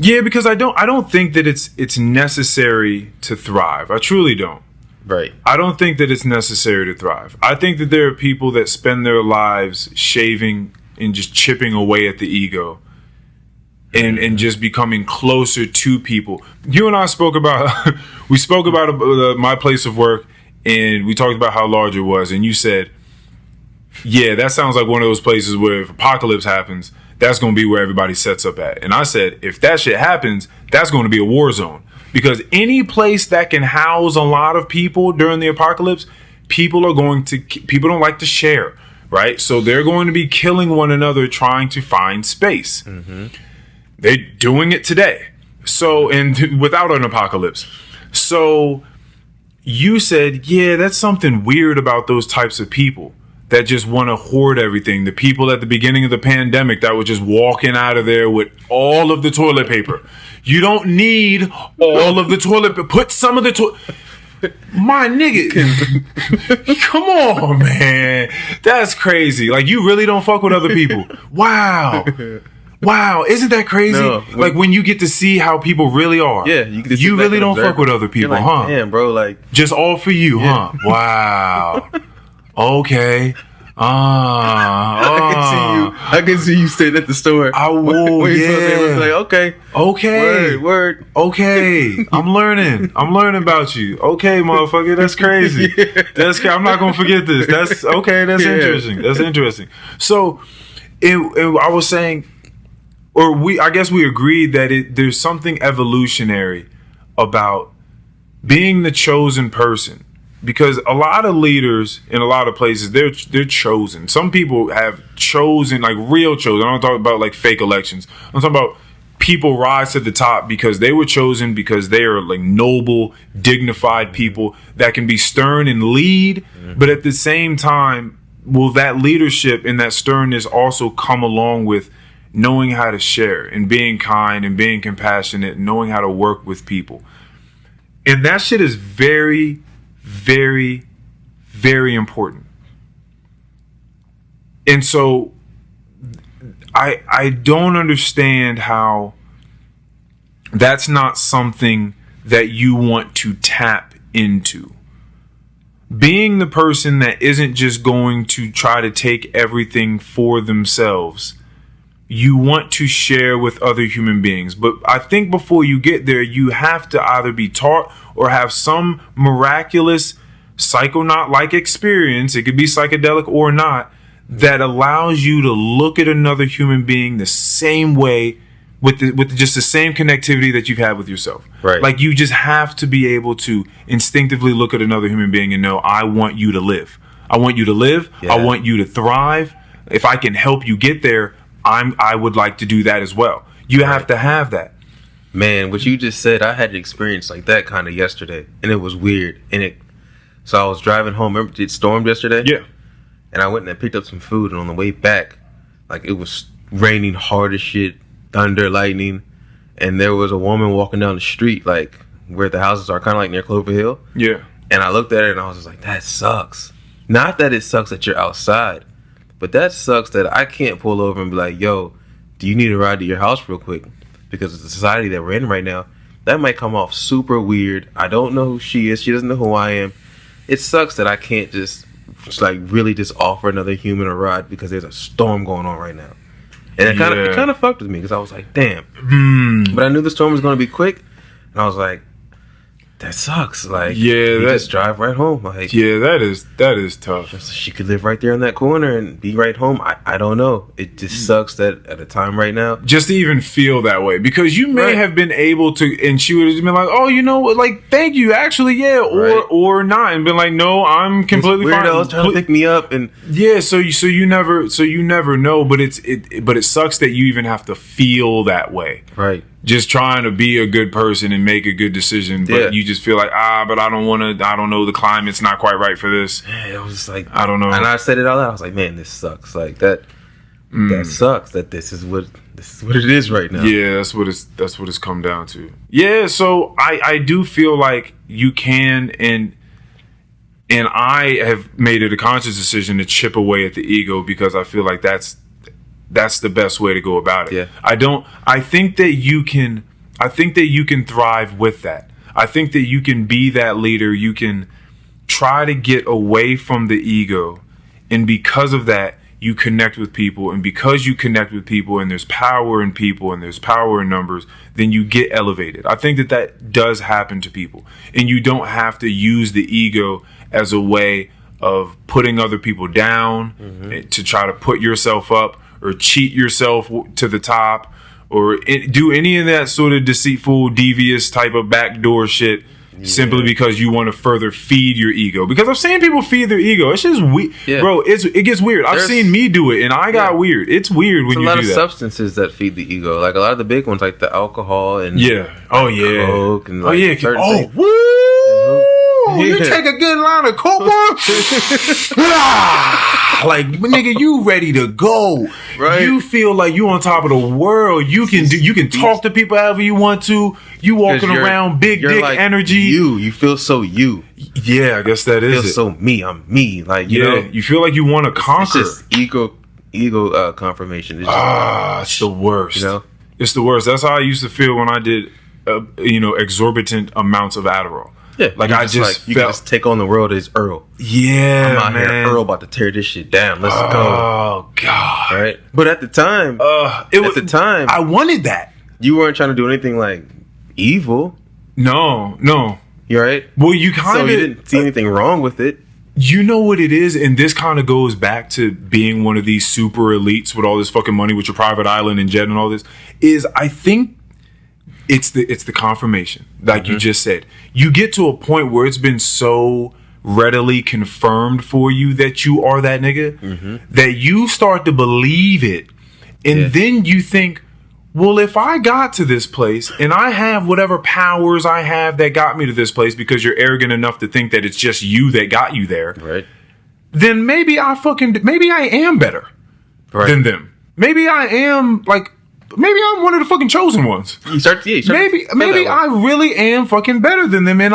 [SPEAKER 3] Yeah, because I don't think that it's necessary to thrive. I truly don't.
[SPEAKER 2] Right.
[SPEAKER 3] I don't think that it's necessary to thrive. I think that there are people that spend their lives shaving and just chipping away at the ego and just becoming closer to people. You and I spoke about my place of work, and we talked about how large it was, and you said, yeah, that sounds like one of those places where if apocalypse happens, that's going to be where everybody sets up at. And I said, if that shit happens, that's going to be a war zone. Because any place that can house a lot of people during the apocalypse, people don't like to share, right? So they're going to be killing one another trying to find space. Mm-hmm. They're doing it today. So, and without an apocalypse. So you said, yeah, that's something weird about those types of people that just want to hoard everything. The people at the beginning of the pandemic that were just walking out of there with all of the toilet paper. You don't need all of the toilet paper. Put some of the toilet... My nigga. Come on, man. That's crazy. Like, you really don't fuck with other people. Wow. Isn't that crazy? No, like, when you get to see how people really are.
[SPEAKER 2] Yeah.
[SPEAKER 3] You really don't fuck with other people,
[SPEAKER 2] like,
[SPEAKER 3] huh?
[SPEAKER 2] Damn, bro, like...
[SPEAKER 3] Just all for you, huh? Wow. Okay.
[SPEAKER 2] I can see you staying at the store.
[SPEAKER 3] I will. Yeah.
[SPEAKER 2] Like, okay. Word.
[SPEAKER 3] Okay. I'm learning about you. Okay, motherfucker. That's crazy. Yeah. I'm not gonna forget this. That's okay. That's interesting. So, I was saying, I guess we agreed that there's something evolutionary about being the chosen person. Because a lot of leaders in a lot of places, they're chosen. Some people have chosen, like real chosen. I don't talk about like fake elections. I'm talking about people rise to the top because they were chosen, because they are like noble, dignified people that can be stern and lead. Mm-hmm. But at the same time, will that leadership and that sternness also come along with knowing how to share and being kind and being compassionate and knowing how to work with people. And that shit is very, very, very important. And so I don't understand how that's not something that you want to tap into. Being the person that isn't just going to try to take everything for themselves. You want to share with other human beings. But I think before you get there, you have to either be taught or have some miraculous psychonaut-like experience. It could be psychedelic or not. That allows you to look at another human being the same way with just the same connectivity that you've had with yourself.
[SPEAKER 2] Right.
[SPEAKER 3] Like you just have to be able to instinctively look at another human being and know, I want you to live. I want you to live. Yeah. I want you to thrive. If I can help you get there, I would like to do that as well. You have to have that.
[SPEAKER 2] Man, what you just said, I had an experience like that kind of yesterday, and it was weird. So I was driving home. Remember it stormed yesterday?
[SPEAKER 3] Yeah.
[SPEAKER 2] And I went and picked up some food, and on the way back, like it was raining hard as shit, thunder, lightning, and there was a woman walking down the street, like where the houses are, kind of like near Clover Hill.
[SPEAKER 3] Yeah.
[SPEAKER 2] And I looked at her, and I was just like, that sucks. Not that it sucks that you're outside, but that sucks that I can't pull over and be like, yo, do you need a ride to your house real quick? Because of the society that we're in right now, that might come off super weird. I don't know who she is. She doesn't know who I am. It sucks that I can't just like really just offer another human a ride because there's a storm going on right now. And it kind of fucked with me because I was like, damn. But I knew the storm was going to be quick. And I was like, that sucks. Like, just drive right home. Like,
[SPEAKER 3] that is tough.
[SPEAKER 2] She could live right there in that corner and be right home. I don't know. It just sucks that at a time right now,
[SPEAKER 3] just to even feel that way, because you may have been able to, and she would have been like, oh, you know what, like, thank you, actually, yeah, or not, and been like, no, I'm completely fine.
[SPEAKER 2] Weirdos trying to pick me up, and
[SPEAKER 3] so you never know, but it sucks that you even have to feel that way,
[SPEAKER 2] right?
[SPEAKER 3] Just trying to be a good person and make a good decision, but you just feel like, but I don't know, the climate's not quite right for this.
[SPEAKER 2] Yeah, it was just like,
[SPEAKER 3] I don't know.
[SPEAKER 2] And I said it out loud. I was like, man, this sucks. Like that sucks that this is what it is right now.
[SPEAKER 3] Yeah, that's what it's come down to. Yeah, so I do feel like you can, and I have made it a conscious decision to chip away at the ego, because I feel like that's the best way to go about it.
[SPEAKER 2] Yeah.
[SPEAKER 3] I think that you can thrive with that. I think that you can be that leader. You can try to get away from the ego. And because of that, you connect with people. And because you connect with people, and there's power in people, and there's power in numbers, then you get elevated. I think that does happen to people. And you don't have to use the ego as a way of putting other people down, to try to put yourself up, or cheat yourself to the top, or do any of that sort of deceitful, devious type of backdoor shit, simply because you want to further feed your ego. Because I've seen people feed their ego. It's just weird, bro. It gets weird. I've seen me do it, and I got weird. It's weird when you do that.
[SPEAKER 2] There's a lot of substances that feed the ego, like a lot of the big ones, like the alcohol and coke and
[SPEAKER 3] you take a good line of coke, like, nigga, you ready to go.
[SPEAKER 2] Right.
[SPEAKER 3] You feel like you on top of the world. You can talk to people however you want to. You walking around big dick like energy.
[SPEAKER 2] You feel so you.
[SPEAKER 3] Yeah, I guess that is it.
[SPEAKER 2] So me. I'm me. Like, you know,
[SPEAKER 3] you feel like you want to conquer.
[SPEAKER 2] It's just ego confirmation.
[SPEAKER 3] It's the worst.
[SPEAKER 2] You know,
[SPEAKER 3] it's the worst. That's how I used to feel when I did, exorbitant amounts of Adderall.
[SPEAKER 2] Yeah,
[SPEAKER 3] like I just
[SPEAKER 2] you can just take on the world as Earl.
[SPEAKER 3] Yeah,
[SPEAKER 2] I'm out here, Earl, about to tear this shit down. Let's go.
[SPEAKER 3] Oh God!
[SPEAKER 2] Right, but at the time,
[SPEAKER 3] I wanted that.
[SPEAKER 2] You weren't trying to do anything like evil.
[SPEAKER 3] No.
[SPEAKER 2] You're right.
[SPEAKER 3] Well, you
[SPEAKER 2] didn't see anything wrong with it.
[SPEAKER 3] You know what it is, and this kind of goes back to being one of these super elites with all this fucking money, with your private island and jet and all this. Is I think. It's the confirmation, like you just said. You get to a point where it's been so readily confirmed for you that you are that nigga, that you start to believe it. And then you think, well, if I got to this place and I have whatever powers I have that got me to this place, because you're arrogant enough to think that it's just you that got you there,
[SPEAKER 2] right?
[SPEAKER 3] Then maybe I am better than them. maybe I am like, maybe I'm one of the fucking chosen ones. Maybe I really am fucking better than them, and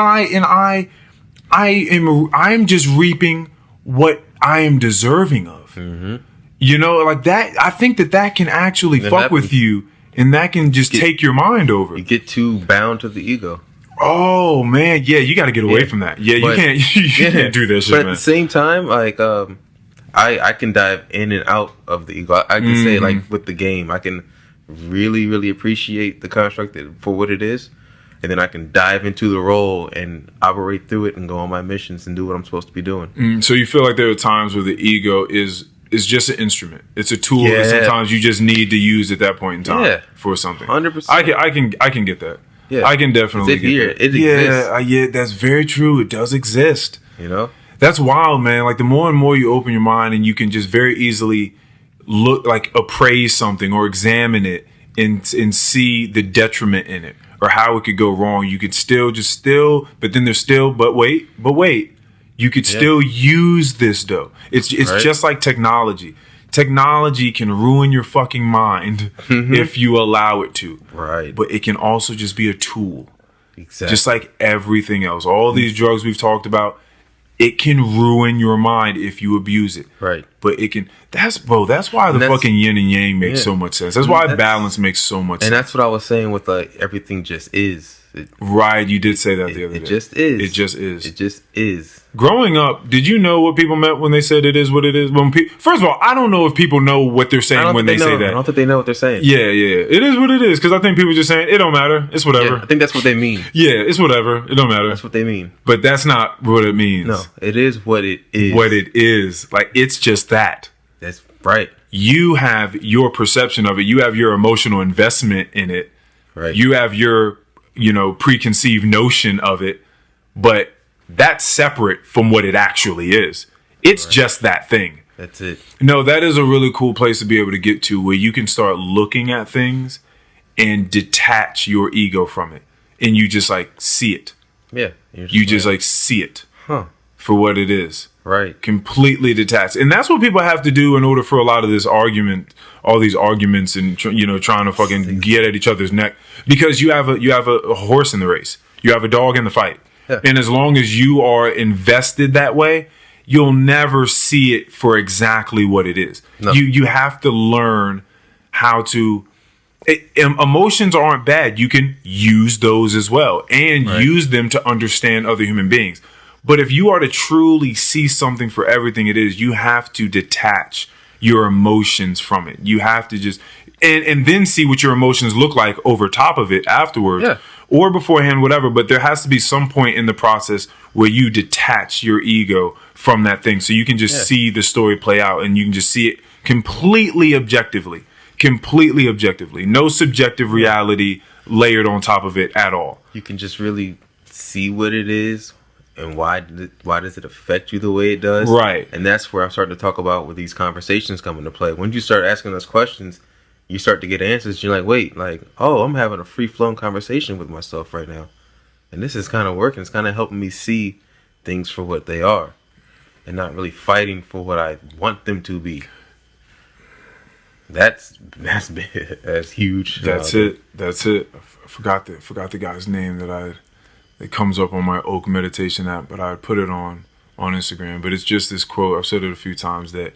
[SPEAKER 3] I'm just reaping what I am deserving of. Mm-hmm. You know, like that. I think that can actually fuck with you, and that can just take your mind over.
[SPEAKER 2] You get too bound to the ego.
[SPEAKER 3] Oh man, yeah, you got to get away from that. Yeah, you can't do that shit.
[SPEAKER 2] But at the same time, like, I can dive in and out of the ego. I can say, like, with the game, I can really, really appreciate the construct for what it is, and then I can dive into the role and operate through it and go on my missions and do what I'm supposed to be doing.
[SPEAKER 3] So you feel like there are times where the ego is just an instrument. It's a tool that sometimes you just need to use at that point in time for something.
[SPEAKER 2] 100%.
[SPEAKER 3] I can get that. Yeah, I can definitely get that.
[SPEAKER 2] It exists.
[SPEAKER 3] Yeah, that's very true. It does exist.
[SPEAKER 2] You know,
[SPEAKER 3] that's wild, man. Like the more and more you open your mind, and you can just very easily appraise something or examine it and see the detriment in it or how it could go wrong. You could but then there's still, but wait. You could still use this though. It's just like technology. Technology can ruin your fucking mind if you allow it to.
[SPEAKER 2] Right.
[SPEAKER 3] But it can also just be a tool.
[SPEAKER 2] Exactly.
[SPEAKER 3] Just like everything else. All these drugs we've talked about, it can ruin your mind if you abuse it.
[SPEAKER 2] Right.
[SPEAKER 3] But it can. That's why the fucking yin and yang makes so much sense. That's why balance makes so much sense.
[SPEAKER 2] And that's what I was saying with like everything just is.
[SPEAKER 3] Right, you did say that the other day.
[SPEAKER 2] It just is.
[SPEAKER 3] It just is.
[SPEAKER 2] It just is.
[SPEAKER 3] Growing up, did you know what people meant when they said it is what it is? First of all, I don't know if people know what they're saying when they say that.
[SPEAKER 2] I don't think they know what they're saying.
[SPEAKER 3] Yeah. It is what it is. Because I think people are just saying, it don't matter. It's whatever.
[SPEAKER 2] Yeah, I think that's what they mean.
[SPEAKER 3] Yeah, it's whatever. It don't matter.
[SPEAKER 2] That's what they mean.
[SPEAKER 3] But that's not what it means.
[SPEAKER 2] No, it is what it is.
[SPEAKER 3] What it is. Like, it's just that.
[SPEAKER 2] That's right.
[SPEAKER 3] You have your perception of it. You have your emotional investment in it.
[SPEAKER 2] Right.
[SPEAKER 3] You have your preconceived notion of it, but that's separate from what it actually is. It's just that thing.
[SPEAKER 2] That's it.
[SPEAKER 3] No, that is a really cool place to be able to get to, where you can start looking at things and detach your ego from it, and you just like see it.
[SPEAKER 2] Yeah.
[SPEAKER 3] You just like see it for what it is.
[SPEAKER 2] Right.
[SPEAKER 3] Completely detached. And that's what people have to do in order for a lot of this argument, all these arguments and, trying to fucking get at each other's neck, because you have a horse in the race. You have a dog in the fight. Yeah. And as long as you are invested that way, you'll never see it for exactly what it is. No. You have to learn how to... emotions aren't bad. You can use those as well and use them to understand other human beings. But if you are to truly see something for everything it is, you have to detach your emotions from it. You have to just, and then see what your emotions look like over top of it afterwards or beforehand, whatever. But there has to be some point in the process where you detach your ego from that thing. So you can just see the story play out, and you can just see it completely objectively. No subjective reality layered on top of it at all.
[SPEAKER 2] You can just really see what it is. And why does it affect you the way it does?
[SPEAKER 3] Right.
[SPEAKER 2] And that's where I'm starting to talk about with these conversations come into play. When you start asking those questions, you start to get answers. You're like, wait, I'm having a free-flowing conversation with myself right now. And this is kind of working. It's kind of helping me see things for what they are and not really fighting for what I want them to be. That's huge.
[SPEAKER 3] That's it. I forgot the guy's name it comes up on my Oak meditation app, but I put it on Instagram. But it's just this quote. I've said it a few times, that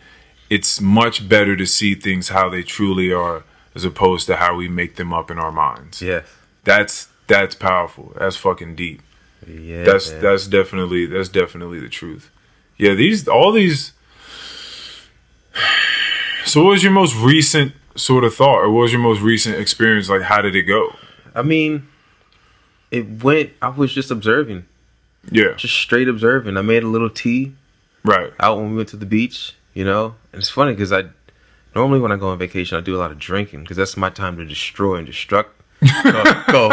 [SPEAKER 3] it's much better to see things how they truly are as opposed to how we make them up in our minds.
[SPEAKER 2] Yes. That's
[SPEAKER 3] powerful. That's fucking deep.
[SPEAKER 2] Yeah.
[SPEAKER 3] That's definitely the truth. Yeah, all these. So what was your most recent sort of thought, or what was your most recent experience? Like, how did it go?
[SPEAKER 2] I mean, I was just observing.
[SPEAKER 3] Yeah.
[SPEAKER 2] Just straight observing. I made a little tea.
[SPEAKER 3] Right.
[SPEAKER 2] Out when we went to the beach, And it's funny because normally when I go on vacation, I do a lot of drinking because that's my time to destroy and destruct. Go.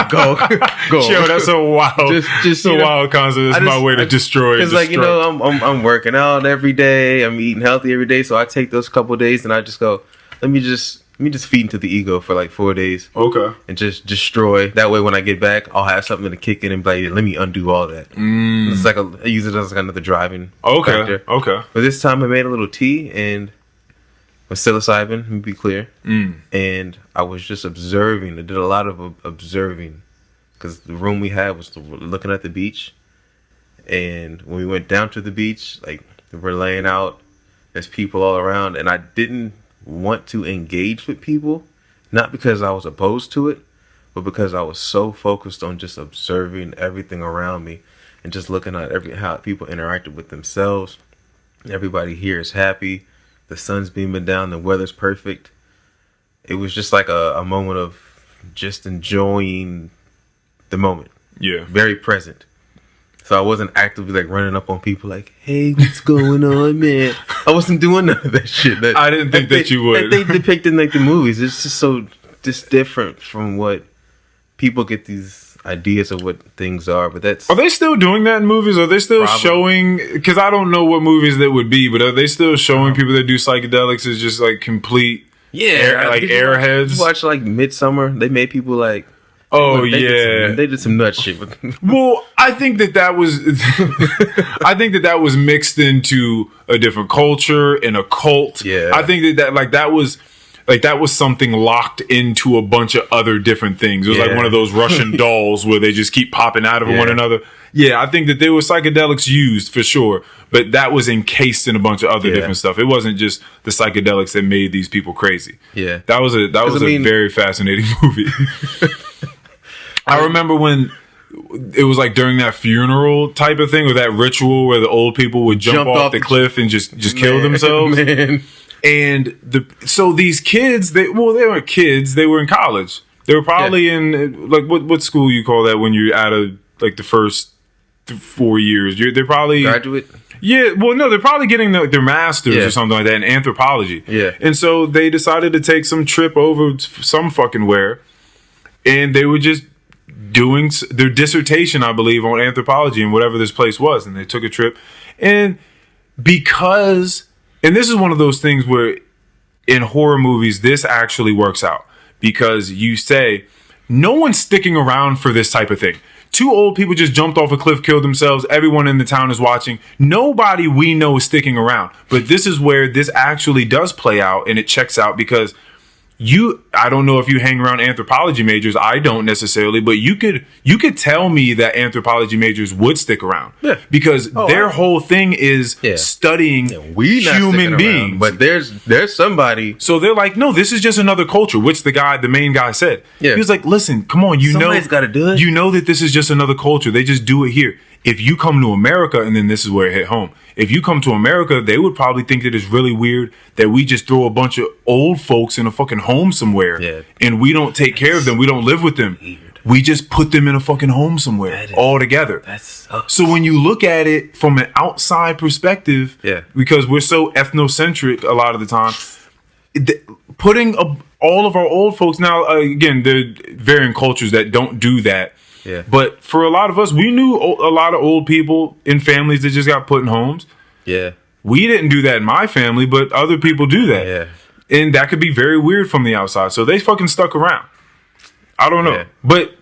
[SPEAKER 3] Yo, that's a wild, just a wild concept. It's my way to destroy.
[SPEAKER 2] Because I'm working out every day. I'm eating healthy every day. So I take those couple of days and I just go, let me just feed into the ego for like 4 days.
[SPEAKER 3] Okay.
[SPEAKER 2] And just destroy. That way when I get back, I'll have something to kick in and be like, let me undo all that. It's like I use it as like another driving factor.
[SPEAKER 3] Okay.
[SPEAKER 2] But this time I made a little tea and with psilocybin, let me be clear. And I was just observing. I did a lot of observing because the room we had was looking at the beach. And when we went down to the beach, like we're laying out, there's people all around, and I didn't want to engage with people, not because I was opposed to it, but because I was so focused on just observing everything around me and just looking at how people interacted with themselves. Everybody here is happy. The sun's beaming down. The weather's perfect. It was just like a moment of just enjoying the moment.
[SPEAKER 3] Yeah.
[SPEAKER 2] Very present. So I wasn't actively like running up on people like, hey, what's going on, man? I wasn't doing none of that shit.
[SPEAKER 3] I didn't think that you would.
[SPEAKER 2] That they depict in like the movies. It's just so different from what people get these ideas of what things are. But
[SPEAKER 3] are they still doing that in movies? Are they still showing? Because I don't know what movies that would be, but are they still showing people that do psychedelics as just like complete airheads?
[SPEAKER 2] Watch like Midsummer. They made people like.
[SPEAKER 3] Oh,
[SPEAKER 2] they did some nut shit.
[SPEAKER 3] Well, I think that was, I think that was mixed into a different culture and a cult.
[SPEAKER 2] Yeah,
[SPEAKER 3] I think that was something locked into a bunch of other different things. It was like one of those Russian dolls where they just keep popping out of one another. Yeah, I think that there were psychedelics used for sure, but that was encased in a bunch of other different stuff. It wasn't just the psychedelics that made these people crazy.
[SPEAKER 2] Yeah,
[SPEAKER 3] that was a very fascinating movie. I remember when it was like during that funeral type of thing, or that ritual where the old people would jump off the cliff and just kill themselves. Man. And so these kids, they weren't kids, they were in college. They were probably in like what school you call that when you're out of like the first 4 years? They're probably
[SPEAKER 2] graduate.
[SPEAKER 3] Yeah, well, no, they're probably getting their masters or something like that in anthropology.
[SPEAKER 2] Yeah,
[SPEAKER 3] and so they decided to take some trip over some fucking where, and they were just doing their dissertation, I believe, on anthropology in whatever this place was, and they took a trip. And this is one of those things where in horror movies this actually works out, because you say no one's sticking around for this type of thing. 2 old people just jumped off a cliff, killed themselves. Everyone in the town is watching. Nobody we know is sticking around. But this is where this actually does play out, and it checks out because I don't know if you hang around anthropology majors. I don't necessarily, but you could tell me that anthropology majors would stick around. Yeah. Because their whole thing is studying human beings.
[SPEAKER 2] But there's somebody.
[SPEAKER 3] So they're like, no, this is just another culture, which the main guy said. Yeah. He was like, listen, come on,
[SPEAKER 2] somebody's gotta do it.
[SPEAKER 3] You know that this is just another culture. They just do it here. If you come to America, and then this is where it hit home. If you come to America, they would probably think that it's really weird that we just throw a bunch of old folks in a fucking home somewhere, and we don't take care of them. We don't live with them. Weird. We just put them in a fucking home somewhere all together. So when you look at it from an outside perspective, because we're so ethnocentric a lot of the time, putting all of our old folks now, again, there are varying cultures that don't do that.
[SPEAKER 2] Yeah.
[SPEAKER 3] But for a lot of us, we knew a lot of old people in families that just got put in homes.
[SPEAKER 2] Yeah.
[SPEAKER 3] We didn't do that in my family, but other people do that.
[SPEAKER 2] Yeah.
[SPEAKER 3] And that could be very weird from the outside. So they fucking stuck around. I don't know. Yeah. But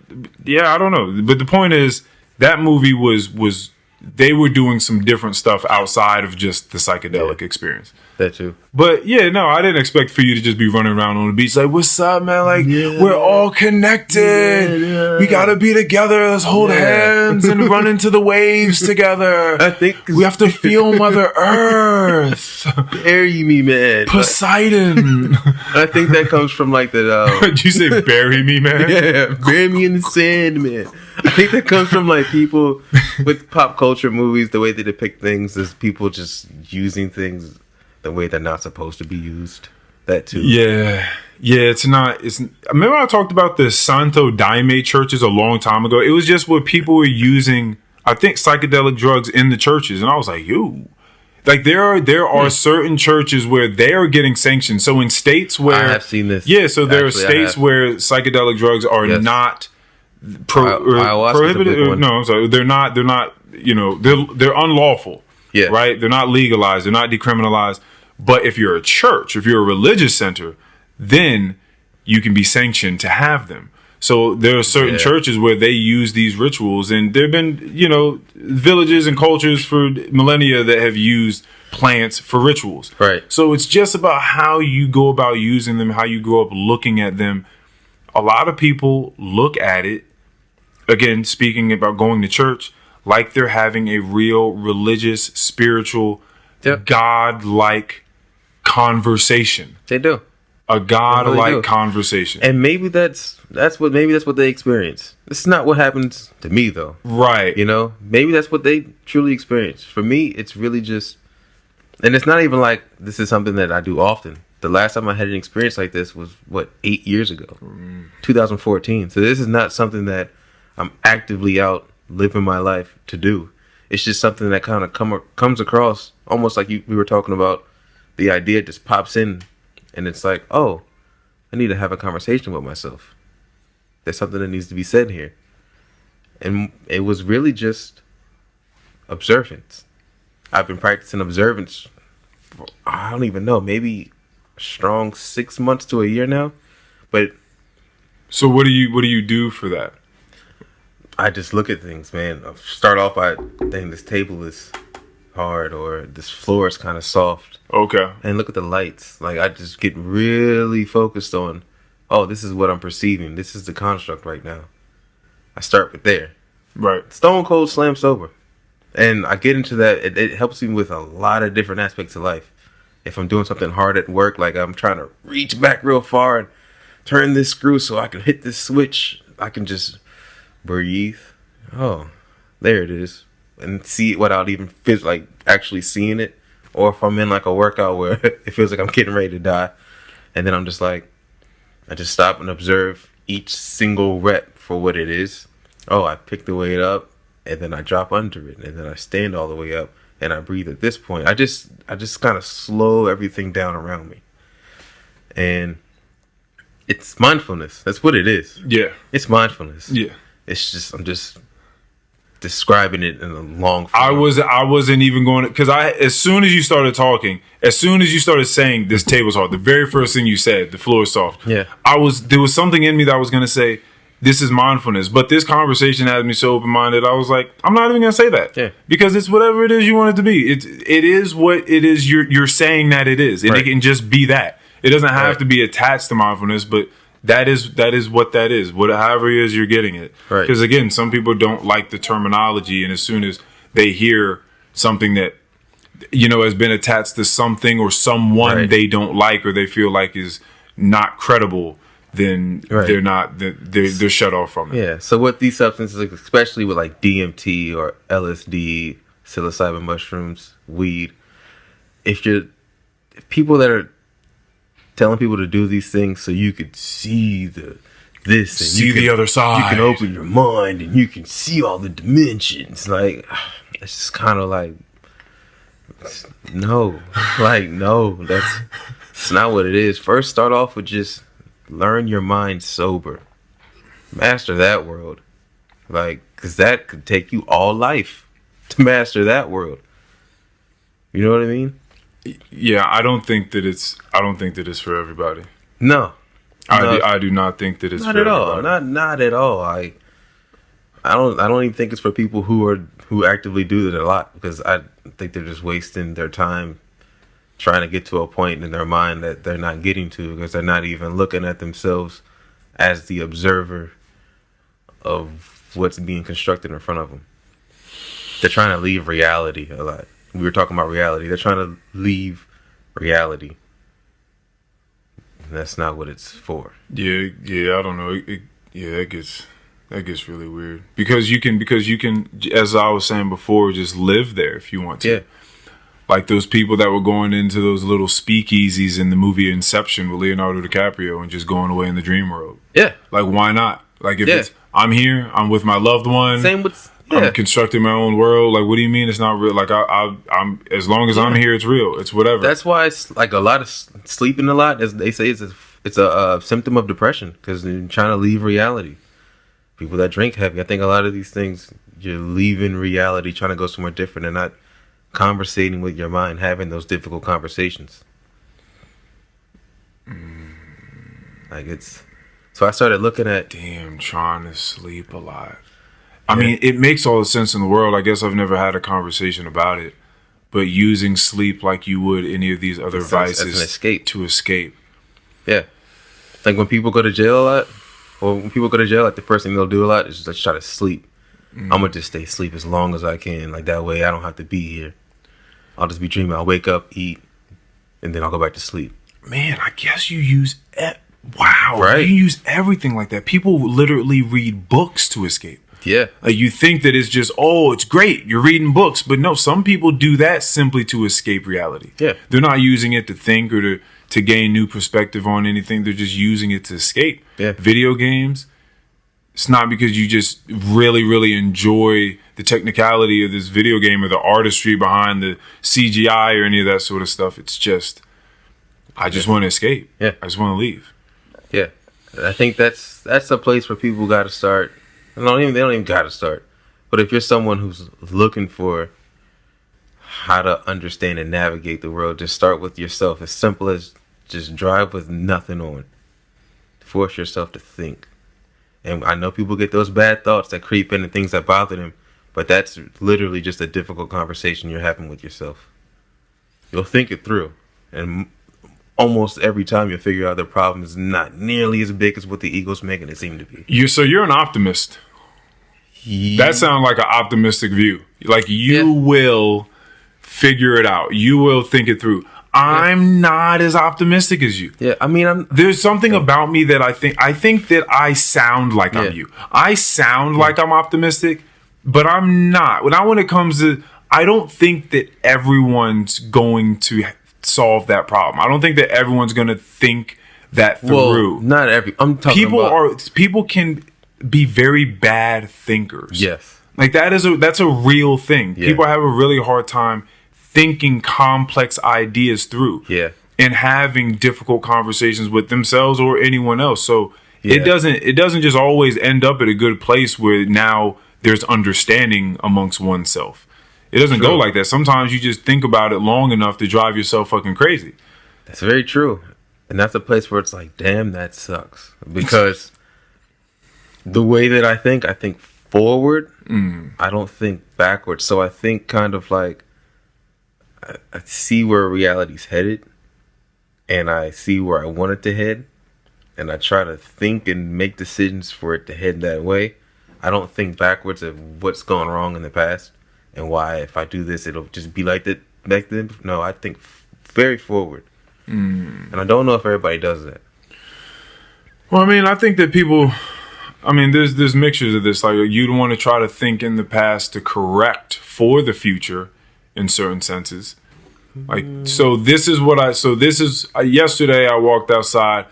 [SPEAKER 3] I don't know. But the point is, that movie was they were doing some different stuff outside of just the psychedelic experience.
[SPEAKER 2] That too.
[SPEAKER 3] But I didn't expect for you to just be running around on the beach like, what's up, man? Like, we're all connected. We gotta be together. Let's hold hands and run into the waves together.
[SPEAKER 2] I think
[SPEAKER 3] we have to feel Mother Earth.
[SPEAKER 2] Bury me, man.
[SPEAKER 3] Poseidon.
[SPEAKER 2] I think that comes from like the.
[SPEAKER 3] Did you say bury me, man?
[SPEAKER 2] Yeah, bury me in the sand, man. I think that comes from like people with pop culture movies. The way they depict things is people just using things the way they're not supposed to be used. That too.
[SPEAKER 3] Yeah. It's not. Remember I talked about the Santo Daime churches a long time ago. It was just where people were using, I think, psychedelic drugs in the churches, and I was like, like there are certain churches where they are getting sanctioned. So in states where
[SPEAKER 2] I have seen this.
[SPEAKER 3] Yeah. So there are states where psychedelic drugs are not prohibited. No, I'm sorry. They're not. They're unlawful.
[SPEAKER 2] Yeah.
[SPEAKER 3] Right. They're not legalized. They're not decriminalized. But if you're a church, if you're a religious center, then you can be sanctioned to have them. So there are certain churches where they use these rituals, and there have been, you know, villages and cultures for millennia that have used plants for rituals.
[SPEAKER 2] Right.
[SPEAKER 3] So it's just about how you go about using them, how you grow up looking at them. A lot of people look at it, again, speaking about going to church, like they're having a real religious, spiritual, God-like conversation.
[SPEAKER 2] They do.
[SPEAKER 3] A God-like conversation.
[SPEAKER 2] And maybe that's what they experience. This is not what happens to me, though.
[SPEAKER 3] Right.
[SPEAKER 2] You know, maybe that's what they truly experience. For me, it's really just, and it's not even like this is something that I do often. The last time I had an experience like this was 8 years ago, 2014. So this is not something that I'm actively out living my life to do. It's just something that kind of comes across almost like we were talking about. The idea just pops in, and it's like, oh, I need to have a conversation with myself. There's something that needs to be said here. And it was really just observance. I've been practicing observance for, I don't even know, maybe a strong 6 months to a year now. But
[SPEAKER 3] so what do you do for that?
[SPEAKER 2] I just look at things, man. I start off by, dang, this table is hard, or this floor is kind of soft.
[SPEAKER 3] Okay.
[SPEAKER 2] And look at the lights. Like, I just get really focused on, oh, this is what I'm perceiving. This is the construct right now. I start with there.
[SPEAKER 3] Right.
[SPEAKER 2] Stone cold slam sober. And I get into that. It helps me with a lot of different aspects of life. If I'm doing something hard at work, like I'm trying to reach back real far and turn this screw so I can hit this switch, I can just breathe. Oh, there it is. And see it without even like actually seeing it. Or if I'm in like a workout where it feels like I'm getting ready to die, and then I'm just like, I just stop and observe each single rep for what it is. Oh, I pick the weight up, and then I drop under it, and then I stand all the way up, and I breathe at this point. I just kind of slow everything down around me. And it's mindfulness. That's what it is.
[SPEAKER 3] Yeah.
[SPEAKER 2] It's mindfulness.
[SPEAKER 3] Yeah.
[SPEAKER 2] It's just, I'm just describing it in a long form.
[SPEAKER 3] I wasn't even going to, because as soon as you started talking, as soon as you started saying this table's hard, the very first thing you said, the floor is soft.
[SPEAKER 2] Yeah.
[SPEAKER 3] There was something in me that I was going to say, this is mindfulness. But this conversation had me so open-minded, I was like, I'm not even going to say that.
[SPEAKER 2] Yeah.
[SPEAKER 3] Because it's whatever it is you want it to be. It is what it is you're saying that it is. And It can just be that. It doesn't have to be attached to mindfulness, but that is what that is. However it is you're getting it.
[SPEAKER 2] Right.
[SPEAKER 3] Because again, some people don't like the terminology, and as soon as they hear something that, you know, has been attached to something or someone they don't like or they feel like is not credible, then they're shut off from it.
[SPEAKER 2] Yeah. So with these substances, especially with like DMT or LSD, psilocybin mushrooms, weed, if people that are telling people to do these things so you could see this and
[SPEAKER 3] see the other side,
[SPEAKER 2] you can open your mind and you can see all the dimensions, like, it's just kind of like, no, that's not what it is. First, start off with just learn your mind sober, master that world, like, because that could take you all life to master that world. You know what I mean?
[SPEAKER 3] Yeah, I don't think that it's for everybody.
[SPEAKER 2] No.
[SPEAKER 3] I do not think that it's
[SPEAKER 2] not
[SPEAKER 3] for
[SPEAKER 2] at
[SPEAKER 3] everybody.
[SPEAKER 2] all. Not at all. I don't even think it's for people who actively do it a lot, because I think they're just wasting their time trying to get to a point in their mind that they're not getting to, because they're not even looking at themselves as the observer of what's being constructed in front of them. They're trying to leave reality a lot. We were talking about reality. They're trying to leave reality. And that's not what it's for.
[SPEAKER 3] Yeah, I don't know. That gets really weird. Because you can, as I was saying before, just live there if you want to.
[SPEAKER 2] Yeah.
[SPEAKER 3] Like those people that were going into those little speakeasies in the movie Inception with Leonardo DiCaprio and just going away in the dream world.
[SPEAKER 2] Yeah.
[SPEAKER 3] Like, why not? Like, if it's, I'm here, I'm with my loved one.
[SPEAKER 2] Same with...
[SPEAKER 3] I'm constructing my own world. Like, what do you mean it's not real? Like, I'm as long as I'm here, it's real. It's whatever.
[SPEAKER 2] That's why it's like a lot of sleeping a lot, as they say, it's a symptom of depression, because you're trying to leave reality. People that drink heavy, I think a lot of these things, you're leaving reality, trying to go somewhere different, and not conversating with your mind, having those difficult conversations. Like, So I started looking at
[SPEAKER 3] trying to sleep a lot. I mean, it makes all the sense in the world. I guess I've never had a conversation about it, but using sleep like you would any of these other vices
[SPEAKER 2] an escape.
[SPEAKER 3] To escape.
[SPEAKER 2] Yeah. Like when people go to jail a lot, or when people go to jail, like the first thing they'll do a lot is just try to sleep. I'm going to just stay asleep as long as I can. Like that way I don't have to be here. I'll just be dreaming. I'll wake up, eat, and then I'll go back to sleep.
[SPEAKER 3] Man, I guess you use... Wow.
[SPEAKER 2] Right?
[SPEAKER 3] You use everything like that. People literally read books to escape.
[SPEAKER 2] Yeah.
[SPEAKER 3] Like you think that it's just, it's great, you're reading books. But no, some people do that simply to escape reality.
[SPEAKER 2] Yeah.
[SPEAKER 3] They're not using it to think or to gain new perspective on anything. They're just using it to escape.
[SPEAKER 2] Yeah.
[SPEAKER 3] Video games, it's not because you just really, really enjoy the technicality of this video game or the artistry behind the CGI or any of that sort of stuff. It's just, I just want to escape.
[SPEAKER 2] Yeah.
[SPEAKER 3] I just want to leave.
[SPEAKER 2] Yeah. I think that's a place where people got to start. They don't even got to start. But if you're someone who's looking for how to understand and navigate the world, just start with yourself. As simple as just drive with nothing on. Force yourself to think. And I know people get those bad thoughts that creep in and things that bother them, but that's literally just a difficult conversation you're having with yourself. You'll think it through, and almost every time you'll figure out the problem is not nearly as big as what the ego's making it seem to be.
[SPEAKER 3] You're an optimist. That sounds like an optimistic view. Like you will figure it out. You will think it through. I'm not as optimistic as you.
[SPEAKER 2] Yeah, I mean,
[SPEAKER 3] there's something about me that I think that I sound like I'm you. I sound like I'm optimistic, but I'm not. When it comes to, I don't think that everyone's going to solve that problem. I don't think that everyone's going to think that through.
[SPEAKER 2] Well, not every. I'm talking
[SPEAKER 3] people can be very bad thinkers.
[SPEAKER 2] Yes,
[SPEAKER 3] like that's a real thing.
[SPEAKER 2] Yeah.
[SPEAKER 3] People have a really hard time thinking complex ideas through.
[SPEAKER 2] Yeah,
[SPEAKER 3] and having difficult conversations with themselves or anyone else. So it doesn't just always end up at a good place where now there's understanding amongst oneself. It doesn't go like that. Sometimes you just think about it long enough to drive yourself fucking crazy.
[SPEAKER 2] That's very true. And that's a place where it's like, damn, that sucks. Because the way that I think forward. I don't think backwards. So I think kind of like, I see where reality's headed, and I see where I want it to head, and I try to think and make decisions for it to head that way. I don't think backwards of what's gone wrong in the past and why if I do this it'll just be like that back then. No, I think very forward, and I don't know if everybody does that.
[SPEAKER 3] Well, I mean, I think that people, I mean, there's mixtures of this. Like you'd want to try to think in the past to correct for the future. In certain senses, like yesterday I walked outside.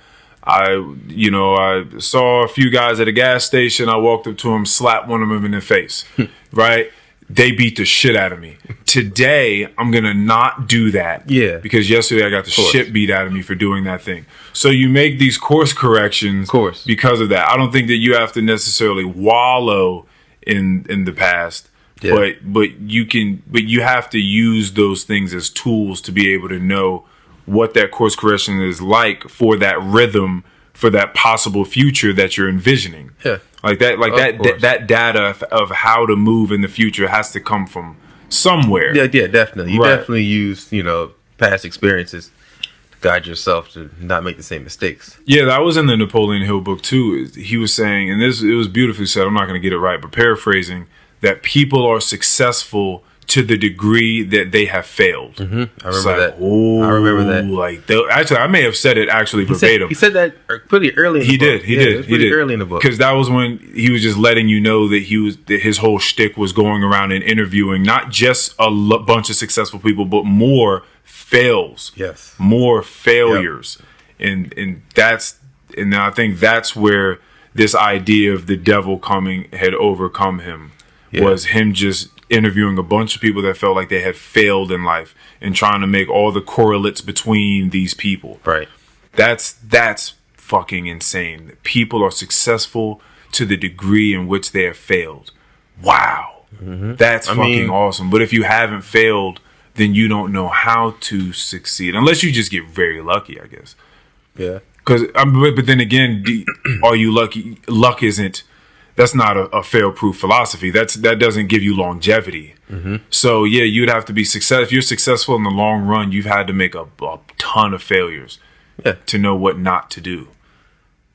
[SPEAKER 3] I saw a few guys at a gas station. I walked up to them, slapped one of them in the face. Right? They beat the shit out of me. Today I'm gonna not do that. Yeah. Because yesterday I got the shit beat out of me for doing that thing. So you make these course corrections, because of that. I don't think that you have to necessarily wallow in the past. Yeah. But you have to use those things as tools to be able to know what that course correction is like for that rhythm, for that possible future that you're envisioning. Yeah. That data of how to move in the future has to come from somewhere.
[SPEAKER 2] Yeah, definitely. You definitely use, past experiences to guide yourself to not make the same mistakes.
[SPEAKER 3] Yeah, that was in the Napoleon Hill book too. He was saying, and it was beautifully said, I'm not going to get it right, but paraphrasing, that people are successcle to the degree that they have failed.
[SPEAKER 2] Mm-hmm. I remember that.
[SPEAKER 3] Actually, I may have said it verbatim.
[SPEAKER 2] He said that pretty early in the book.
[SPEAKER 3] He did.
[SPEAKER 2] Early in the book.
[SPEAKER 3] Because that was when he was just letting you know that his whole shtick was going around and interviewing not just a bunch of successful people, but more fails. Yes. More failures. Yep. And I think that's where this idea of the devil coming had overcome him. Yeah. Was him just interviewing a bunch of people that felt like they had failed in life and trying to make all the correlates between these people. Right. That's fucking insane. People are successful to the degree in which they have failed. Wow. Mm-hmm. That's fucking awesome. But if you haven't failed, then you don't know how to succeed. Unless you just get very lucky, I guess.
[SPEAKER 2] Yeah.
[SPEAKER 3] Because, but then again, are you lucky? Luck isn't. That's not a fail-proof philosophy. That doesn't give you longevity. Mm-hmm. So yeah, you'd have to be successful. If you're successful in the long run, you've had to make a ton of failures to know what not to do.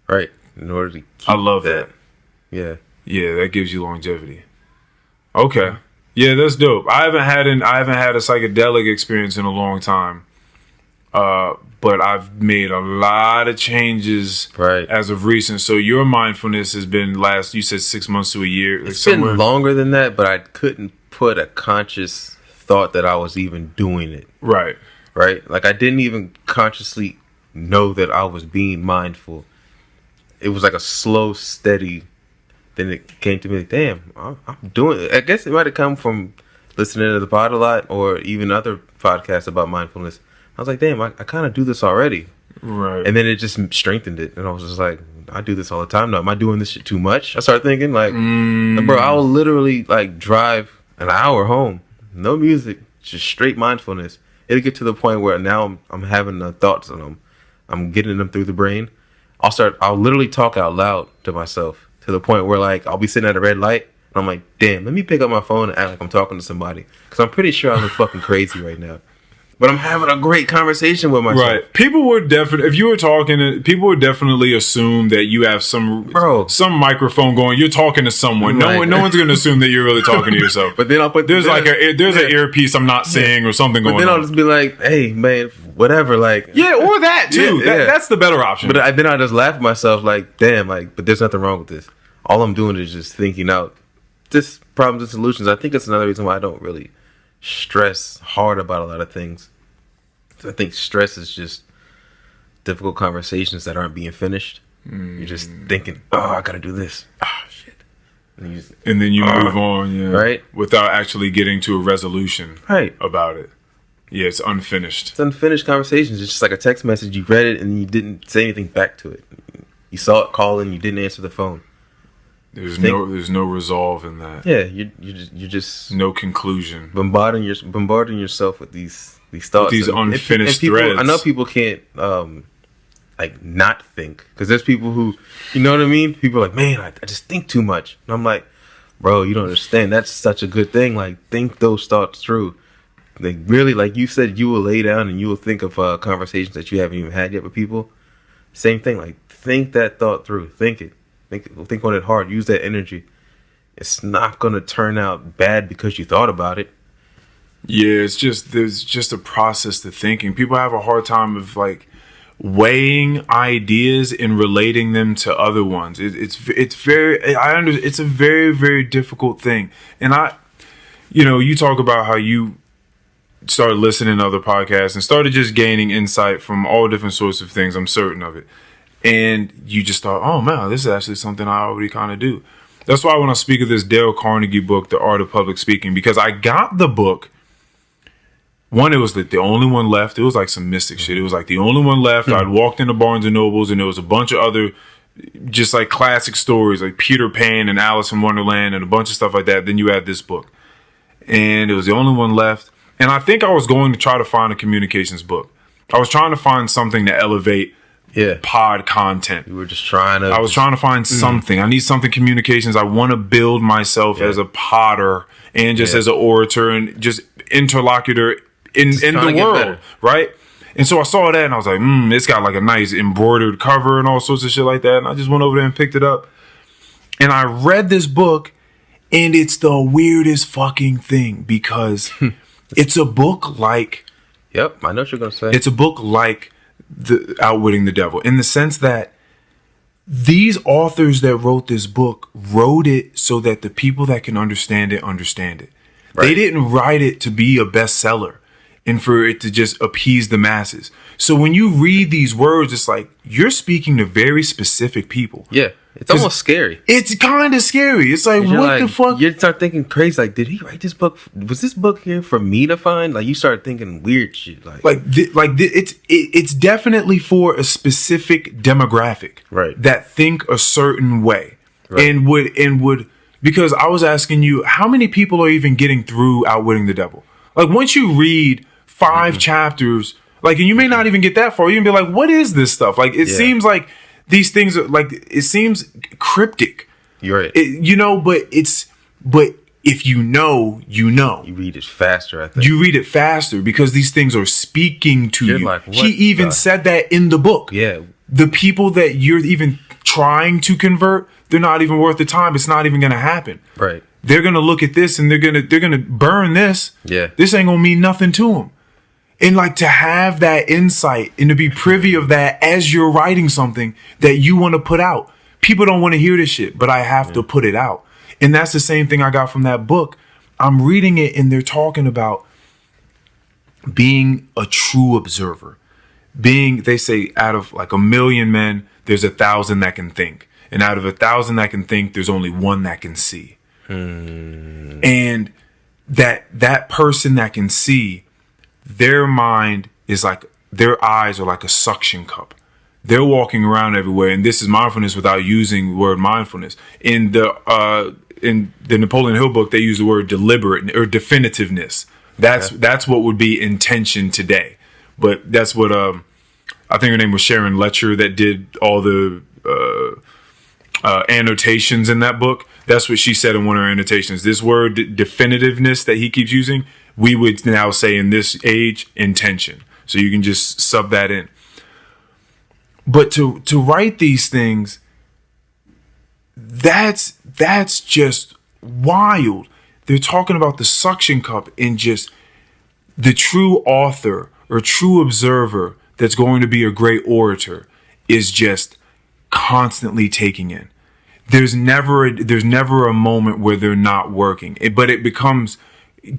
[SPEAKER 2] Right. In order to keep
[SPEAKER 3] I love that.
[SPEAKER 2] Yeah.
[SPEAKER 3] Yeah, that gives you longevity. Okay. Yeah, that's dope. I haven't had a psychedelic experience in a long time. But I've made a lot of changes as of recent. So your mindfulness has been you said 6 months to a year.
[SPEAKER 2] It's been longer than that, but I couldn't put a conscious thought that I was even doing it.
[SPEAKER 3] Right.
[SPEAKER 2] Right? Like I didn't even consciously know that I was being mindful. It was like a slow, steady. Then it came to me like, damn, I'm doing it. I guess it might have come from listening to the pod a lot or even other podcasts about mindfulness. I was like, damn, I kind of do this already.
[SPEAKER 3] Right.
[SPEAKER 2] And then it just strengthened it. And I was just like, I do this all the time now. Am I doing this shit too much? I started thinking like, bro, I will literally like drive an hour home. No music. Just straight mindfulness. It'll get to the point where now I'm having the thoughts on them. I'm getting them through the brain. I'll literally talk out loud to myself to the point where like I'll be sitting at a red light. And I'm like, damn, let me pick up my phone and act like I'm talking to somebody. Because I'm pretty sure I'm fucking crazy right now. But I'm having a great conversation with myself. Right.
[SPEAKER 3] People would definitely, if you were talking, people would definitely assume that you have some microphone going. You're talking to someone. Right. No one's going to assume that you're really talking to yourself.
[SPEAKER 2] But then I'll put
[SPEAKER 3] there's an earpiece I'm not saying or something going on.
[SPEAKER 2] But then I'll just be like, hey man, whatever. Like
[SPEAKER 3] or that too. That's the better option.
[SPEAKER 2] But then I just laugh at myself like, damn, like, but there's nothing wrong with this. All I'm doing is just thinking out just problems and solutions. I think that's another reason why I don't really stress hard about a lot of things. I think stress is just difficult conversations that aren't being finished. You're just thinking, oh, I gotta do this. Oh shit.
[SPEAKER 3] And then you move on,
[SPEAKER 2] right?
[SPEAKER 3] Without actually getting to a resolution about it. Yeah, it's unfinished.
[SPEAKER 2] It's unfinished conversations. It's just like a text message. You read it and you didn't say anything back to it. You saw it calling, you didn't answer the phone.
[SPEAKER 3] There's no resolve in that.
[SPEAKER 2] Yeah, you just
[SPEAKER 3] no conclusion.
[SPEAKER 2] Bombarding yourself with these thoughts,
[SPEAKER 3] with these unfinished threads.
[SPEAKER 2] I know people can't like not think, because there's people who, you know what I mean. People are like, man, I just think too much, and I'm like, bro, you don't understand. That's such a good thing. Like, think those thoughts through. Like, really, like you said, you will lay down and you will think of conversations that you haven't even had yet with people. Same thing. Like, think that thought through. Think it. Think on it hard. Use that energy. It's not gonna turn out bad because you thought about it.
[SPEAKER 3] Yeah, there's just a process to thinking. People have a hard time of like weighing ideas and relating them to other ones. It's a very, very difficult thing. And you talk about how you started listening to other podcasts and started just gaining insight from all different sorts of things. I'm certain of it. And you just thought, oh man, this is actually something I already kind of do. That's why when I speak of this Dale Carnegie book, The Art of Public Speaking, because I got the book. One, it was the only one left. It was like some mystic shit. It was like the only one left. I'd walked into Barnes and Nobles and there was a bunch of other just like classic stories like Peter Pan and Alice in Wonderland and a bunch of stuff like that. Then you had this book. And it was the only one left. And I think I was going to try to find a communications book. I was trying to find something to elevate pod content.
[SPEAKER 2] You were just trying to...
[SPEAKER 3] I was trying to find something. I need something communications. I want to build myself as a podder and just as an orator and just interlocutor in the world, right? And so I saw that and I was like, it's got like a nice embroidered cover and all sorts of shit like that. And I just went over there and picked it up. And I read this book and it's the weirdest fucking thing because it's a book like...
[SPEAKER 2] Yep, I know what you're going to say.
[SPEAKER 3] It's a book like the Outwitting the Devil, in the sense that these authors that wrote this book wrote it so that the people that can understand it. Right. They didn't write it to be a bestseller and for it to just appease the masses. So when you read these words, it's like you're speaking to very specific people.
[SPEAKER 2] Yeah. It's almost scary.
[SPEAKER 3] It's kind of scary. It's like, what the fuck?
[SPEAKER 2] You start thinking crazy. Like, did he write this book? Was this book here for me to find? Like, you start thinking weird shit.
[SPEAKER 3] It's definitely for a specific demographic,
[SPEAKER 2] right?
[SPEAKER 3] That think a certain way, right. and would because I was asking you, how many people are even getting through Outwitting the Devil? Like, once you read 5 chapters, Like, and you may not even get that far. You can be like, what is this stuff? Like, it seems like these things are like, it seems cryptic.
[SPEAKER 2] You're right.
[SPEAKER 3] But if you know, you know.
[SPEAKER 2] You read it faster, I think.
[SPEAKER 3] You read it faster because these things are speaking to you.
[SPEAKER 2] Like,
[SPEAKER 3] he even said that in the book.
[SPEAKER 2] Yeah.
[SPEAKER 3] The people that you're even trying to convert, they're not even worth the time. It's not even going to happen.
[SPEAKER 2] Right.
[SPEAKER 3] They're going to look at this and they're going to burn this.
[SPEAKER 2] Yeah.
[SPEAKER 3] This ain't going to mean nothing to them. And like to have that insight and to be privy of that as you're writing something that you want to put out. People don't want to hear this shit, but I have to put it out. And that's the same thing I got from that book. I'm reading it and they're talking about being a true observer. They say out of like 1 million men, there's 1,000 that can think. And out of 1,000 that can think, there's only one that can see. And that person that can see, their mind is like, their eyes are like a suction cup. They're walking around everywhere. And this is mindfulness without using the word mindfulness. In the Napoleon Hill book, they use the word deliberate or definitiveness. That's what would be intention today. But that's what I think her name was Sharon Letcher that did all the annotations in that book. That's what she said in one of her annotations. This word definitiveness that he keeps using, we would now say in this age, intention. So you can just sub that in. But to write these things, that's just wild. They're talking about the suction cup and just the true author or true observer that's going to be a great orator is just constantly taking in. There's never a moment where they're not working, but it becomes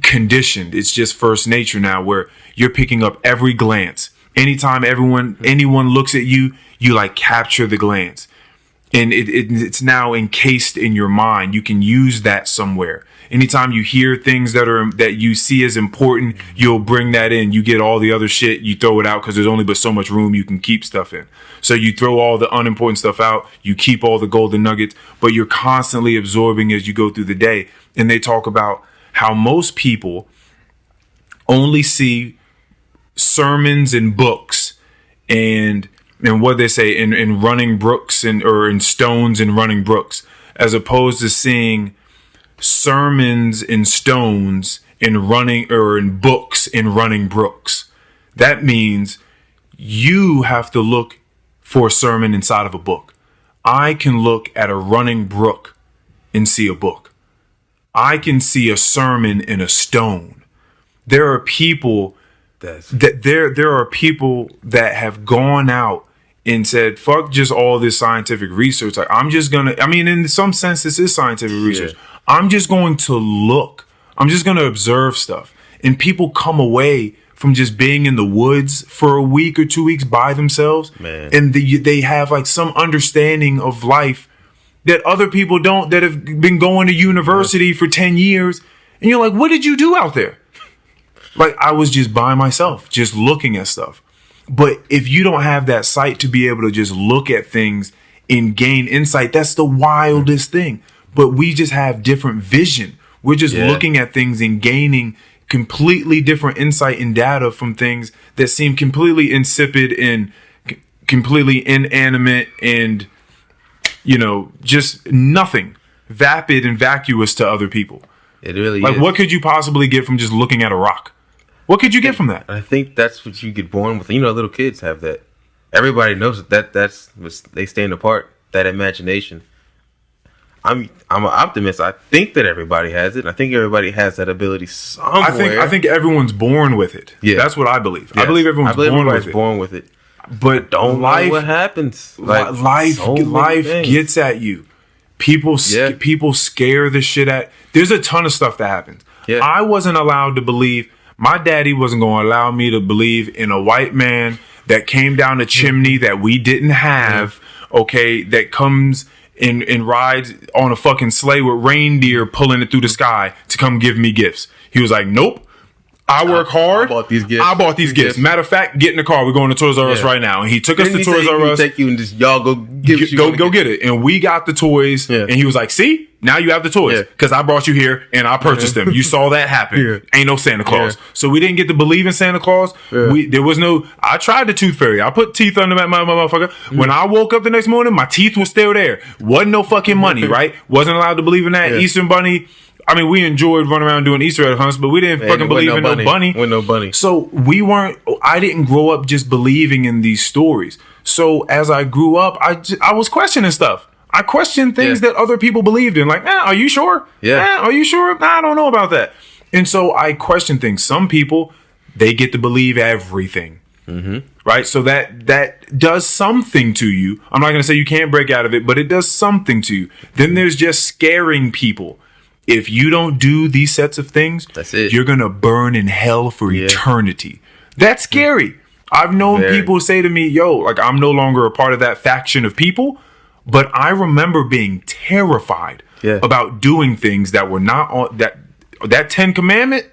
[SPEAKER 3] conditioned. It's just first nature now, where you're picking up every glance. Anytime anyone looks at you, you like capture the glance, and it's now encased in your mind. You can use that somewhere. Anytime you hear things that you see as important, you'll bring that in. You get all the other shit, you throw it out because there's only but so much room you can keep stuff in. So you throw all the unimportant stuff out, you keep all the golden nuggets, but you're constantly absorbing as you go through the day. And they talk about how most people only see sermons and books and what they say in running brooks or in stones and running brooks, as opposed to seeing sermons in stones in running or in books in running brooks. That means you have to look for a sermon inside of a book. I can look at a running brook and see a book. I can see a sermon in a stone. There are people there are people that have gone out and said, fuck just all this scientific research. Like, in some sense, this is scientific research. Yeah. I'm just going to look. I'm just going to observe stuff. And people come away from just being in the woods for a week or 2 weeks by themselves. Man. And they have like some understanding of life that other people don't, that have been going to university for 10 years. And you're like, what did you do out there? Like, I was just by myself, just looking at stuff. But if you don't have that sight to be able to just look at things and gain insight, that's the wildest thing. But we just have different vision. We're just looking at things and gaining completely different insight and data from things that seem completely insipid and completely inanimate and, just nothing, vapid and vacuous to other people.
[SPEAKER 2] It really
[SPEAKER 3] is.
[SPEAKER 2] Like,
[SPEAKER 3] what could you possibly get from just looking at a rock? What could you get from that?
[SPEAKER 2] I think that's what you get born with. Little kids have that. Everybody knows that's what they stand apart, that imagination. I'm an optimist. I think that everybody has it. I think everybody has that ability somewhere.
[SPEAKER 3] I think everyone's born with it. Yeah. That's what I believe. Yes. I believe everyone's born with it. But
[SPEAKER 2] don't know what happens.
[SPEAKER 3] Life gets at you. People scare the shit at. There's a ton of stuff that happens. Yeah. I wasn't allowed to believe. My daddy wasn't going to allow me to believe in a white man that came down the chimney that we didn't have. Okay, that comes and rides on a fucking sleigh with reindeer pulling it through the sky to come give me gifts. He was like, nope, I work hard.
[SPEAKER 2] I bought these gifts.
[SPEAKER 3] Matter of fact, get in the car. We're going to Toys R Us right now. And he took us to Toys R Us.
[SPEAKER 2] Take you and just y'all go
[SPEAKER 3] get it. And we got the toys. Yeah. And he was like, "See, now you have the toys because I brought you here and I purchased them. You saw that happen. Ain't no Santa Claus. So we didn't get to believe in Santa Claus. There was no. I tried the Tooth Fairy. I put teeth under my motherfucker. When I woke up the next morning, my teeth were still there. Wasn't no fucking money. Right? Wasn't allowed to believe in that Easter Bunny." I mean, we enjoyed running around doing Easter egg hunts, but we didn't fucking believe in no bunny.
[SPEAKER 2] With no bunny.
[SPEAKER 3] So I didn't grow up just believing in these stories. So as I grew up, I was questioning stuff. I questioned things that other people believed in. Like, are you sure?
[SPEAKER 2] Yeah.
[SPEAKER 3] Are you sure? I don't know about that. And so I question things. Some people, they get to believe everything. Mm-hmm. Right? So that does something to you. I'm not going to say you can't break out of it, but it does something to you. Then there's just scaring people. If you don't do these sets of things,
[SPEAKER 2] that's it.
[SPEAKER 3] You're going to burn in hell for eternity. That's scary. I've known people say to me, yo, like I'm no longer a part of that faction of people, but I remember being terrified about doing things that were not on that 10 commandment.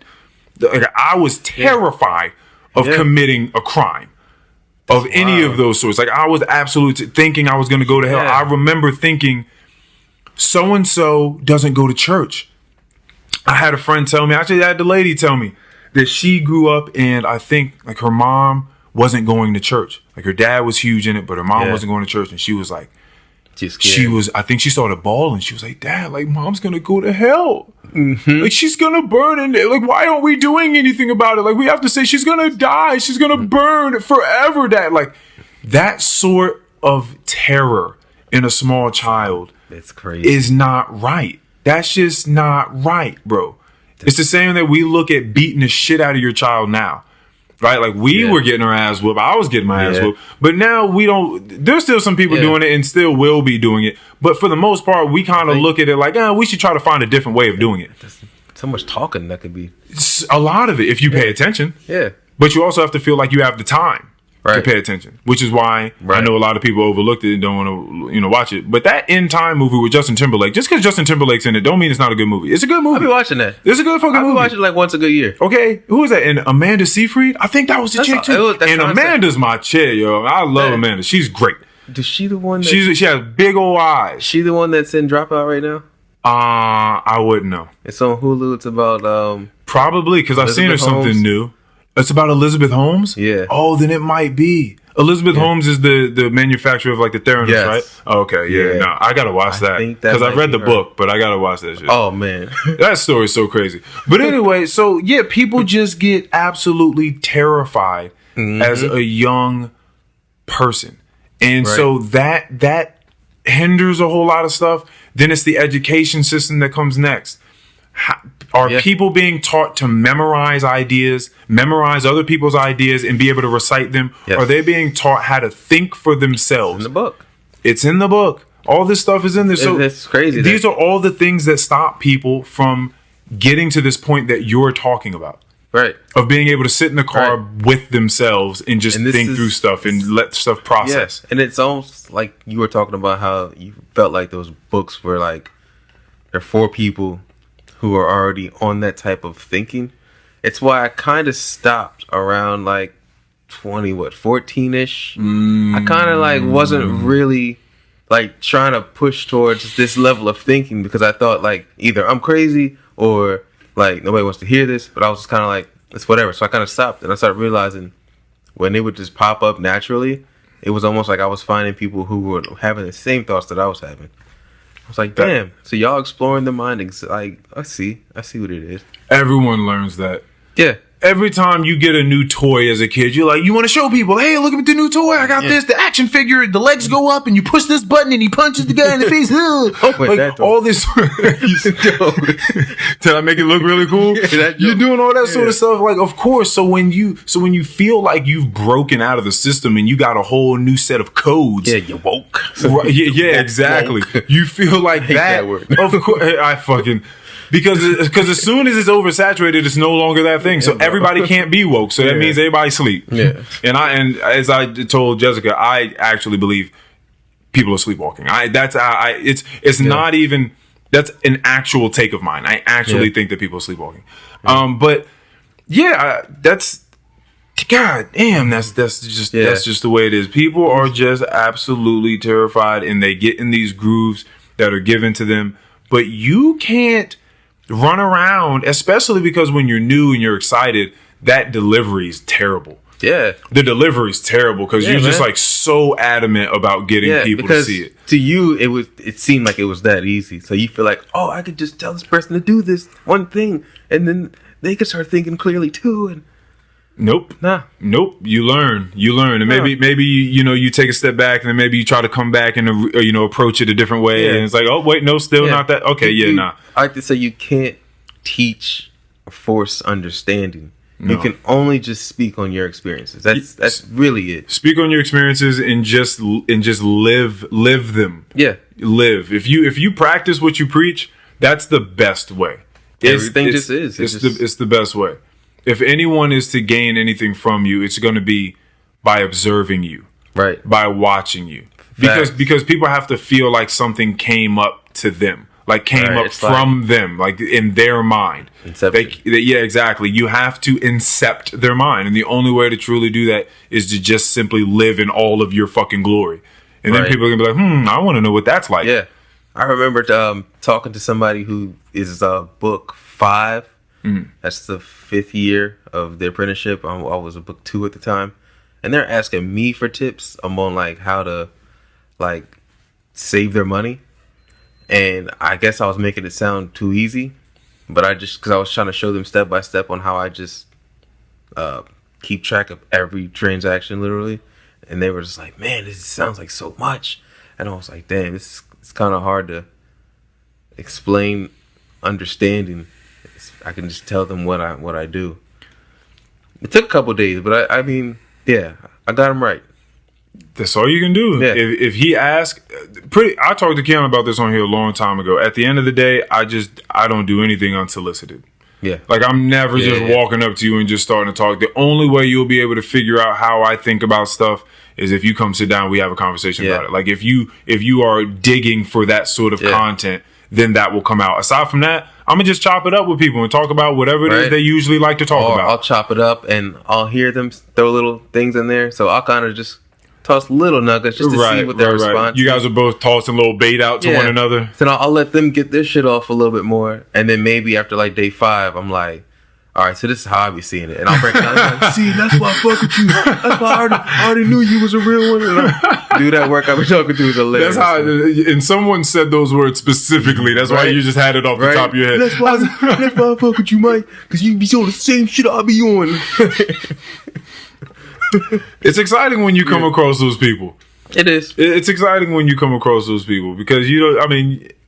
[SPEAKER 3] Like, I was terrified of committing a crime of any of those sorts. Like I was absolutely thinking I was going to go to hell. I remember thinking, so-and-so doesn't go to church. I had a friend tell me, actually I had the lady tell me that she grew up and I think like her mom wasn't going to church. Like her dad was huge in it, but her mom wasn't going to church. And she was like, I think she started bawling. She was like, Dad, like mom's going to go to hell. Mm-hmm. Like she's going to burn in there. Like why aren't we doing anything about it? Like we have to say she's going to die. She's going to burn forever, Dad. Like that sort of terror in a small child.
[SPEAKER 2] It's crazy.
[SPEAKER 3] Is not right. That's just not right, bro. It's the same that we look at beating the shit out of your child now. Right? Like we were getting our ass whooped. I was getting my ass whooped. But now we don't. There's still some people doing it and still will be doing it. But for the most part, we kind of look at it like, we should try to find a different way of doing it.
[SPEAKER 2] There's so much talking that could be.
[SPEAKER 3] It's a lot of it if you pay attention.
[SPEAKER 2] Yeah.
[SPEAKER 3] But you also have to feel like you have the time. To pay attention, which is why I know a lot of people overlooked it and don't want to, watch it. But that In Time movie with Justin Timberlake, just because Justin Timberlake's in it, don't mean it's not a good movie. It's a good movie.
[SPEAKER 2] I'll be watching that.
[SPEAKER 3] It's a good fucking movie.
[SPEAKER 2] I'll be watching it like once a good year.
[SPEAKER 3] Okay, who is that? And Amanda Seyfried? I think that was the chick too. And Amanda's my chick, yo. I love Amanda. She's great.
[SPEAKER 2] Is she the one?
[SPEAKER 3] She has big old eyes.
[SPEAKER 2] She the one that's in Dropout right now?
[SPEAKER 3] I wouldn't know.
[SPEAKER 2] It's on Hulu. It's about
[SPEAKER 3] probably because I've seen her something new. It's about Elizabeth Holmes.
[SPEAKER 2] Yeah.
[SPEAKER 3] Oh, then it might be. Elizabeth Holmes is the manufacturer of like the Theranos, right? Oh, okay, no, I gotta watch that because I read the book, but I gotta watch that shit.
[SPEAKER 2] Oh man,
[SPEAKER 3] that story is so crazy. But anyway, so people just get absolutely terrified as a young person, and so that hinders a whole lot of stuff. Then it's the education system that comes next. Are people being taught to memorize ideas, memorize other people's ideas, and be able to recite them? Yes. Are they being taught how to think for themselves?
[SPEAKER 2] It's in the book.
[SPEAKER 3] It's in the book. All this stuff is in there. So
[SPEAKER 2] it's crazy.
[SPEAKER 3] These are all the things that stop people from getting to this point that you're talking about.
[SPEAKER 2] Right.
[SPEAKER 3] Of being able to sit in the car with themselves and just think through stuff and let stuff process.
[SPEAKER 2] Yeah. And it's almost like you were talking about how you felt like those books were like, they're for people who are already on that type of thinking. It's why I kind of stopped around like 14-ish. I kind of like wasn't really like trying to push towards this level of thinking because I thought like either I'm crazy or like nobody wants to hear this, but I was just kind of like, it's whatever. So I kind of stopped and I started realizing when they would just pop up naturally, it was almost like I was finding people who were having the same thoughts that I was having. I was like, damn. So y'all exploring the mind. Like, I see what it is.
[SPEAKER 3] Everyone learns that.
[SPEAKER 2] Yeah.
[SPEAKER 3] Every time you get a new toy as a kid, you're like, you want to show people, hey, look at the new toy. I got this. The action figure, the legs go up and you push this button and he punches the guy in the face. Like, all this. Did I make it look really cool? Yeah, you're doing all that sort of stuff. Like, of course. So when you feel like you've broken out of the system and you got a whole new set of codes.
[SPEAKER 2] Yeah, you're woke.
[SPEAKER 3] Right, yeah, exactly. Woke. You feel like that word. Of course. I fucking... Because as soon as it's oversaturated, it's no longer that thing. So everybody can't be woke. So that means everybody sleep.
[SPEAKER 2] Yeah.
[SPEAKER 3] And as I told Jessica, I actually believe people are sleepwalking. It's not even, that's an actual take of mine. I actually think that people are sleepwalking. But that's God damn. That's just the way it is. People are just absolutely terrified, and they get in these grooves that are given to them. But you can't run around, especially because when you're new and you're excited, that delivery is terrible. Yeah, the delivery is terrible because you're just like so adamant about getting people to see it.
[SPEAKER 2] To you, it seemed like it was that easy. So you feel like, oh, I could just tell this person to do this one thing, and then they could start thinking clearly too. And
[SPEAKER 3] nope. You learn, and maybe you take a step back, and then maybe you try to come back and approach it a different way, and it's like, oh wait, no, still not that. Okay, I
[SPEAKER 2] like to say you can't teach or force understanding. No. You can only just speak on your experiences. That's really it.
[SPEAKER 3] Speak on your experiences and just live them. Yeah, live. If you practice what you preach, that's the best way. It's the best way. If anyone is to gain anything from you, it's going to be by observing you, right? By watching you, because people have to feel like something came up to them, like came up from them, like in their mind. Exactly. You have to incept their mind, and the only way to truly do that is to just simply live in all of your fucking glory, and then people are gonna be like, I want to know what that's like.
[SPEAKER 2] Yeah, I remember talking to somebody who is book 5. That's the 5th year of their apprenticeship. I was a book 2 at the time, and they're asking me for tips on like how to like save their money. And I guess I was making it sound too easy, but because I was trying to show them step by step on how I just keep track of every transaction, literally. And they were just like, "Man, this sounds like so much." And I was like, "Damn, it's kind of hard to explain understanding. I can just tell them what I do." It took a couple days, but I mean, I got him right.
[SPEAKER 3] That's all you can do. Yeah. If he asks, I talked to Keanu about this on here a long time ago. At the end of the day, I don't do anything unsolicited. Yeah. Like I'm never just walking up to you and just starting to talk. The only way you'll be able to figure out how I think about stuff is if you come sit down, we have a conversation about it. Like if you are digging for that sort of content, then that will come out. Aside from that, I'm gonna just chop it up with people and talk about whatever it is they usually like to talk about.
[SPEAKER 2] I'll chop it up and I'll hear them throw little things in there. So I'll kind of just toss little nuggets just to see what their response.
[SPEAKER 3] You guys are both tossing a little bait out to one another.
[SPEAKER 2] So I'll let them get their shit off a little bit more, and then maybe after like day 5, I'm like, all right, so this is how I be seeing it, and I'll break it down. Like, see, that's why I fuck with you. That's why I already knew you was a real one. And I do that work I be talking to is hilarious.
[SPEAKER 3] That's how. And someone said those words specifically. That's why you just had it off the top of your head.
[SPEAKER 2] That's why I fuck with you, Mike, because you be on the same shit I be on.
[SPEAKER 3] It's exciting when you come across those people.
[SPEAKER 2] It is.
[SPEAKER 3] It's exciting when you come across those people because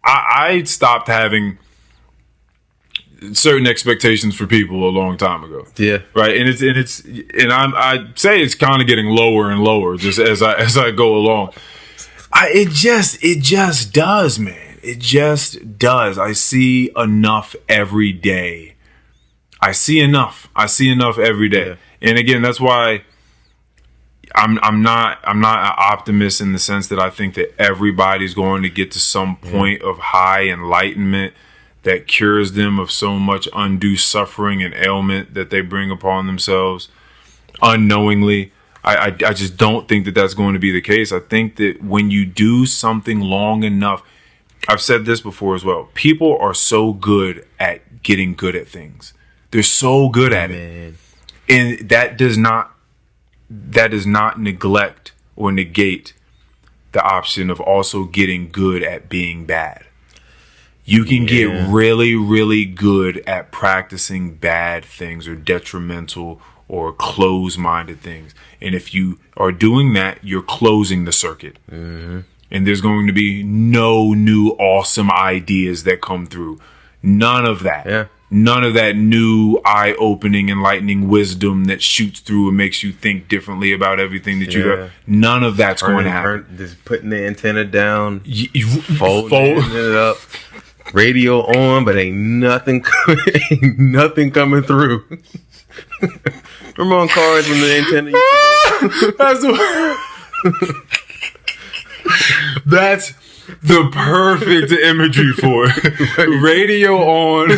[SPEAKER 3] I stopped having certain expectations for people a long time ago. Yeah. Right. And I say it's kind of getting lower and lower just as I go along. It just does, man. It just does. I see enough every day. I see enough every day. Yeah. And again, that's why I'm not an optimist in the sense that I think that everybody's going to get to some point of high enlightenment that cures them of so much undue suffering and ailment that they bring upon themselves unknowingly. I just don't think that that's going to be the case. I think that when you do something long enough, I've said this before as well, people are so good at getting good at things. They're so good at it. And that does not neglect or negate the option of also getting good at being bad. You can get really, really good at practicing bad things or detrimental or closed-minded things. And if you are doing that, you're closing the circuit. Mm-hmm. And there's going to be no new awesome ideas that come through. None of that. Yeah. None of that new eye-opening, enlightening wisdom that shoots through and makes you think differently about everything that you do. None of that's going to happen.
[SPEAKER 2] Just putting the antenna down, folding it up. Radio on, but ain't nothing coming through. Remember on cars when the antenna used to go?
[SPEAKER 3] the perfect imagery for it. Radio on,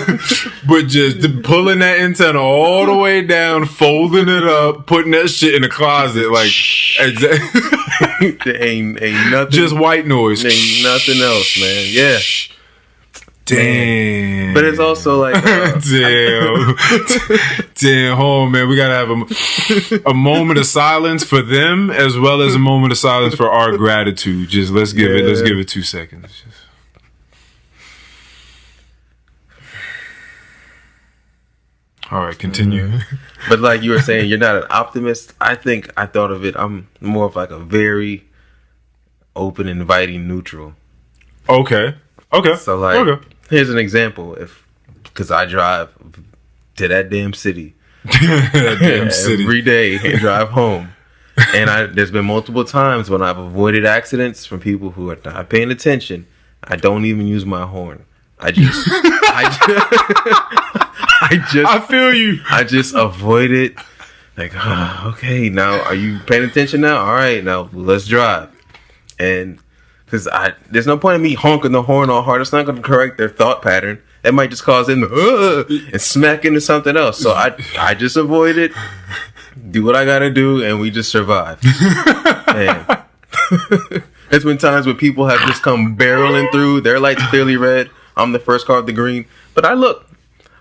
[SPEAKER 3] but just pulling that antenna all the way down, folding it up, putting that shit in the closet, like exactly.
[SPEAKER 2] There ain't nothing.
[SPEAKER 3] Just white noise.
[SPEAKER 2] Ain't nothing else, man. Yeah.
[SPEAKER 3] Damn.
[SPEAKER 2] But it's also like
[SPEAKER 3] damn. Damn, hold on, man. We gotta have a moment of silence for them as well as a moment of silence for our gratitude. Just let's give it 2 seconds. Just. All right, continue.
[SPEAKER 2] But like you were saying, you're not an optimist. I think I thought of it. I'm more of like a very open, inviting neutral.
[SPEAKER 3] Okay.
[SPEAKER 2] So like, here's an example. Because I drive to that damn city every day and drive home, and there's been multiple times when I've avoided accidents from people who are not paying attention. I don't even use my horn. I
[SPEAKER 3] feel you.
[SPEAKER 2] I just avoid it. Like, okay, now are you paying attention now? All right, now let's drive. And because there's no point in me honking the horn all hard. It's not going to correct their thought pattern. It might just cause them to and smack into something else. So I just avoid it, do what I got to do, and we just survive. And there's been times where people have just come barreling through. Their light's clearly red. I'm the first car with the green. But I look.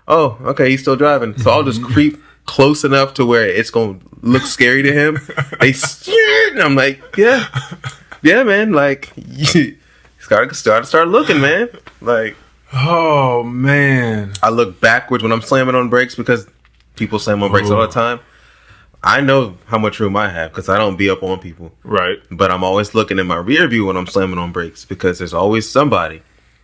[SPEAKER 2] Oh, okay, he's still driving. So I'll just creep close enough to where it's going to look scary to him. And I'm like, yeah, man. Like, you gotta start looking, man. Like,
[SPEAKER 3] oh, man.
[SPEAKER 2] I look backwards when I'm slamming on brakes because people slam on brakes all the time. I know how much room I have because I don't be up on people.
[SPEAKER 3] Right.
[SPEAKER 2] But I'm always looking in my rear view when I'm slamming on brakes because there's always somebody.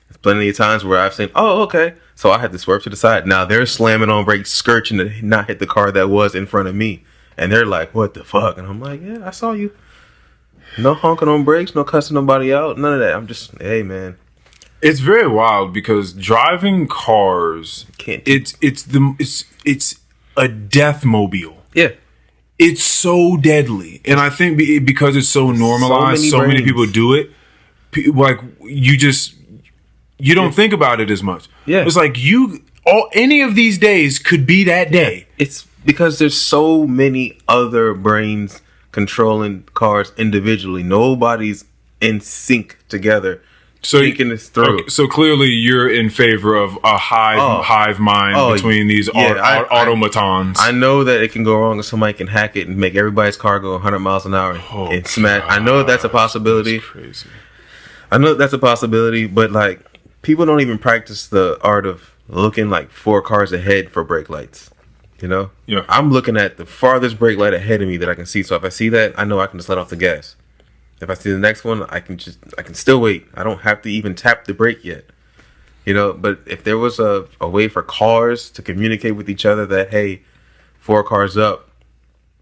[SPEAKER 2] There's plenty of times where I've seen, oh, okay. So I had to swerve to the side. Now they're slamming on brakes, skirting to not hit the car that was in front of me. And they're like, what the fuck? And I'm like, yeah, I saw you. No honking on brakes, no cussing nobody out, none of that. I'm just, hey, man.
[SPEAKER 3] It's very wild because driving cars, it's a death mobile.
[SPEAKER 2] Yeah.
[SPEAKER 3] It's so deadly. And I think because it's so normalized, so many people do it, like you don't think about it as much.
[SPEAKER 2] Yeah.
[SPEAKER 3] It's like any of these days could be that day.
[SPEAKER 2] It's because there's so many other brains controlling cars individually. Nobody's in sync together. Thinking this through.
[SPEAKER 3] Okay, so clearly you're in favor of a hive mind between these automatons.
[SPEAKER 2] I know that it can go wrong and somebody can hack it and make everybody's car go 100 miles an hour and smash. I know that's a possibility.
[SPEAKER 3] That's crazy.
[SPEAKER 2] I know that's a possibility, but like people don't even practice the art of looking like 4 cars ahead for brake lights. You know?
[SPEAKER 3] Yeah.
[SPEAKER 2] I'm looking at the farthest brake light ahead of me that I can see. So if I see that, I know I can just let off the gas. If I see the next one, I can still wait. I don't have to even tap the brake yet. You know, but if there was a way for cars to communicate with each other that, hey, 4 cars up,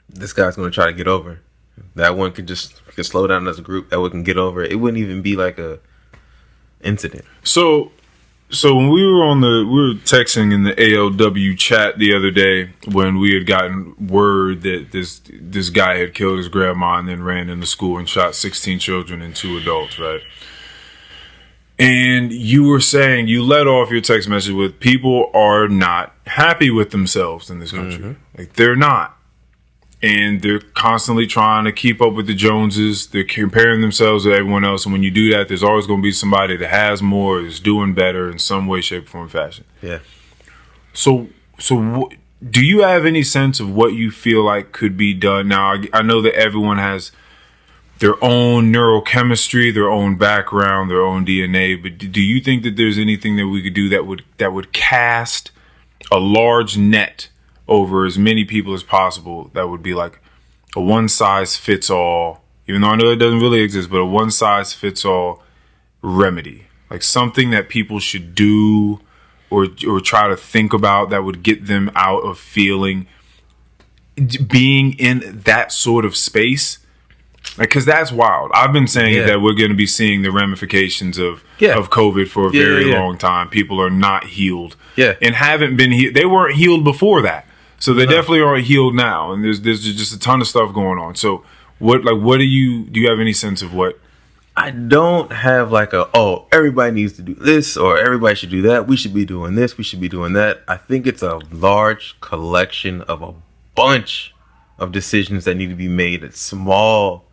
[SPEAKER 2] this guy's going to try to get over. That one could slow down as a group. That one can get over. It wouldn't even be like a incident.
[SPEAKER 3] So when we were texting in the ALW chat the other day when we had gotten word that this guy had killed his grandma and then ran into school and shot 16 children and 2 adults, right? And you were saying, you led off your text message with people are not happy with themselves in this country. Mm-hmm. Like they're not. And they're constantly trying to keep up with the Joneses. They're comparing themselves to everyone else. And when you do that, there's always going to be somebody that has more, is doing better in some way, shape, form, fashion.
[SPEAKER 2] Yeah.
[SPEAKER 3] So do you have any sense of what you feel like could be done? Now, I know that everyone has their own neurochemistry, their own background, their own DNA. But do you think that there's anything that we could do that would cast a large net over as many people as possible that would be like a one-size-fits-all, even though I know that doesn't really exist, but a one-size-fits-all remedy, like something that people should do or try to think about that would get them out of being in that sort of space? Like, because that's wild. I've been saying that we're going to be seeing the ramifications of COVID for a very long time. People are not healed and haven't been healed. They weren't healed before that. So they definitely aren't healed now, and there's just a ton of stuff going on. So what do you have any sense of what
[SPEAKER 2] I don't have like everybody needs to do this or everybody should do that. We should be doing this. We should be doing that. I think it's a large collection of a bunch of decisions that need to be made at small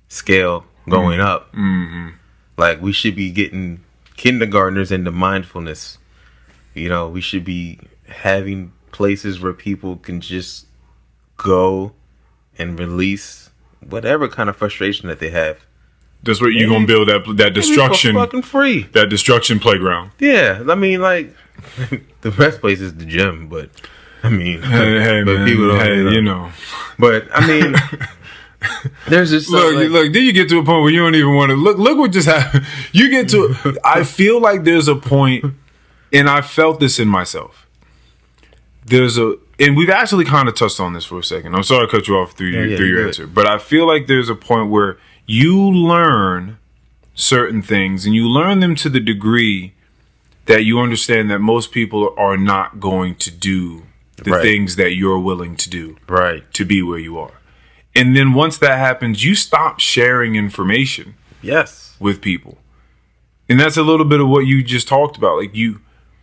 [SPEAKER 2] scale growing up. Mm-hmm. Like we should be getting kindergartners into mindfulness. You know, we should be having places where people can just go and release whatever kind of frustration that they have.
[SPEAKER 3] That's where you're gonna build that destruction,
[SPEAKER 2] fucking free.
[SPEAKER 3] That destruction playground.
[SPEAKER 2] Yeah, I mean, like the best place is the gym, but I mean,
[SPEAKER 3] hey
[SPEAKER 2] but
[SPEAKER 3] man,
[SPEAKER 2] people don't,
[SPEAKER 3] you know.
[SPEAKER 2] But I mean, there's just
[SPEAKER 3] look. Then you get to a point where you don't even want to look. Look what just happened. You get to. I feel like there's a point, and I felt this in myself. And we've actually kind of touched on this for a second. I'm sorry to cut you off through your answer, but I feel like there's a point where you learn certain things, and you learn them to the degree that you understand that most people are not going to do the things that you're willing to do to be where you are. And then once that happens, you stop sharing information with people. And that's a little bit of what you just talked about. Like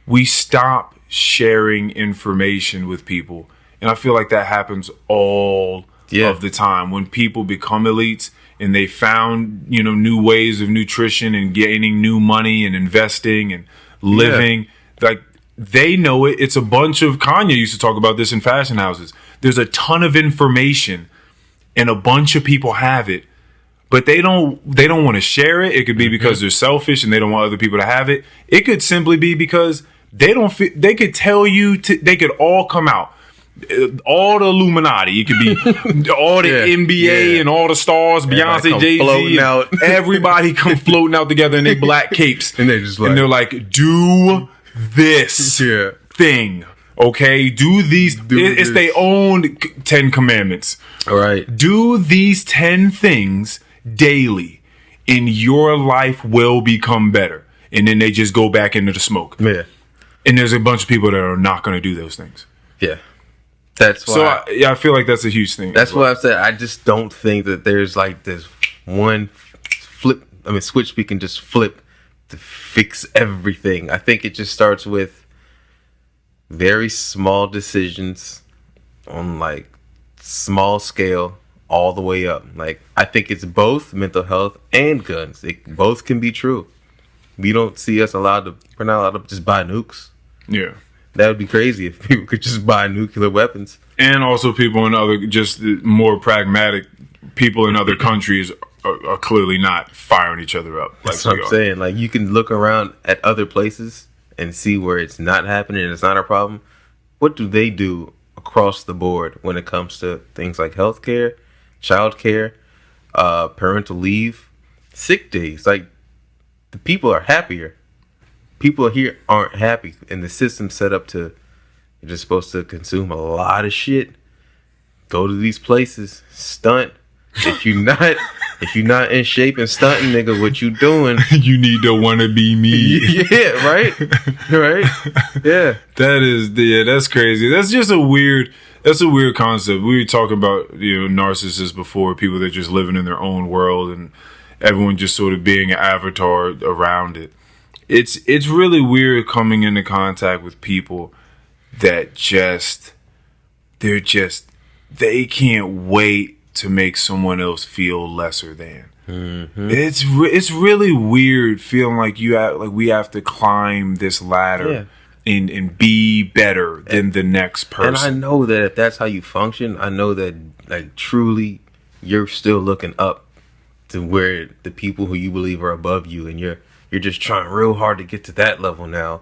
[SPEAKER 3] we stop sharing information with people. And I feel like that happens all of the time when people become elites and they found, you know, new ways of nutrition and gaining new money and investing and living. Like they know it. It's a bunch of, Kanye used to talk about this in fashion houses. There's a ton of information and a bunch of people have it, but they don't want to share it. It could be because they're selfish and they don't want other people to have it. It could simply be because they could tell you they could all come out. All the Illuminati. It could be all the NBA and all the stars, Beyonce, Jay-Z, everybody come floating out together in their black capes.
[SPEAKER 2] And they're just like,
[SPEAKER 3] and they're like, do this thing. Okay? Do these. It's their own 10 commandments.
[SPEAKER 2] All right.
[SPEAKER 3] Do these 10 things daily and your life will become better. And then they just go back into the smoke.
[SPEAKER 2] Yeah.
[SPEAKER 3] And there's a bunch of people that are not going to do those things.
[SPEAKER 2] Yeah. That's why.
[SPEAKER 3] So I feel like that's a huge thing.
[SPEAKER 2] That's what I've said. I just don't think that there's like this one switch we can just flip to fix everything. I think it just starts with very small decisions on like small scale all the way up. Like I think it's both mental health and guns. Both can be true. We don't see us we're not allowed to just buy nukes.
[SPEAKER 3] Yeah.
[SPEAKER 2] That would be crazy if people could just buy nuclear weapons.
[SPEAKER 3] And also people in other, just more pragmatic people in other countries are clearly not firing each other up.
[SPEAKER 2] That's what I'm saying. Like you can look around at other places and see where it's not happening and it's not a problem. What do they do across the board when it comes to things like healthcare, childcare, parental leave, sick days? Like the people are happier. People here aren't happy, and the system's set up to, you're just supposed to consume a lot of shit, go to these places, stunt. If you're not in shape and stunting, nigga, what you doing?
[SPEAKER 3] You need to want to be me.
[SPEAKER 2] Yeah, right? Yeah.
[SPEAKER 3] That's crazy. That's just a weird concept. We were talking about, narcissists before, people that just living in their own world and everyone just sort of being an avatar around it. It's really weird coming into contact with people that they can't wait to make someone else feel lesser than. Mm-hmm. It's really weird feeling like we have to climb this ladder and be better than the next person.
[SPEAKER 2] And I know that if that's how you function, I know that like truly you're still looking up to where the people who you believe are above you, and you're just trying real hard to get to that level now,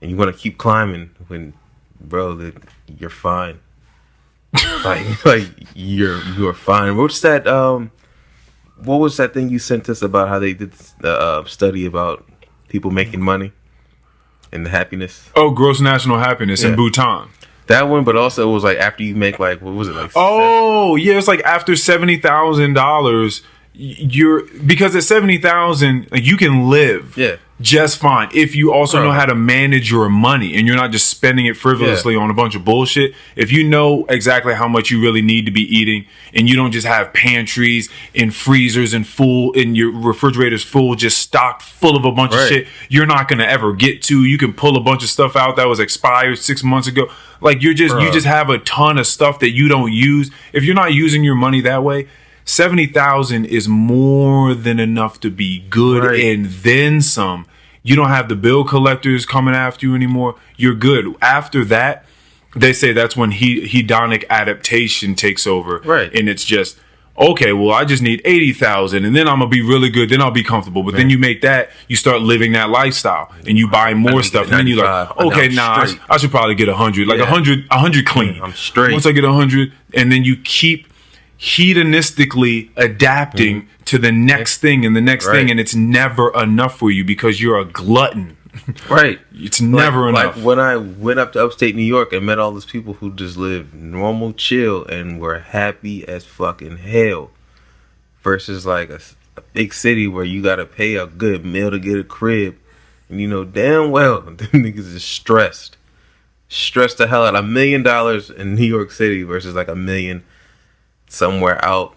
[SPEAKER 2] and you want to keep climbing when, bro, you're fine. like you're fine. What's that? What was that thing you sent us about how they did the study about people making money and the happiness?
[SPEAKER 3] Oh, gross national happiness in Bhutan.
[SPEAKER 2] That one, but also it was like after you make like, what was it like?
[SPEAKER 3] Oh, yeah, it's like after $70,000 because at 70,000, like, you can live just fine if you also know how to manage your money and you're not just spending it frivolously on a bunch of bullshit. If you know exactly how much you really need to be eating and you don't just have pantries and freezers and your refrigerators full, just stocked full of a bunch of shit you're not gonna ever get to. You can pull a bunch of stuff out that was expired 6 months ago. Like, you just have a ton of stuff that you don't use. If you're not using your money that way, 70,000 is more than enough to be good and then some. You don't have the bill collectors coming after you anymore. You're good. After that, they say that's when hedonic adaptation takes over. Right. And it's just, okay, well, I just need 80,000 and then I'm going to be really good. Then I'll be comfortable. But then you make that, you start living that lifestyle and you buy more stuff. And then you're like, okay, I should probably get 100. Like 100 clean. I'm straight. Once I get 100, and then you keep hedonistically adapting to the next thing and the next thing, and it's never enough for you because you're a glutton. Right. It's never enough.
[SPEAKER 2] Like when I went up to upstate New York and met all those people who just live normal, chill, and were happy as fucking hell, versus like a big city where you gotta pay a good meal to get a crib, and you know damn well them niggas is stressed the hell out. $1 million in New York City versus like $1 million somewhere out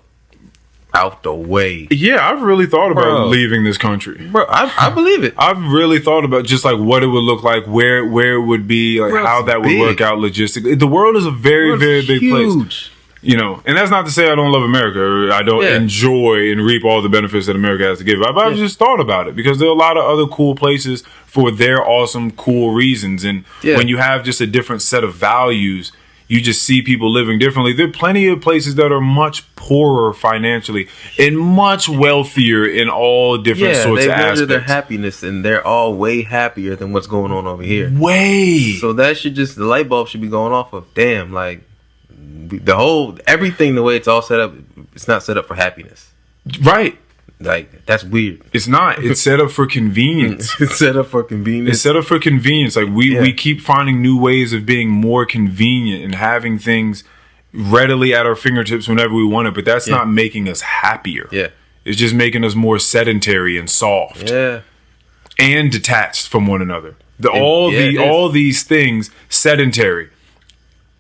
[SPEAKER 2] the way.
[SPEAKER 3] Yeah, I've really thought about leaving this country.
[SPEAKER 2] Bro, I believe it.
[SPEAKER 3] I've really thought about just like what it would look like, where it would be, like how that would work out logistically. The world is a very, very big place. You know, and that's not to say I don't love America or I don't enjoy and reap all the benefits that America has to give. But I've just thought about it because there are a lot of other cool places for their awesome, cool reasons. And when you have just a different set of values, you just see people living differently. There are plenty of places that are much poorer financially and much wealthier in all different sorts of aspects.
[SPEAKER 2] They measure their happiness, and they're all way happier than what's going on over here.
[SPEAKER 3] Way.
[SPEAKER 2] So that should the light bulb should be going off of, damn, like, everything, the way it's all set up, it's not set up for happiness.
[SPEAKER 3] Right.
[SPEAKER 2] Like, that's weird.
[SPEAKER 3] It's not. It's set up for convenience.
[SPEAKER 2] It's set up for convenience.
[SPEAKER 3] It's set up for convenience. Like, we keep finding new ways of being more convenient and having things readily at our fingertips whenever we want it. But that's not making us happier. Yeah. It's just making us more sedentary and soft. Yeah. And detached from one another. All these things, sedentary,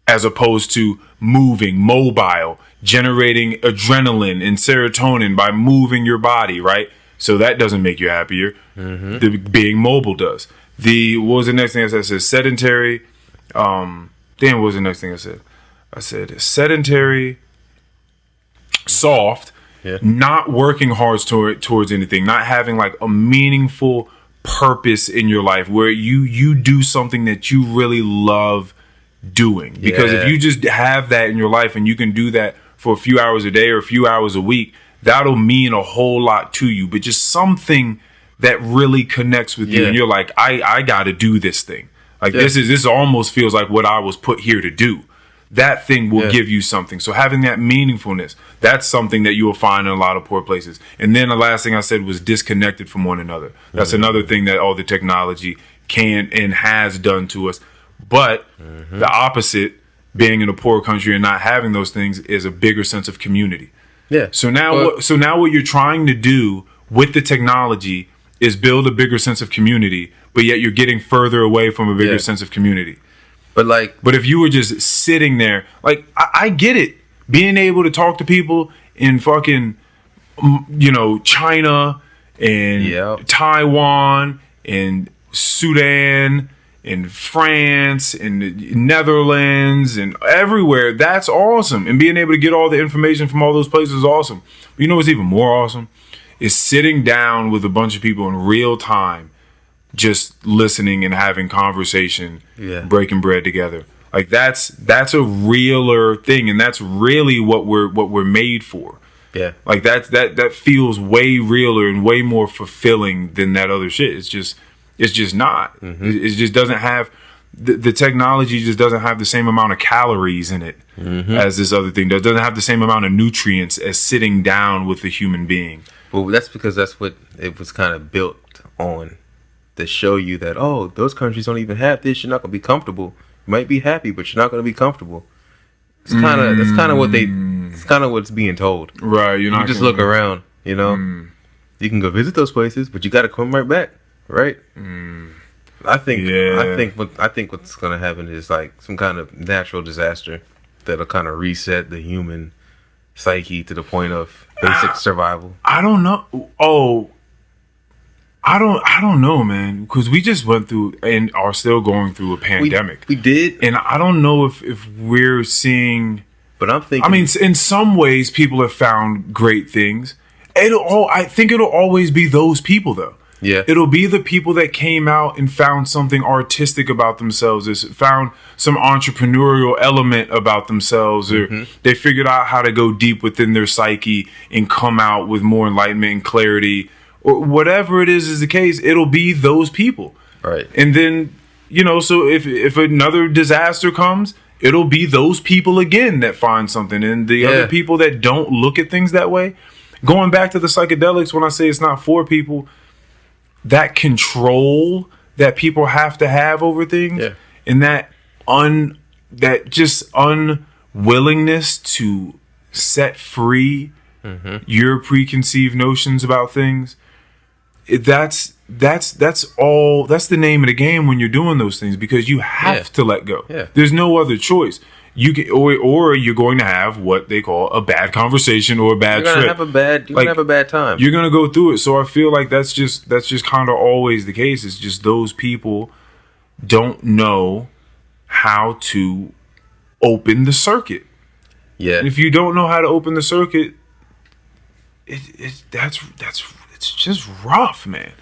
[SPEAKER 3] as opposed to moving, mobile, generating adrenaline and serotonin by moving your body, right? So that doesn't make you happier. Mm-hmm. Being mobile does. What was the next thing I said? I said sedentary. What was the next thing I said? I said sedentary, soft, not working hard towards anything, not having like a meaningful purpose in your life where you do something that you really love doing. Because if you just have that in your life and you can do that for a few hours a day or a few hours a week, that'll mean a whole lot to you. But just something that really connects with you and you're like, I gotta do this thing. Like this almost feels like what I was put here to do. That thing will give you something. So having that meaningfulness, that's something that you will find in a lot of poor places. And then the last thing I said was disconnected from one another. That's another thing that all the technology can and has done to us. But the opposite, being in a poor country and not having those things, is a bigger sense of community. Yeah. So now what you're trying to do with the technology is build a bigger sense of community, but yet you're getting further away from a bigger sense of community. But if you were just sitting there, like, I get it, being able to talk to people in fucking, China and Taiwan and Sudan and France and the Netherlands and everywhere, that's awesome. And being able to get all the information from all those places is awesome. But you know what's even more awesome? Is sitting down with a bunch of people in real time, just listening and having conversation, breaking bread together. Like that's a realer thing, and that's really what we're made for. Yeah. Like that feels way realer and way more fulfilling than that other shit. It's just not. Mm-hmm. It just doesn't have the technology just doesn't have the same amount of calories in it as this other thing does. It doesn't have the same amount of nutrients as sitting down with a human being.
[SPEAKER 2] Well, that's because that's what it was kind of built on, to show you that, oh, those countries don't even have this. You're not going to be comfortable. You might be happy, but you're not going to be comfortable. It's kind of what's being told.
[SPEAKER 3] Right.
[SPEAKER 2] You just look around. You know, you can go visit those places, but you got to come right back, right? I think what's gonna happen is like some kind of natural disaster that'll kind of reset the human psyche to the point of basic survival.
[SPEAKER 3] I don't know. I don't know, man, because we just went through and are still going through a pandemic.
[SPEAKER 2] We did,
[SPEAKER 3] and I don't know if we're seeing.
[SPEAKER 2] But I'm thinking.
[SPEAKER 3] I mean, in some ways, people have found great things. I think it'll always be those people, though.
[SPEAKER 2] Yeah,
[SPEAKER 3] it'll be the people that came out and found something artistic about themselves, or found some entrepreneurial element about themselves, or they figured out how to go deep within their psyche and come out with more enlightenment and clarity. Or whatever it is the case, it'll be those people.
[SPEAKER 2] Right.
[SPEAKER 3] And then, so if another disaster comes, it'll be those people again that find something. And the other people that don't look at things that way, going back to the psychedelics, when I say it's not for people, that control that people have to have over things, and that just unwillingness to set free your preconceived notions about things, that's the name of the game when you're doing those things, because you have to let go. There's no other choice. You can, or you're going to have what they call a bad conversation or a bad trip.
[SPEAKER 2] You're gonna have a bad time.
[SPEAKER 3] You're gonna go through it. So I feel like that's just kind of always the case. It's just those people don't know how to open the circuit.
[SPEAKER 2] Yeah.
[SPEAKER 3] And if you don't know how to open the circuit, it's just rough, man.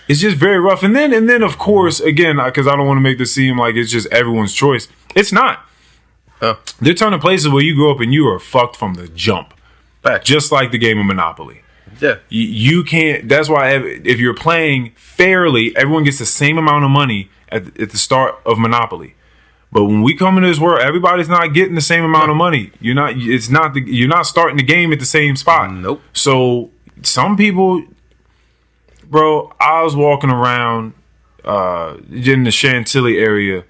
[SPEAKER 3] It's just very rough. And then of course, again, because I don't want to make this seem like it's just everyone's choice. It's not. There are ton of places where you grow up and you are fucked from the jump.
[SPEAKER 2] Fact.
[SPEAKER 3] Just like the game of Monopoly.
[SPEAKER 2] Yeah.
[SPEAKER 3] You can't. That's why if you're playing fairly, everyone gets the same amount of money at the start of Monopoly. But when we come into this world, everybody's not getting the same amount of money. You're not starting the game at the same spot.
[SPEAKER 2] Nope.
[SPEAKER 3] So some people, bro, I was walking around in the Chantilly area.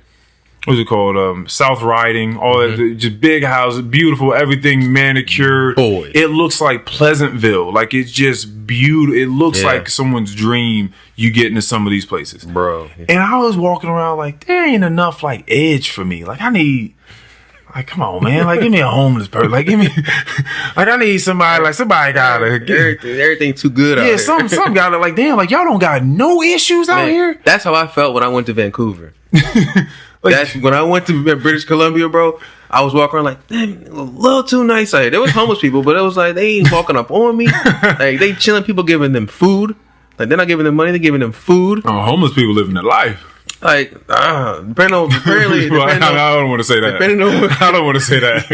[SPEAKER 3] What's it called? South Riding, all that, just big houses, beautiful, everything manicured.
[SPEAKER 2] Boy.
[SPEAKER 3] It looks like Pleasantville. Like, it's just beautiful. It looks like someone's dream you get into some of these places.
[SPEAKER 2] Bro.
[SPEAKER 3] And I was walking around like, there ain't enough, like, edge for me. Like, I need, like, come on, man. Like, give me a homeless person. Like, give me, like, I need somebody, like, somebody gotta get
[SPEAKER 2] everything too good out here.
[SPEAKER 3] Yeah, some gotta, like, damn, like, y'all don't got no issues out here.
[SPEAKER 2] That's how I felt when I went to Vancouver. That's when I went to British Columbia, bro. I was walking around like, damn, a little too nice out here. There was homeless people, but it was like they ain't walking up on me. Like, they chilling, people giving them food. Like, they're not giving them money, they're giving them food.
[SPEAKER 3] Oh, homeless people living their life.
[SPEAKER 2] Like, depending on, apparently.
[SPEAKER 3] Well, I don't want to say that. I don't want to say that.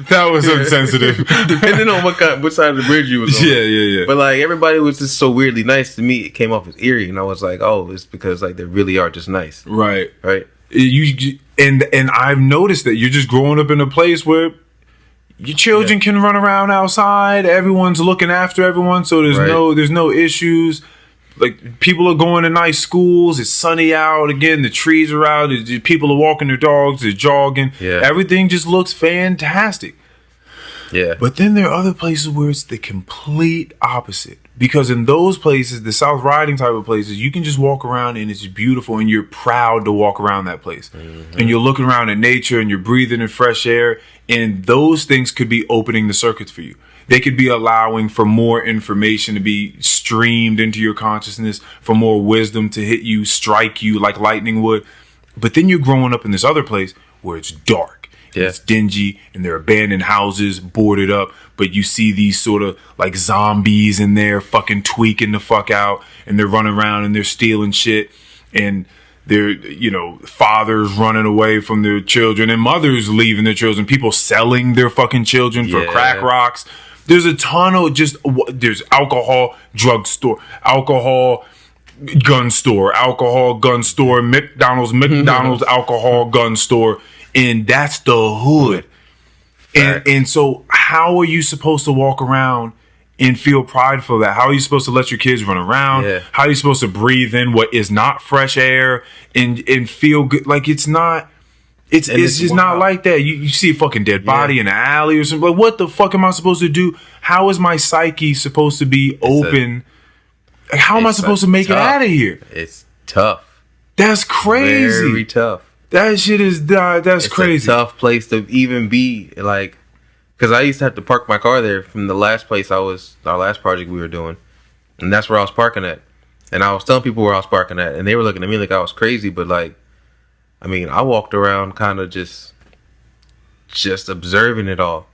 [SPEAKER 3] That was insensitive.
[SPEAKER 2] Depending on what side of the bridge you was on.
[SPEAKER 3] Yeah.
[SPEAKER 2] But like, everybody was just so weirdly nice to me. It came off as eerie, and I was like, oh, it's because like they really are just nice.
[SPEAKER 3] Right.
[SPEAKER 2] And
[SPEAKER 3] I've noticed that you're just growing up in a place where your children can run around outside. Everyone's looking after everyone, so there's no issues. Like, people are going to nice schools. It's sunny out. Again, the trees are out. People are walking their dogs. They're jogging.
[SPEAKER 2] Yeah.
[SPEAKER 3] Everything just looks fantastic.
[SPEAKER 2] Yeah.
[SPEAKER 3] But then there are other places where it's the complete opposite. Because in those places, the South Riding type of places, you can just walk around and it's beautiful and you're proud to walk around that place. And you're looking around at nature and you're breathing in fresh air. And those things could be opening the circuits for you. They could be allowing for more information to be streamed into your consciousness, for more wisdom to hit you, strike you like lightning would. But then you're growing up in this other place where it's dark, and it's dingy, and there are abandoned houses boarded up. But you see these sort of like zombies in there fucking tweaking the fuck out, and they're running around and they're stealing shit. And they're, fathers running away from their children and mothers leaving their children, people selling their fucking children for crack rocks. There's a ton of there's alcohol, drugstore, alcohol, gun store, McDonald's, alcohol, gun store. And that's the hood. And so how are you supposed to walk around and feel prideful of that? How are you supposed to let your kids run around? How are you supposed to breathe in what is not fresh air and feel good? Like, it's It's just not like that. You see a fucking dead body in an alley or something. Like, what the fuck am I supposed to do? How is my psyche supposed to be open? How am I supposed to make it out of here?
[SPEAKER 2] It's tough.
[SPEAKER 3] That's crazy.
[SPEAKER 2] Very tough.
[SPEAKER 3] That shit is that's crazy.
[SPEAKER 2] It's a tough place to even be, like, because I used to have to park my car there from the last place our last project we were doing, and that's where I was parking at. And I was telling people where I was parking at, and they were looking at me like I was crazy. But like, I mean, I walked around kind of just observing it all.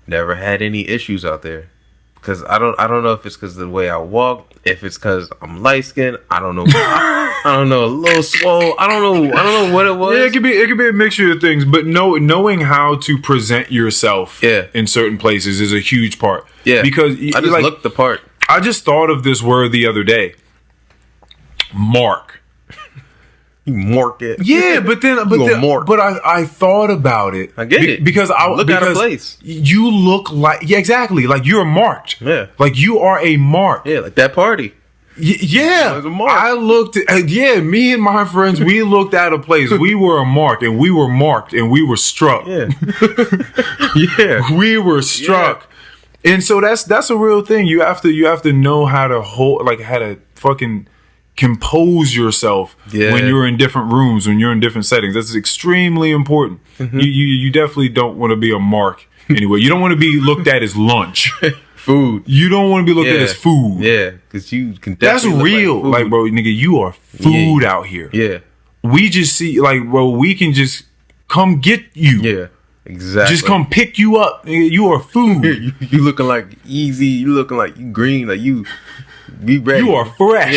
[SPEAKER 2] Never had any issues out there. Because I don't know if it's because of the way I walk, if it's because I'm light skinned. I don't know. I don't know. A little swole. I don't know what it was.
[SPEAKER 3] Yeah, it could be a mixture of things. But knowing how to present yourself in certain places is a huge part. Yeah, because
[SPEAKER 2] I just looked the part.
[SPEAKER 3] I just thought of this word the other day. Mark.
[SPEAKER 2] You mark it.
[SPEAKER 3] Yeah, but I thought about it.
[SPEAKER 2] I get it.
[SPEAKER 3] Because
[SPEAKER 2] out of place.
[SPEAKER 3] You look like exactly like you're marked.
[SPEAKER 2] Yeah.
[SPEAKER 3] Like you are a mark.
[SPEAKER 2] Yeah, like that party.
[SPEAKER 3] Yeah. I looked at, me and my friends, we looked at a place. We were a mark and we were marked and we were struck.
[SPEAKER 2] Yeah. Yeah.
[SPEAKER 3] We were struck. Yeah. And so that's a real thing. You have to know how to how to fucking compose yourself when you're in different rooms, when you're in different settings. That's extremely important. Mm-hmm. You definitely don't want to be a mark anyway. You don't want to be looked at as lunch.
[SPEAKER 2] Food.
[SPEAKER 3] You don't want to be looked at as food.
[SPEAKER 2] Yeah, because you can
[SPEAKER 3] definitely that's real. Like, bro, nigga, you are food out here.
[SPEAKER 2] Yeah.
[SPEAKER 3] We just see, like, bro, we can just come get you.
[SPEAKER 2] Yeah. Exactly.
[SPEAKER 3] Just come pick you up. Nigga, you are food.
[SPEAKER 2] you looking like easy. You looking like you green. Like you be ready.
[SPEAKER 3] You are fresh.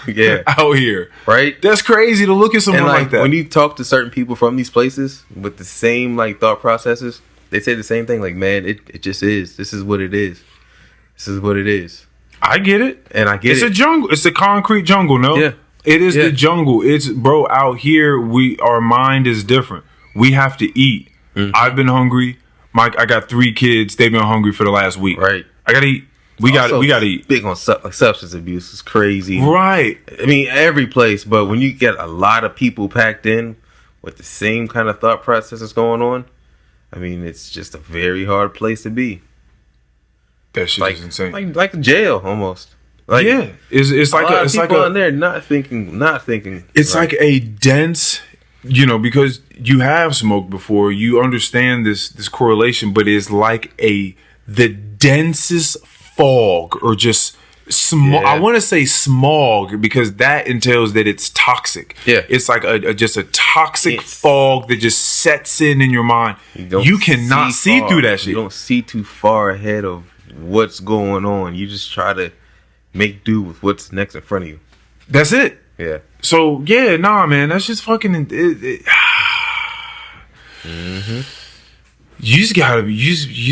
[SPEAKER 2] Yeah.
[SPEAKER 3] Out here.
[SPEAKER 2] Right?
[SPEAKER 3] That's crazy to look at someone like that.
[SPEAKER 2] When you talk to certain people from these places with the same like thought processes, they say the same thing. Like, man, it just is. This is what it is. This is what it is.
[SPEAKER 3] I get it.
[SPEAKER 2] And I get
[SPEAKER 3] it's a jungle. It's a concrete jungle, no?
[SPEAKER 2] Yeah.
[SPEAKER 3] It is the jungle. It's, bro, out here, our mind is different. We have to eat. Mm-hmm. I've been hungry. I got 3 kids. They've been hungry for the last week.
[SPEAKER 2] Right.
[SPEAKER 3] I got to eat. We got to eat.
[SPEAKER 2] Big on substance abuse. It's crazy.
[SPEAKER 3] Right.
[SPEAKER 2] I mean, every place. But when you get a lot of people packed in with the same kind of thought processes going on, I mean, it's just a very hard place to be.
[SPEAKER 3] That shit is insane.
[SPEAKER 2] Like jail almost. Like,
[SPEAKER 3] yeah, it's like
[SPEAKER 2] it's people like in there not thinking.
[SPEAKER 3] It's like a dense, because you have smoked before, you understand this correlation, but it's like the densest fog or just smog. I want to say smog because that entails that it's toxic.
[SPEAKER 2] Yeah,
[SPEAKER 3] it's like just a toxic fog that just sets in your mind. You cannot see through that shit.
[SPEAKER 2] You don't see too far ahead of what's going on. You just try to make do with what's next in front of you.
[SPEAKER 3] That's it.
[SPEAKER 2] Yeah.
[SPEAKER 3] So man, that's just fucking.
[SPEAKER 2] Mm-hmm.
[SPEAKER 3] You just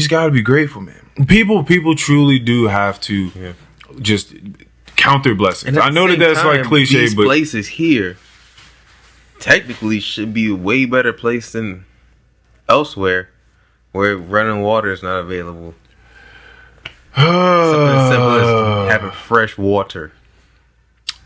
[SPEAKER 3] gotta be grateful, man. People truly do have to just count their blessings. I know that's like cliche,
[SPEAKER 2] these
[SPEAKER 3] but
[SPEAKER 2] places here technically should be a way better place than elsewhere, where running water is not available. Something as simple as having fresh water.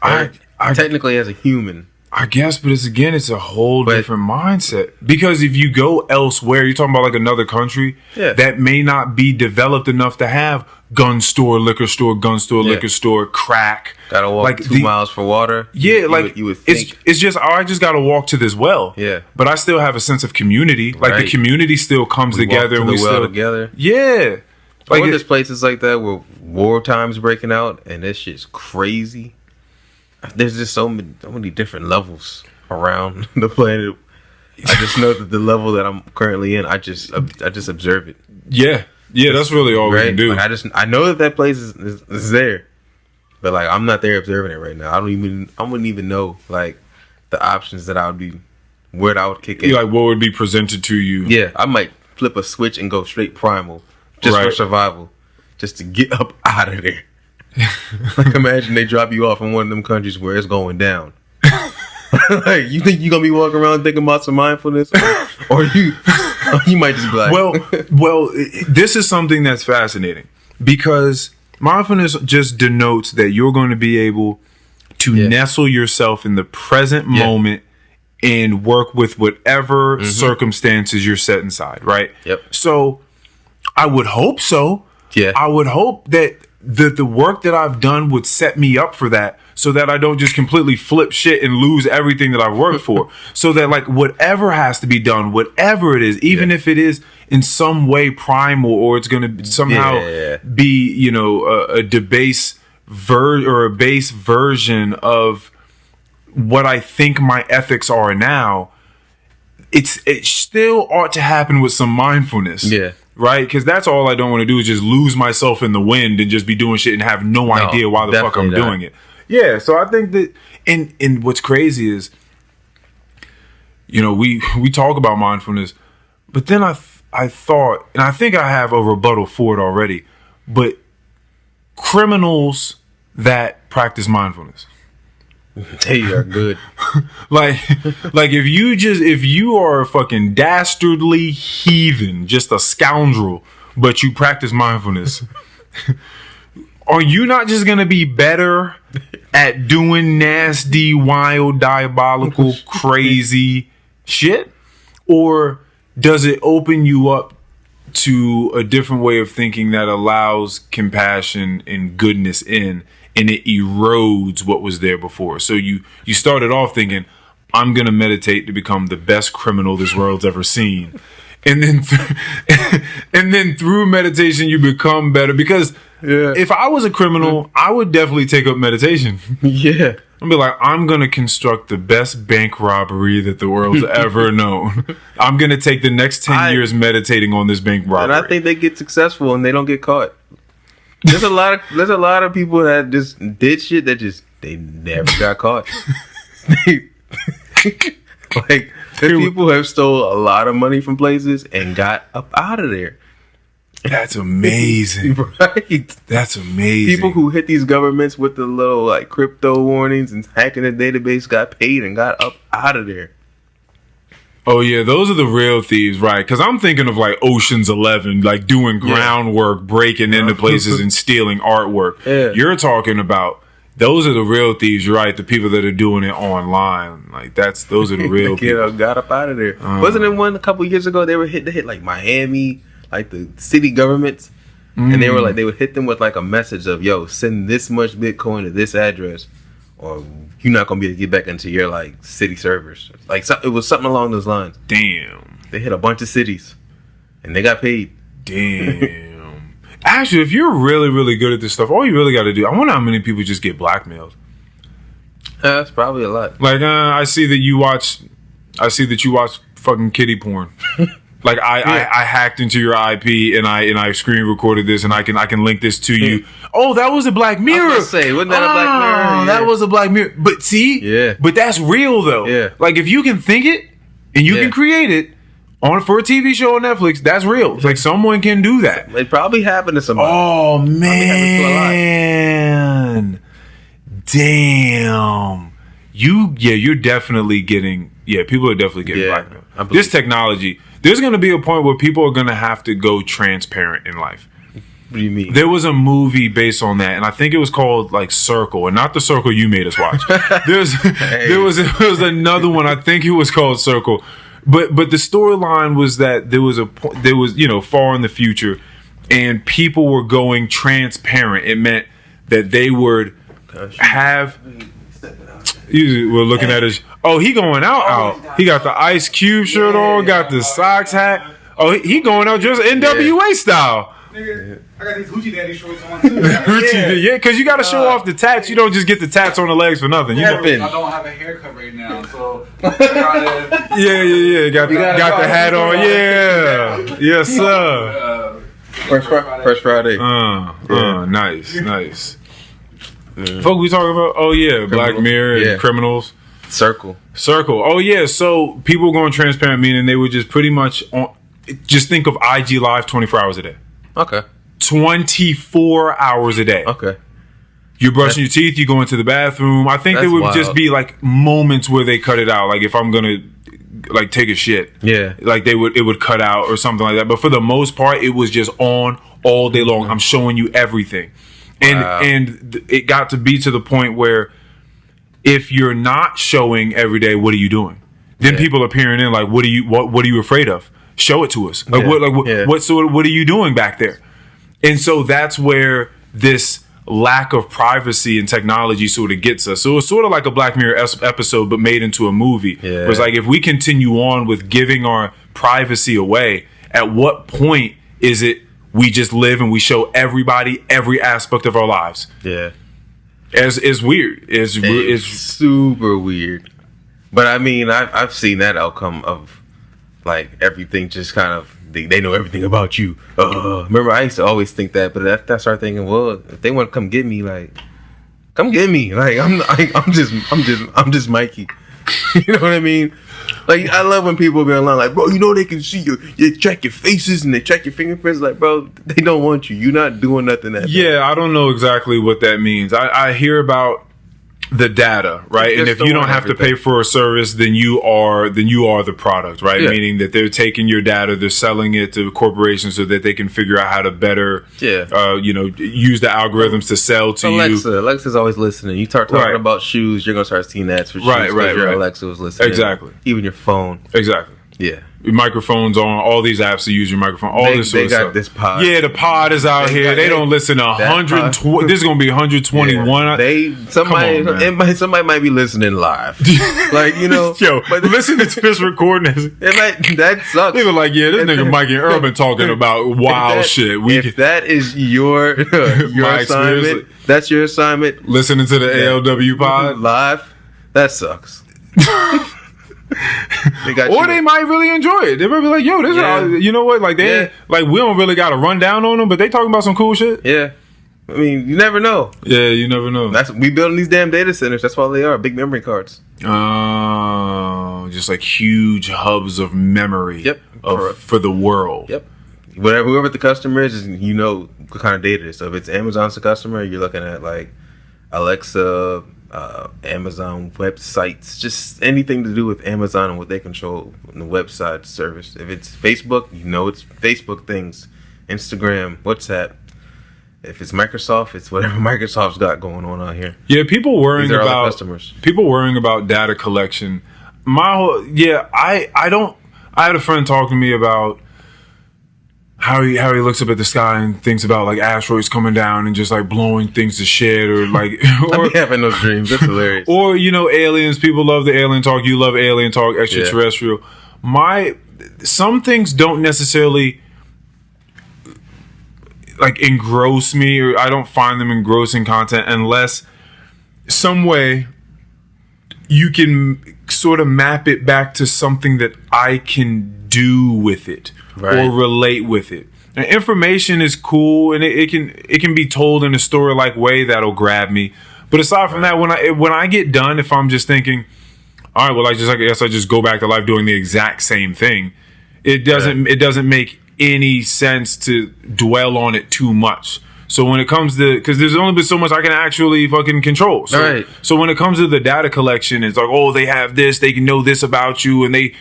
[SPEAKER 2] I technically, as a human,
[SPEAKER 3] I guess, but it's a whole different mindset. Because if you go elsewhere, you're talking about like another country that may not be developed enough to have gun store, liquor store, liquor store, crack.
[SPEAKER 2] Gotta walk like 2 miles for water.
[SPEAKER 3] Yeah, you would think. It's just I just gotta walk to this well.
[SPEAKER 2] Yeah,
[SPEAKER 3] but I still have a sense of community. Like the community still comes together, and we still
[SPEAKER 2] together.
[SPEAKER 3] Yeah.
[SPEAKER 2] Like there's places like that where war time's breaking out, and this shit's crazy. There's just so many different levels around the planet. I just know that the level that I'm currently in, I just observe it.
[SPEAKER 3] Yeah, that's really all we can do.
[SPEAKER 2] Like I know that place is there, but like I'm not there observing it right now. I wouldn't even know like the options that where I would kick in.
[SPEAKER 3] Like what would be presented to you?
[SPEAKER 2] Yeah, I might flip a switch and go straight primal. Just for survival. Just to get up out of there. Like, imagine they drop you off in one of them countries where it's going down. Like, you think you're going to be walking around thinking about some mindfulness? Or you might just be like...
[SPEAKER 3] Well, this is something that's fascinating. Because mindfulness just denotes that you're going to be able to nestle yourself in the present moment and work with whatever circumstances you're set inside, right?
[SPEAKER 2] Yep.
[SPEAKER 3] So I would hope so.
[SPEAKER 2] Yeah.
[SPEAKER 3] I would hope that the work that I've done would set me up for that, so that I don't just completely flip shit and lose everything that I've worked for. So that like whatever has to be done, whatever it is, even if it is in some way primal, or it's going to somehow be, you know, a debased or a base version of what I think my ethics are now, it still ought to happen with some mindfulness.
[SPEAKER 2] Yeah.
[SPEAKER 3] Right? Because that's all I don't want to do, is just lose myself in the wind and just be doing shit and have no idea why the fuck I'm doing it. Yeah, so I think that, and what's crazy is, you know, we talk about mindfulness, but then I thought, and I think I have a rebuttal for it already, but criminals that practice mindfulness.
[SPEAKER 2] They are good.
[SPEAKER 3] like if you are a fucking dastardly heathen, just a scoundrel, but you practice mindfulness, are you not just gonna be better at doing nasty, wild, diabolical, crazy shit? Or does it open you up to a different way of thinking that allows compassion and goodness in, and it erodes what was there before? So you started off thinking, I'm going to meditate to become the best criminal this world's ever seen. And then through meditation, you become better. Because if I was a criminal, I would definitely take up meditation.
[SPEAKER 2] Yeah.
[SPEAKER 3] I'd be like, I'm going to construct the best bank robbery that the world's ever known. I'm going to take the next 10 years meditating on this bank robbery.
[SPEAKER 2] And I think they get successful and they don't get caught. There's a lot of people that just did shit that they never got caught. Like, people have stole a lot of money from places and got up out of there.
[SPEAKER 3] That's amazing.
[SPEAKER 2] Right?
[SPEAKER 3] That's amazing.
[SPEAKER 2] People who hit these governments with the little like crypto warnings and hacking the database got paid and got up out of there.
[SPEAKER 3] Oh yeah, those are the real thieves, right? Because I'm thinking of like Ocean's 11, like doing groundwork, breaking into places and stealing artwork. Yeah. You're talking about, those are the real thieves. You're right. The people that are doing it online, like those are the real people.
[SPEAKER 2] Got up out of there. Wasn't it one a couple years ago? They hit like Miami, like the city governments, and they would hit them with like a message of, yo, send this much Bitcoin to this address, or you're not gonna be able to get back into your like city servers. Like it was something along those lines.
[SPEAKER 3] Damn.
[SPEAKER 2] They hit a bunch of cities, and they got paid.
[SPEAKER 3] Damn. Actually, if you're really, really good at this stuff, all you really got to do, I wonder how many people just get blackmailed.
[SPEAKER 2] That's probably a lot.
[SPEAKER 3] Like, I see that you watch fucking kiddie porn. Like I hacked into your IP and I screen recorded this and I can link this to you. Oh, that was a Black Mirror.
[SPEAKER 2] I was gonna say, wasn't that a Black Mirror? Yeah.
[SPEAKER 3] That was a Black Mirror. But see, but that's real though.
[SPEAKER 2] Yeah.
[SPEAKER 3] Like if you can think it and you can create it for a TV show on Netflix, that's real. It's like someone can do that.
[SPEAKER 2] It probably happened to somebody.
[SPEAKER 3] Oh man, damn. You're definitely getting. Yeah, people are definitely getting blackmailed. This technology. There's going to be a point where people are going to have to go transparent in life.
[SPEAKER 2] What do you mean?
[SPEAKER 3] There was a movie based on that, and I think it was called like Circle, and not the Circle you made us watch. There was another one. I think it was called Circle, but the storyline was that there was far in the future, and people were going transparent. It meant that they would have. We're looking at his. Oh, he going out. He got the Ice Cube shirt on, got the socks hat. Oh, he going out just NWA style.
[SPEAKER 4] Nigga, I got these Hoochie Daddy shorts on too.
[SPEAKER 3] Yeah, because you got to show off the tats. You don't just get the tats on the legs for nothing.
[SPEAKER 4] I don't have a haircut right now, so
[SPEAKER 3] yeah. Got the hat on. Yeah, yes sir.
[SPEAKER 2] First Friday.
[SPEAKER 3] Nice. Folk, we talking about? Oh yeah, criminals. Black Mirror and criminals.
[SPEAKER 2] Circle.
[SPEAKER 3] Oh yeah, so people going transparent, meaning they would just pretty much just think of IG Live 24 hours a day.
[SPEAKER 2] Okay.
[SPEAKER 3] 24 hours a day.
[SPEAKER 2] Okay.
[SPEAKER 3] You're brushing your teeth, you go into the bathroom. I think there would just be like moments where they cut it out. Like if I'm gonna like take a shit. Yeah. Like it would cut out or something like that. But for the most part, it was just on all day long. I'm showing you everything. And it got to be to the point where if you're not showing every day, what are you doing? Then people are peering in like, what are you afraid of? Show it to us. Like what are you doing back there? And so that's where this lack of privacy and technology sort of gets us. So it's sort of like a Black Mirror episode, but made into a movie. Yeah. Where it's like, if we continue on with giving our privacy away, at what point is it we just live and we show everybody every aspect of our lives? Yeah. It's weird. It's
[SPEAKER 2] super weird. But I mean, I've seen that outcome of like everything just kind of, they know everything about you. Remember, I used to always think that, but I started thinking, well, if they want to come get me, like, come get me. Like, I'm just Mikey. You know what I mean? Like, I love when people be online, like, bro, you know they can see you check your faces and they check your fingerprints. Like, bro, they don't want you. You're not doing nothing that
[SPEAKER 3] day. I don't know exactly what that means. I hear about the data, right? And if you don't have to pay for a service, then you are the product, right? Yeah. Meaning that they're taking your data, they're selling it to corporations so that they can figure out how to better, use the algorithms to sell to you.
[SPEAKER 2] Alexa's always listening. You start talking about shoes, you're gonna start seeing ads for shoes. Right. Alexa was listening.
[SPEAKER 3] Exactly.
[SPEAKER 2] Even your phone.
[SPEAKER 3] Exactly.
[SPEAKER 2] Yeah.
[SPEAKER 3] Your microphone's on, all these apps to use your microphone, all this sort of stuff.
[SPEAKER 2] This pod.
[SPEAKER 3] Yeah, the pod is out here. They don't listen to 120. This is going to be 121.
[SPEAKER 2] Yeah. Somebody might be listening live. Like, you know.
[SPEAKER 3] Yo, but listening to this recording,
[SPEAKER 2] that sucks.
[SPEAKER 3] They were like, yeah, this nigga Mikey and Urban talking about wild shit.
[SPEAKER 2] If that is your assignment, that's your assignment.
[SPEAKER 3] Listening to the ALW pod
[SPEAKER 2] live, that sucks.
[SPEAKER 3] They might really enjoy it. They might be like, yo, this is, you know what? Like, like, we don't really got to run down on them, but they talking about some cool shit.
[SPEAKER 2] Yeah. I mean, you never know.
[SPEAKER 3] Yeah, you never know.
[SPEAKER 2] We building these damn data centers. That's why they are big memory cards.
[SPEAKER 3] Oh, just like huge hubs of memory.
[SPEAKER 2] Yep.
[SPEAKER 3] For the world.
[SPEAKER 2] Yep. Whoever the customer is, you know what kind of data it is. So if it's Amazon's the customer, you're looking at like Alexa, Amazon websites, just anything to do with Amazon and what they control in the website service. If it's Facebook, you know it's Facebook things. Instagram, WhatsApp. If it's Microsoft, it's whatever Microsoft's got going on out here.
[SPEAKER 3] Yeah, people worrying about data collection. I had a friend talk to me about how he looks up at the sky and thinks about like asteroids coming down and just like blowing things to shit, or like
[SPEAKER 2] I be having those dreams. That's hilarious.
[SPEAKER 3] Or, you know, aliens. People love the alien talk. You love alien talk. Extraterrestrial. Yeah. Some things don't necessarily like engross me, or I don't find them engrossing content unless some way you can sort of map it back to something that I can do with it. Right. Or relate with it. And information is cool, and it can be told in a story-like way that'll grab me. But aside from that, when I get done, if I'm just thinking, all right, well, I guess I just go back to life doing the exact same thing. It doesn't make any sense to dwell on it too much. So when it comes to, because there's only been so much I can actually fucking control. So when it comes to the data collection, it's like, oh, they have this, they can know this about you, and they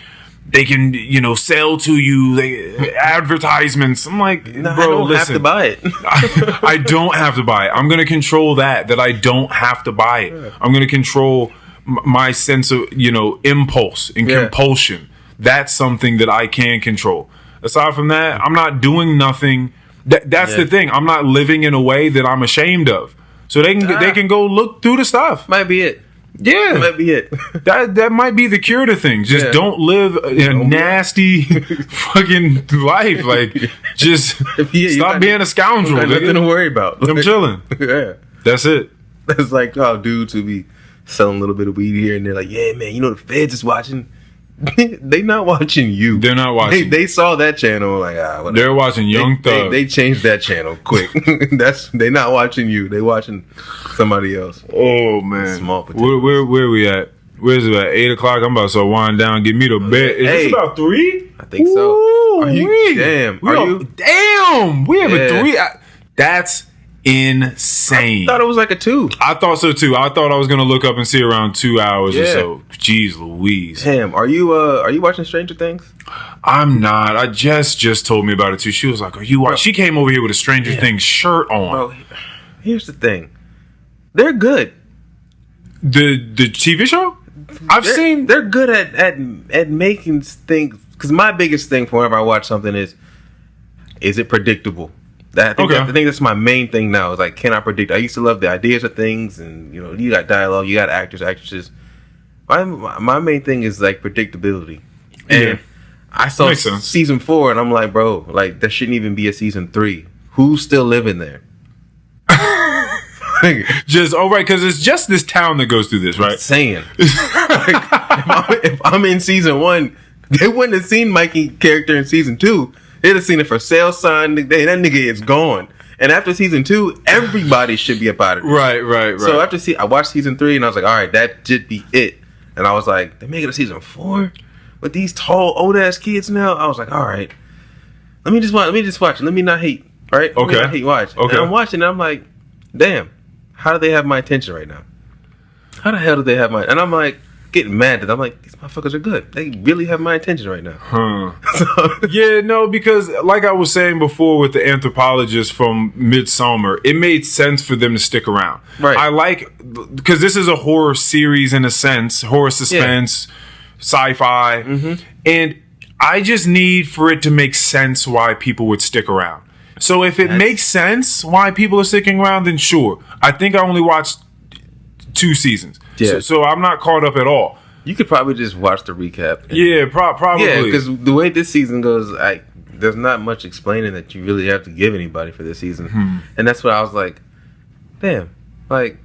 [SPEAKER 3] can, you know, sell to you advertisements. I'm like, bro,
[SPEAKER 2] I don't have to buy it.
[SPEAKER 3] I don't have to buy it. I'm going to control that I don't have to buy it. Yeah. I'm going to control my sense of, you know, impulse and compulsion. That's something that I can control. Aside from that, I'm not doing nothing. That's the thing. I'm not living in a way that I'm ashamed of. So they can go look through the stuff.
[SPEAKER 2] Might be it.
[SPEAKER 3] Yeah,
[SPEAKER 2] that might be it.
[SPEAKER 3] that might be the cure to things. Just don't live a nasty fucking life. Like, just stop being a scoundrel.
[SPEAKER 2] Nothing to worry about.
[SPEAKER 3] I'm chilling.
[SPEAKER 2] Yeah,
[SPEAKER 3] that's it.
[SPEAKER 2] That's like dudes who be selling a little bit of weed here and they're like, yeah, man, you know the feds is watching. They not watching you.
[SPEAKER 3] They're not watching.
[SPEAKER 2] They saw that channel like whatever.
[SPEAKER 3] They're watching Young Thug.
[SPEAKER 2] They changed that channel quick. They not watching you. They watching somebody else.
[SPEAKER 3] Oh man, small potato. Where we at? Where's it at? 8 o'clock. I'm about to wind down. Get me to bed. Is this about 3?
[SPEAKER 2] I think so.
[SPEAKER 3] Ooh,
[SPEAKER 2] are you damn?
[SPEAKER 3] Damn. We have a 3. That's insane.
[SPEAKER 2] I thought it was like a 2.
[SPEAKER 3] I thought so too. I thought I was gonna look up and see around 2 hours or so. Jeez Louise.
[SPEAKER 2] Damn, are you watching Stranger Things?
[SPEAKER 3] I'm not. I just told me about it too. She was like, "Are you watching?" She came over here with a Stranger Things shirt on.
[SPEAKER 2] Bro, here's the thing. They're good.
[SPEAKER 3] The TV show?
[SPEAKER 2] they're good at making things. Because my biggest thing for whenever I watch something is it predictable? I think that's my main thing now. Is like, can I predict? I used to love the ideas of things, and you got dialogue, you got actors, actresses. My main thing is like predictability. And I saw season 4, and I'm like, bro, like there shouldn't even be a season 3. Who's still living there?
[SPEAKER 3] Just because it's just this town that goes through this, right?
[SPEAKER 2] Saying, if I'm in season 1, they wouldn't have seen Mikey character in season 2. They'd have seen it for sale sign. That nigga is gone. And after season 2, everybody should be about it.
[SPEAKER 3] Right.
[SPEAKER 2] So I watched season 3, and I was like, all right, that should be it. And I was like, they're making a season 4 with these tall old ass kids now. I was like, all right, let me just watch. Let me not hate. All right. Let me not hate watch. Okay. And I'm watching, and I'm like, damn, how do they have my attention right now? How the hell do they have my? And I'm like, getting mad that I'm like, these motherfuckers are good. They really have my attention right now.
[SPEAKER 3] Because like I was saying before with the anthropologist from Midsommar, it made sense for them to stick around.
[SPEAKER 2] Right.
[SPEAKER 3] I like, because this is a horror series in a sense, horror suspense, sci-fi, and I just need for it to make sense why people would stick around. So if it makes sense why people are sticking around, then sure. I think I only watched 2 seasons. Yeah. So I'm not caught up at all.
[SPEAKER 2] You could probably just watch the recap.
[SPEAKER 3] Probably.
[SPEAKER 2] Yeah, because the way this season goes, there's not much explaining that you really have to give anybody for this season. And that's what I was like, damn. Like,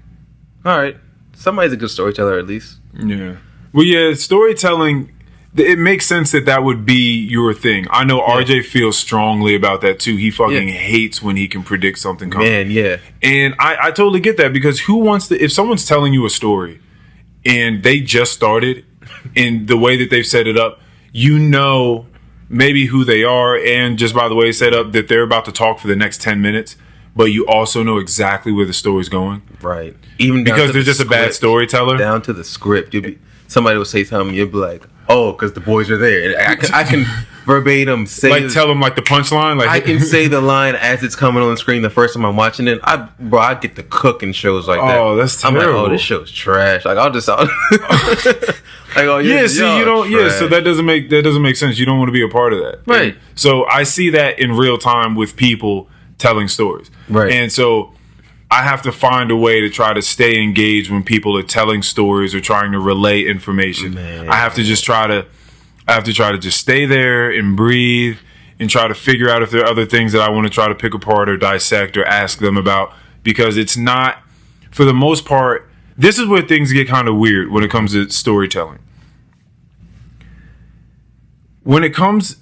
[SPEAKER 2] all right. Somebody's a good storyteller at least.
[SPEAKER 3] Yeah. Well, storytelling, it makes sense that would be your thing. I know RJ feels strongly about that too. He fucking hates when he can predict something coming.
[SPEAKER 2] Man, yeah.
[SPEAKER 3] And I totally get that, because who wants to, if someone's telling you a story and they just started in the way that they've set it up, maybe who they are, and just by the way it's set up that they're about to talk for the next 10 minutes, but you also know exactly where the story's going.
[SPEAKER 2] Right. Even
[SPEAKER 3] because they're just a bad storyteller.
[SPEAKER 2] Down to the script. Somebody will say something, you'll be like, oh, because the boys are there. I can verbatim say,
[SPEAKER 3] tell them the punchline.
[SPEAKER 2] I can say the line as it's coming on the screen the first time I'm watching it. I get to cook in shows like that.
[SPEAKER 3] Oh, that's terrible.
[SPEAKER 2] I'm like, oh, this show's trash. Like so
[SPEAKER 3] that doesn't make sense. You don't want to be a part of that,
[SPEAKER 2] right?
[SPEAKER 3] And so I see that in real time with people telling stories,
[SPEAKER 2] right?
[SPEAKER 3] And so I have to find a way to try to stay engaged when people are telling stories or trying to relay information.
[SPEAKER 2] Man.
[SPEAKER 3] I have to try to just stay there and breathe and try to figure out if there are other things that I want to try to pick apart or dissect or ask them about, because it's not, for the most part, this is where things get kind of weird when it comes to storytelling. When it comes,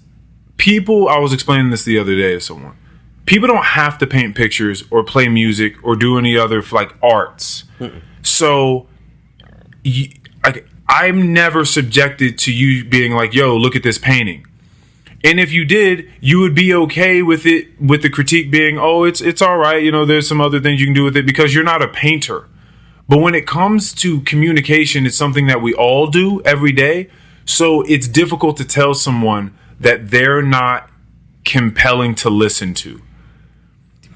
[SPEAKER 3] I was explaining this the other day to someone. People don't have to paint pictures or play music or do any other arts. So I'm never subjected to you being like, yo, look at this painting. And if you did, you would be okay with it, with the critique being, oh, it's all right. There's some other things you can do with it, because you're not a painter. But when it comes to communication, it's something that we all do every day. So it's difficult to tell someone that they're not compelling to listen to.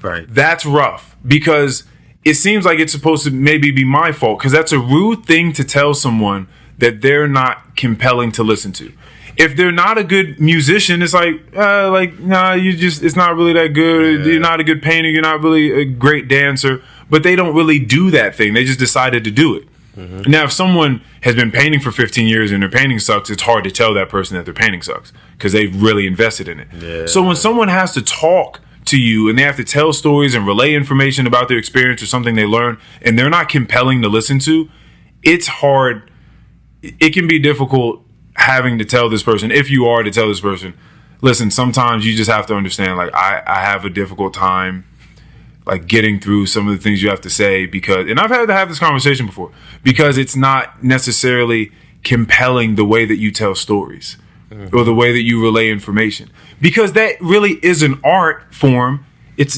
[SPEAKER 2] Right.
[SPEAKER 3] That's rough, because it seems like it's supposed to maybe be my fault, because that's a rude thing to tell someone that they're not compelling to listen to. If they're not a good musician, it's nah, it's not really that good. Yeah. You're not a good painter. You're not really a great dancer, but they don't really do that thing. They just decided to do it. Mm-hmm. Now, if someone has been painting for 15 years and their painting sucks, it's hard to tell that person that their painting sucks, because they've really invested in it. Yeah. So when someone has to talk to you and they have to tell stories and relay information about their experience or something they learned, and they're not compelling to listen to, it's hard. It can be difficult having to tell this person, if you are to tell this person, listen, sometimes you just have to understand, I have a difficult time getting through some of the things you have to say, because, and I've had to have this conversation before, because it's not necessarily compelling the way that you tell stories. Mm-hmm. Or the way that you relay information, because that really is an art form.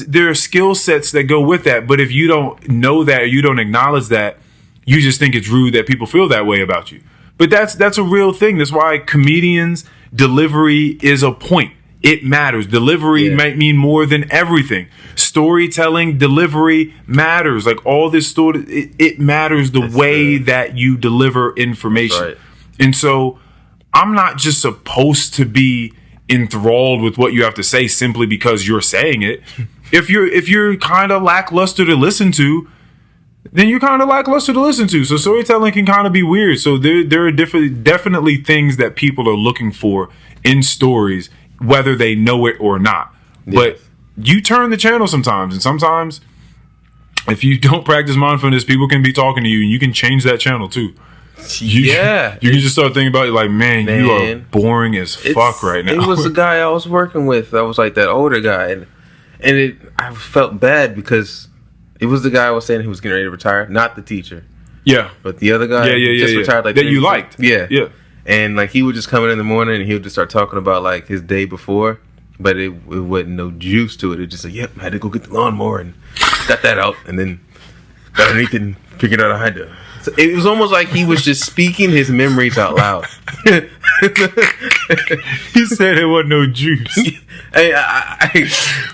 [SPEAKER 3] There are skill sets that go with that, but if you don't know that, or you don't acknowledge that, you just think it's rude that people feel that way about you. But that's a real thing. That's why comedians' delivery is a point. it matters. Delivery might mean more than everything. Storytelling, delivery matters. Like all this story, it matters the way that you deliver information. Right. And so I'm not just supposed to be enthralled with what you have to say simply because you're saying it. If you're kind of lackluster to listen to, then you're kind of lackluster to listen to. So storytelling can kind of be weird. So there are definitely things that people are looking for in stories, whether they know it or not. Yes. But you turn the channel sometimes, and sometimes if you don't practice mindfulness, people can be talking to you, and you can change that channel too. You can just start thinking about it like, man, you are boring as fuck right now.
[SPEAKER 2] It was the guy I was working with. I was like that older guy, and I felt bad because it was the guy I was saying he was getting ready to retire, not the teacher. Yeah, but the other guy just retired like
[SPEAKER 3] that you liked.
[SPEAKER 2] Yeah. And like he would just come in the morning and he would just start talking about like his day before, but it wasn't no juice to it. It just like, yep, I had to go get the lawnmower and got that out, and then got underneath it and figured out I had to. So it was almost like he was just speaking his memories out loud.
[SPEAKER 3] He said there wasn't no juice.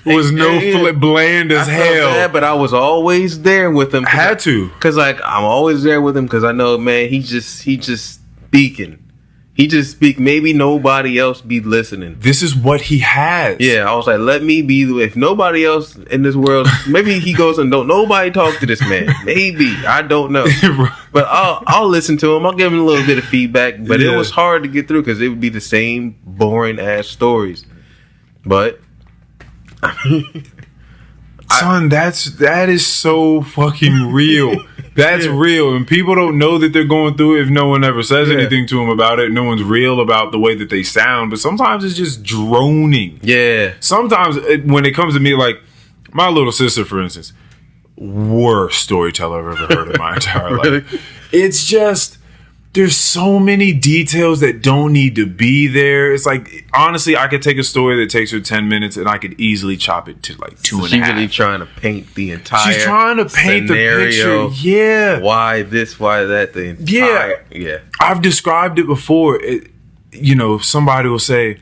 [SPEAKER 3] Was bland as hell.
[SPEAKER 2] Bad, but I was always there with him.
[SPEAKER 3] I had to,
[SPEAKER 2] because like I'm always there with him because I know, man, he just speaking. He just speak. Maybe nobody else be listening.
[SPEAKER 3] This is what he has.
[SPEAKER 2] Yeah, I was like, let me be. If nobody else in this world, maybe he goes and don't nobody talk to this man. Maybe, I don't know. But I'll listen to him. I'll give him a little bit of feedback. But it was hard to get through because it would be the same boring ass stories. But
[SPEAKER 3] son, that is so fucking real. That's real, and people don't know that they're going through it if no one ever says anything to them about it. No one's real about the way that they sound, but sometimes it's just droning. Yeah. Sometimes when it comes to me, like my little sister, for instance, worst storyteller I've ever heard in my entire life. It's just, there's so many details that don't need to be there. It's like, honestly, I could take a story that takes her 10 minutes and I could easily chop it to like 2.5.
[SPEAKER 2] She's really trying to paint the entire
[SPEAKER 3] She's trying to paint
[SPEAKER 2] scenario,
[SPEAKER 3] the picture. Yeah.
[SPEAKER 2] Why this, why that, the entire...
[SPEAKER 3] Yeah. I've described it before. Somebody will say,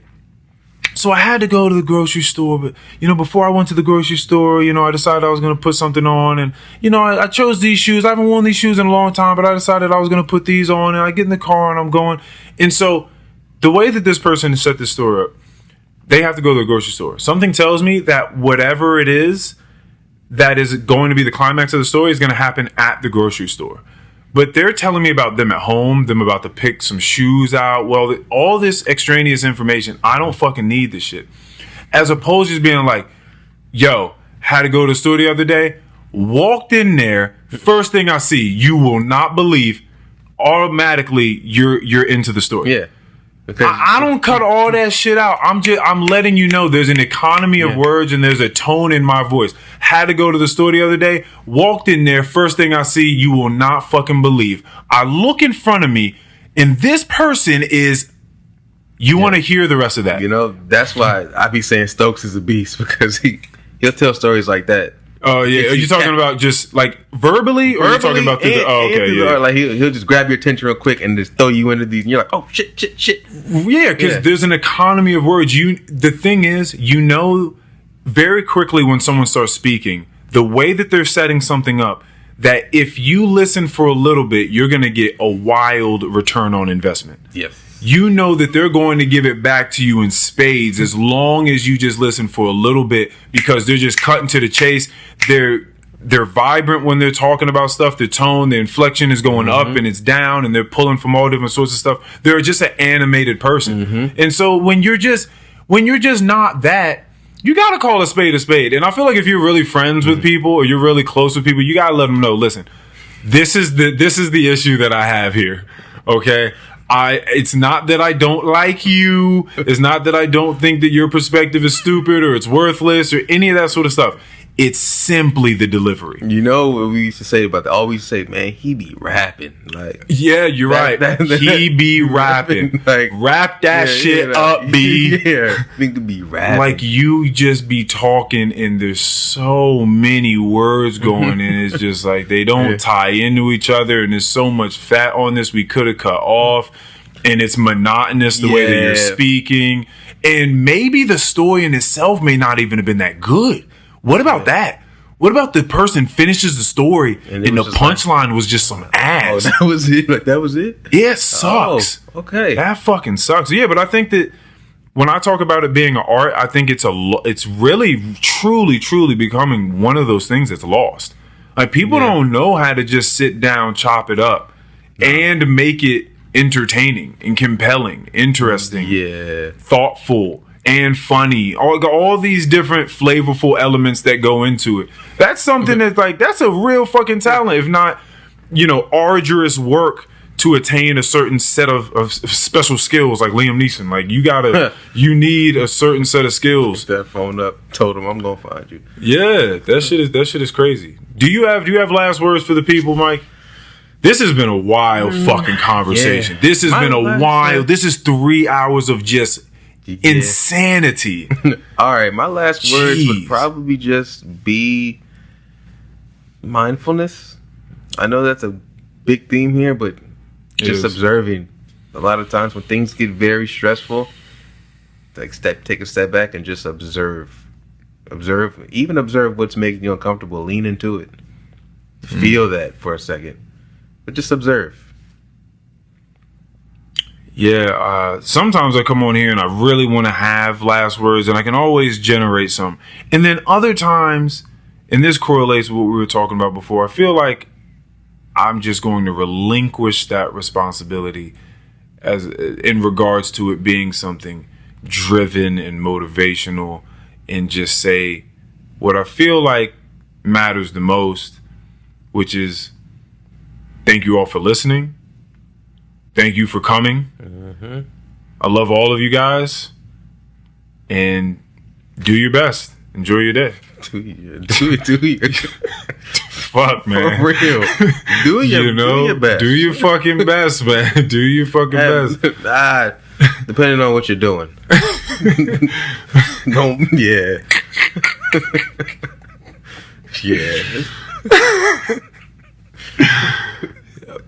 [SPEAKER 3] so I had to go to the grocery store, but, before I went to the grocery store, I decided I was going to put something on, and, I chose these shoes. I haven't worn these shoes in a long time, but I decided I was going to put these on, and I get in the car and I'm going. And so the way that this person set this store up, they have to go to the grocery store. Something tells me that whatever it is that is going to be the climax of the story is going to happen at the grocery store. But they're telling me about them at home, them about to pick some shoes out. Well, all this extraneous information, I don't fucking need this shit. As opposed to just being like, yo, had to go to the store the other day, walked in there, first thing I see, you will not believe, automatically you're into the story. Yeah. I don't cut all that shit out. I'm letting you know there's an economy of words and there's a tone in my voice. Had to go to the store the other day, walked in there, first thing I see, you will not fucking believe. I look in front of me and this person is, you want to hear the rest of that.
[SPEAKER 2] That's why I be saying Stokes is a beast, because he'll tell stories like that.
[SPEAKER 3] Oh yeah, are you talking about just like verbally, or are you talking about
[SPEAKER 2] like he'll just grab your attention real quick and just throw you into these, and you're like, oh shit.
[SPEAKER 3] Yeah, because there's an economy of words. The thing is, very quickly when someone starts speaking, the way that they're setting something up, that if you listen for a little bit, you're gonna get a wild return on investment. Yes. That they're going to give it back to you in spades as long as you just listen for a little bit, because they're just cutting to the chase. They're vibrant when they're talking about stuff. The tone, the inflection is going up and it's down, and they're pulling from all different sorts of stuff. They're just an animated person. And so when you're just not that, you got to call a spade a spade. And I feel like if you're really friends with people or you're really close with people, you got to let them know, listen, this is the issue that I have here. Okay? It's not that I don't like you. It's not that I don't think that your perspective is stupid or it's worthless or any of that sort of stuff. It's simply the delivery.
[SPEAKER 2] What we used to say about that? Always say, man, he be rapping. Like,
[SPEAKER 3] yeah, you're right. He be rapping. Like, rap that shit up, B.
[SPEAKER 2] Yeah, nigga be rapping.
[SPEAKER 3] Like, you just be talking, and there's so many words going in. It's just like they don't tie into each other, and there's so much fat on this we could have cut off. and it's monotonous the way that you're speaking, and maybe the story in itself may not even have been that good. What about that? What about the person finishes the story and the punchline was just some ass?
[SPEAKER 2] Oh, that was it? Like, that was it?
[SPEAKER 3] Yeah, it sucks.
[SPEAKER 2] Oh, okay.
[SPEAKER 3] That fucking sucks. Yeah, but I think that when I talk about it being an art, I think it's really, truly becoming one of those things that's lost. Like, people don't know how to just sit down, chop it up, and make it entertaining and compelling, interesting, thoughtful, and funny. All these different flavorful elements that go into it. That's something that's like, that's a real fucking talent, if not, arduous work to attain a certain set of special skills, like Liam Neeson. Like, you need a certain set of skills.
[SPEAKER 2] That phone up, told him I'm gonna find you.
[SPEAKER 3] Yeah, that shit is crazy. Do you have last words for the people, Mike? This has been a wild fucking conversation. Yeah. This has been a wild. This is 3 hours of just insanity.
[SPEAKER 2] All right, my last words would probably just be mindfulness. I know that's a big theme here, but just observing. A lot of times when things get very stressful, take a step back and just observe. Even observe what's making you uncomfortable. Lean into it. Feel that for a second, but just observe.
[SPEAKER 3] Yeah, sometimes I come on here and I really want to have last words, and I can always generate some. And then other times, and this correlates with what we were talking about before, I feel like I'm just going to relinquish that responsibility as in regards to it being something driven and motivational, and just say what I feel like matters the most, which is thank you all for listening. Thank you for coming. Mm-hmm. I love all of you guys, and do your best. Enjoy your day.
[SPEAKER 2] Do your
[SPEAKER 3] fuck, man.
[SPEAKER 2] For real. Do your best.
[SPEAKER 3] Do your fucking best, man. Do your fucking best.
[SPEAKER 2] Depending on what you're doing.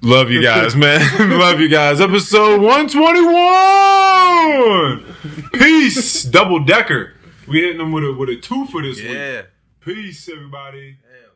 [SPEAKER 3] Love you guys, man. Love you guys. Episode 121. Peace. Double decker. We hitting them with a 2 for this week. Peace, everybody.
[SPEAKER 2] Damn.